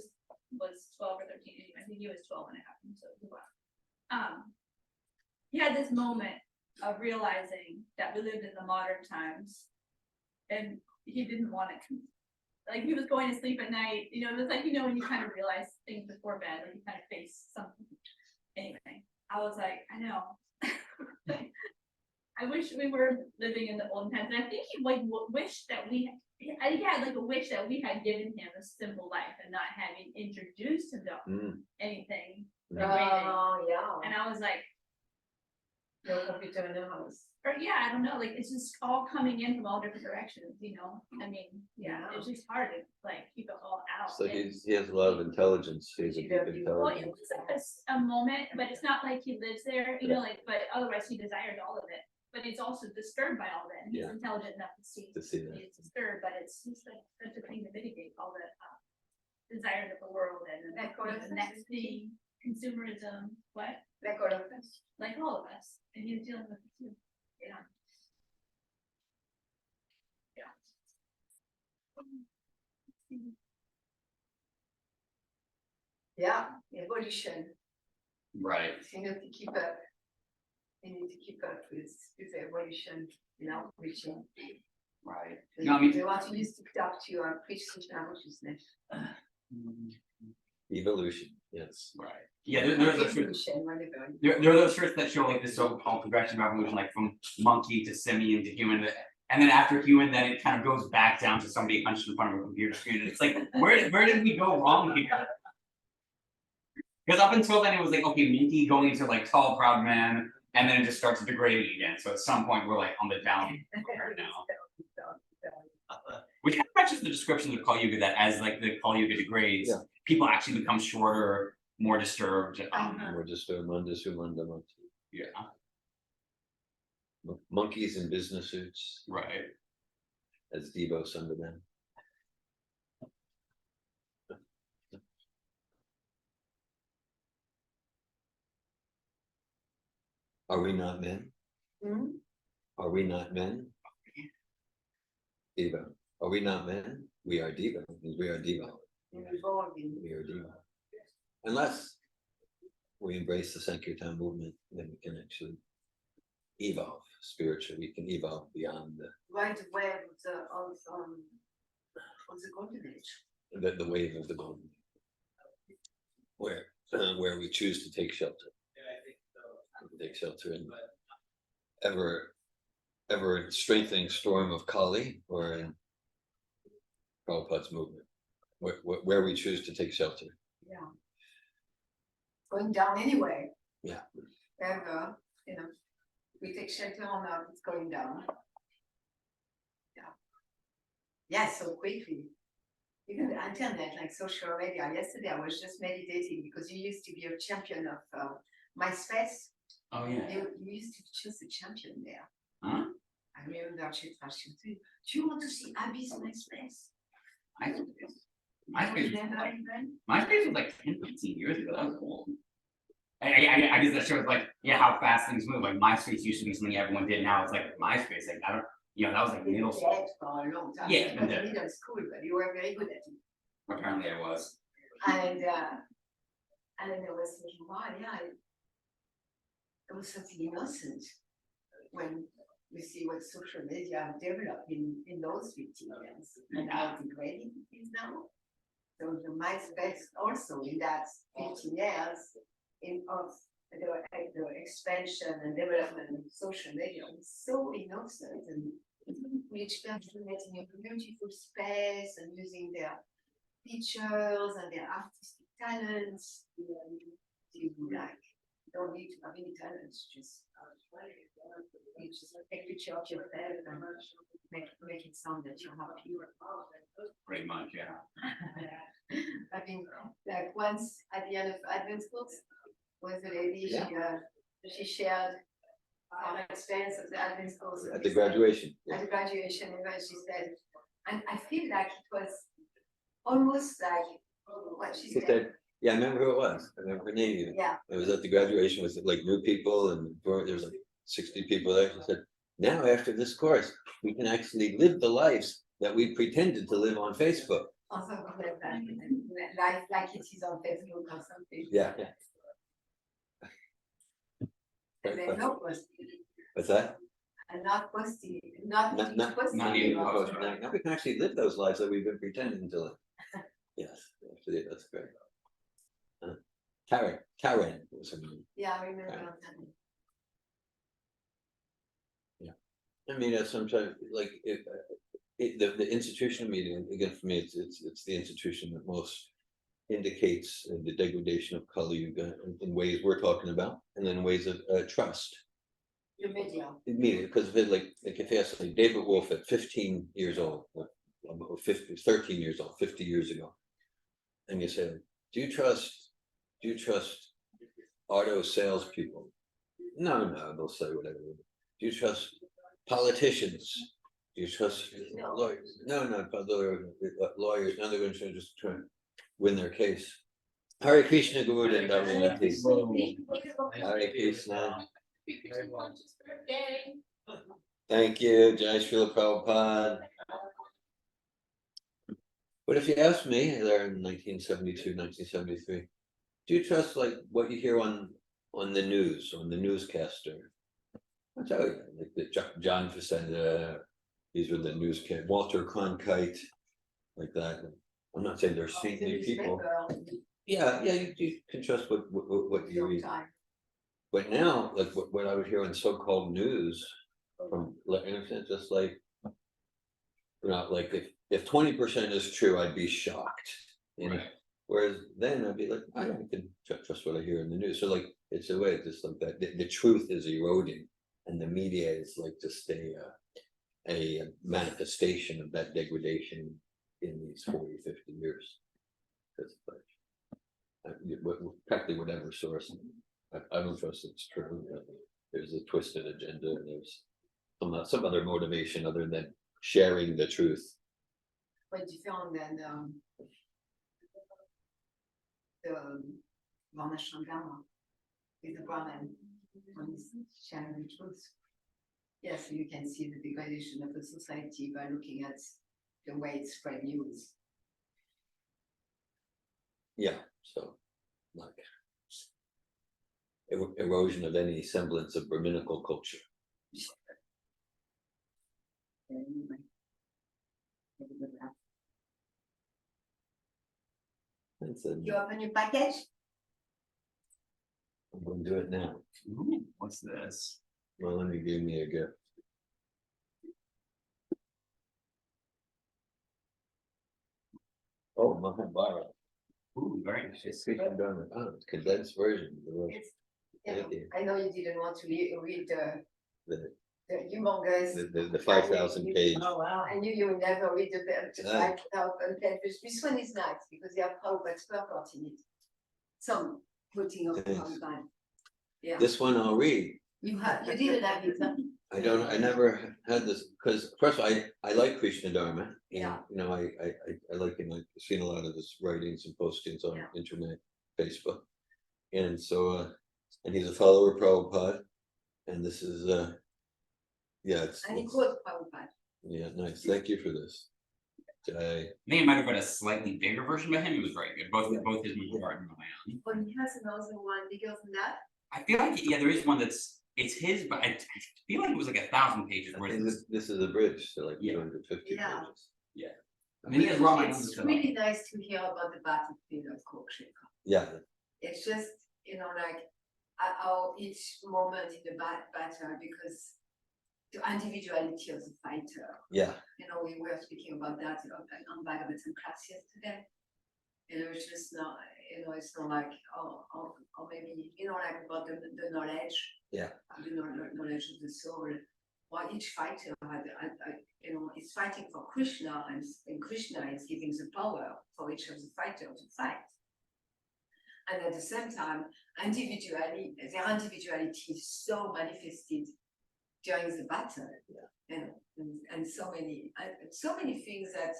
was 12 or 13, I think he was 12 when it happened, so he was. He had this moment of realizing that we lived in the modern times, and he didn't want it. Like he was going to sleep at night, it was like, when you kind of realize things before bed, like you kind of face something. Anyway, I was like, I know. I wish we were living in the old times. And I think he wished that he had like a wish that we had given him a simple life and not having introduced him to anything. Oh, yeah. And I was like, No computer in the house. or yeah, I don't know, like it's just all coming in from all different directions, I mean, yeah, it's just hard to like keep it all out. So and- he has a lot of intelligence, he has a deep Well, it intelligence. was like a moment, but it's not like he lives there, but otherwise he desires all of it. But it's also disturbed by all that. He's Yeah. intelligent enough to see that. it's disturbed, but it's just like such a thing to mitigate all the desires of the world and Like all of the us. next thing, consumerism, what? Like all of us. Like all of us. And he's dealing with it too. Yeah. Yeah, evolution. Right. You need to keep up. You need to keep up with the evolution, reaching. Right. They, No, I mean- they want to use TikTok to preach Krishna consciousness. Evolution, yes. Right. Yeah, there's those shirts. Evolution, whatever. There are those shirts that show like this so-called progression of evolution, like from monkey to simian to human, and then after human, then it kind of goes back down to somebody hunched in front of a computer screen. And it's like, where did we go wrong here? Because up until then, it was like, okay, monkey going into like tall, proud man, and then it just starts degrading again. So at some point, we're like on the down now. Which kind of matches the description of Kali Yuga, that as like the Kali Yuga degrades, Yeah. people actually become shorter, more disturbed. More disturbed, Manda. Yeah, Monkeys in business suits, right. as Devos under them. Are we not men? Hmm? Are we not men? Deva. Are we not men? We are Deva. We are Deva. Evolving. We are Deva. Unless we embrace the Sankirtan movement, then we can actually evolve spiritually. We can evolve beyond Right away of the golden age. the wave of the golden, where we choose to take shelter. Take shelter in ever strengthening storm of Kali, or in Prabhupada's movement, where we choose to take shelter. Yeah. Going down anyway. Yeah. Ever, we take shelter or not, it's going down. Yeah. Yeah, so quickly. Even the internet, like social media. Yesterday I was just meditating because you used to be a champion of MySpace. Oh yeah. You used to choose a champion there. Huh? I remember do you want to see Abby's MySpace? MySpace was like 10, 15 years ago. That was old. I guess that shows like, yeah, how fast things move. Like MySpace used to be something everyone did. Now it's like MySpace. Like I don't, that was like middle school. Dead for a long time. Yeah, it was middle school, but you were very good at it. Apparently I was. And then I was thinking, wow, yeah, it was something innocent when we see what social media have developed in those 15 years and how degrading it is now. So the MySpace also in that 15 years of the expansion and development of social media was so innocent, and each person getting a beautiful space and using their pictures and their artistic talents. You don't need to have any talents, just you just take a picture of yourself and make it sound that you're happy. Pretty much, yeah. I think like once at the end of Advent books was a lady, she shared her experience of the Advent schools At the graduation. At the graduation, and when she said, and I feel like it was almost like what she said. Yeah, I remember who it was. I remember her name even. Yeah. It was at the graduation with like new people, and there was like 60 people there. She said, now after this course, we can actually live the lives that we pretended to live on Facebook. Also, like it is on Facebook or something. Yeah. And then not posting. What's that? And not posting, not posting. Not even posting. Now we can actually live those lives that we've been pretending to live. Yes, actually, that's great. Karen was her name. Yeah, I remember that. I mean, sometimes like the institutional media, again, for me, it's the institution that most indicates the degradation of Kali Yuga in ways we're talking about, and then ways of trust. The media. The media, because like if you ask like David Wolf at 15 years old, or 13 years old, 50 years ago, and you say, do you trust auto salespeople? No, they'll say whatever. Do you trust politicians? Do you trust lawyers? No, lawyers. Now they're going to just try and win their case. Hare Krishna Guru and Hare Krishna. Thank you, Jai Srila Prabhupada. But if you ask me, there in 1972, 1973, do you trust like what you hear on the news, on the newscaster? I'll tell you, like the John Facenda, these were the newscast, Walter Cronkite, like that. I'm not saying they're saintly people. Yeah, you can trust what you read. But now, like what I would hear on so-called news from, just like, like if 20% is true, I'd be shocked. Right. Whereas then I'd be like, I can trust what I hear in the news. So like, it's a way just like that. The truth is eroding, and the media is like just a manifestation of that degradation in these 40, 50 years. practically whatever source. I don't trust it's true. There's a twisted agenda, and there's some other motivation other than sharing the truth. Quite different than the Varnashram Dharma with the Brahman on sharing the truth. Yes, you can see the degradation of the society by looking at the way it's spread news. Yeah, so like erosion of any semblance of Brahminical culture. Anyway. You open your package? I'm gonna do it now. Ooh, what's this? Melanie gave me a gift. Oh, Mahabharata. Ooh, very nice. Condensed version. I know you didn't want to read The humongous. the 5,000 page. Oh, wow. I knew you would never read the Right. 5,000 pages. This one is nice because you have Prabhupada's purport in it. Some putting of Yes. Prabhupada. Yeah. This one I'll read. You didn't have it, huh? I never had this, because first of all, I like Krishna Dharma. And, Yeah. you know, I like him. I've seen a lot of his writings and postings on Yeah. internet, Facebook. And so, and he's a follower of Prabhupada. And this is, yeah, And he quotes Prabhupada. yeah, nice. Thank you for this. I think I might have read a slightly bigger version by him. It was very good. Both his movies are in my own. But he has another one bigger than that. I feel like there is one it's his, but I feel like it was like 1,000 pages I worth. think this is a bridge to like Yeah. 250 Yeah. pages. I mean, he has raw It's really nice to hear about the battlefield of Kurukshetra. Yeah, It's just, like how each moment in the battle, because the individuality of the fighter. yeah, We were speaking about that on Bhagavatam class yesterday. It's just not, it's not like, or maybe, like about the knowledge. Yeah. The knowledge of the soul. While each fighter is fighting for Krishna, and Krishna is giving the power for each of the fighters to fight. And at the same time, their individuality is so manifested during the battle. Yeah. And so many things that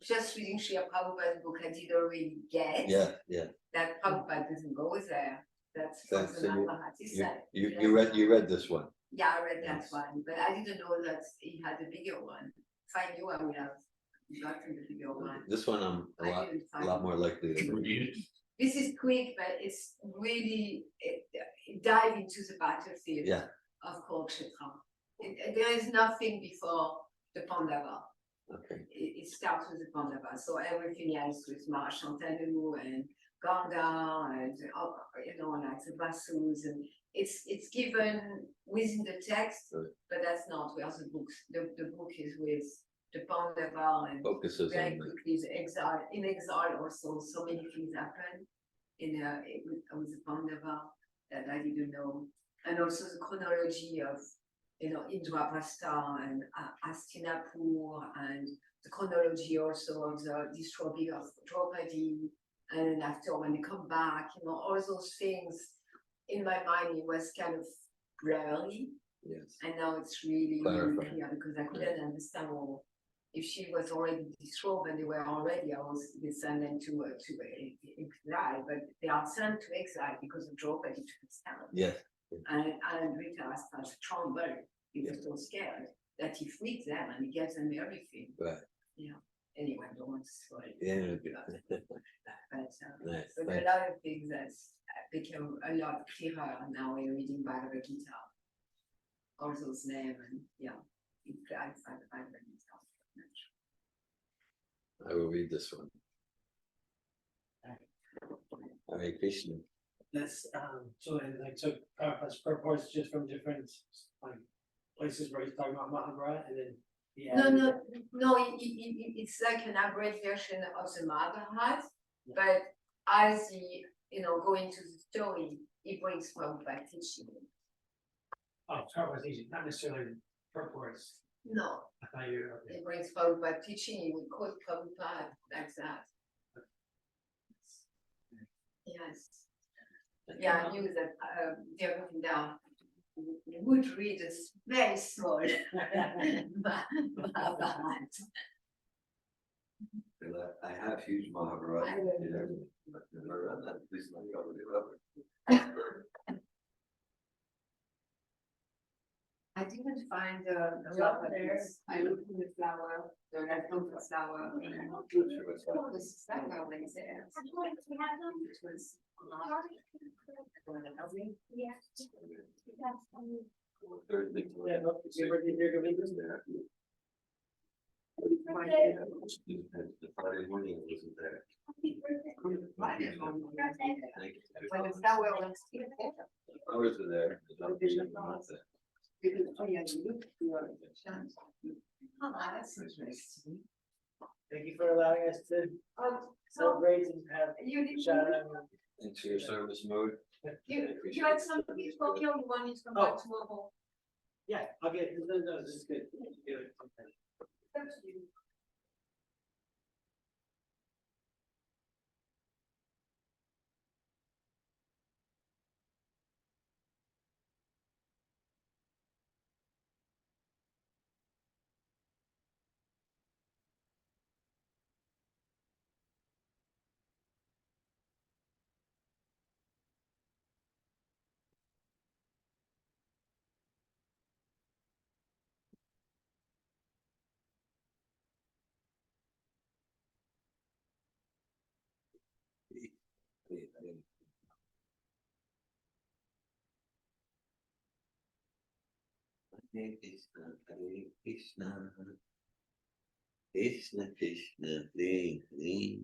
just reading Srila Prabhupada's book I did already get. yeah. That Prabhupada doesn't go there. That's from So the Mahabharata. you read this one. Yeah, I read that Yes. one, but I didn't know that he had a bigger one. If I knew, I would have gotten the bigger one. This one I'm I didn't a find lot it. more likely to read. This is quick, but it's really it dive into the battlefield Yeah, of Kurukshetra. There is nothing before the Pandava. okay. It starts with the Pandava. So everything else with Shantanu and Ganga and like the Vasus, and it's given within the text, Right. but that's not where the book is with the Pandava, and Focuses very on the, quickly the exile. In exile also, so many things happen with the Pandava that I didn't know, and also the chronology of Indraprastha and Hastinapur, and the chronology also of the destroying of Draupadi, and after when they come back, all those things in my mind, it was kind of blurry, yes, and now it's really, really Clarifying. clear because I couldn't understand if she was already destroyed and they were already, I was descended to exile, but they are sent to exile because of Draupadi to stand. yes, And Dhritarashtra trembled, he was so scared that he freed them and he gave them everything. right. Anyway, I don't want to spoil it. Yeah, But nice. a lot of things that became a lot clearer now when reading Bhagavad Gita. All those names and it clarified the Bhagavad Gita. I will read this one. Hare Krishna. That's so Prabhupada's purports just from different places where he's talking about Mahabharata, and then It's like an abridged version of the Mahabharata, but as he go into the story, he brings Prabhupada teaching. Prabhupada's teaching, not necessarily purports. No, I thought you were he brings Prabhupada teaching, he would quote Prabhupada like that. Yes. Yeah, I knew that Dhira Govinda would read a very small Mahabharata. I have huge Mahabharata. I will. But never read that, please let me go with it. I didn't find the flowers. I looked in the flower, the leftover flower. Oh, the flower was there. It was Third thing. Yeah, no, you ever did Dhira Govinda's there? The Friday morning wasn't there. when the flower was here. Flowers are there. The flowers are not there. Oh, that's nice. Thank you for allowing us to celebrate and have You did. shout out. Thanks for your service mode. You had some people here, you wanted to come back to a home. Yeah, I'll get, no, this is good. Do it. Hare Krishna, Hare Krishna, Krishna Krishna, Hare Hare,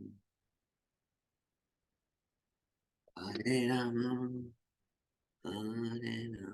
Hare Rama, Hare Rama.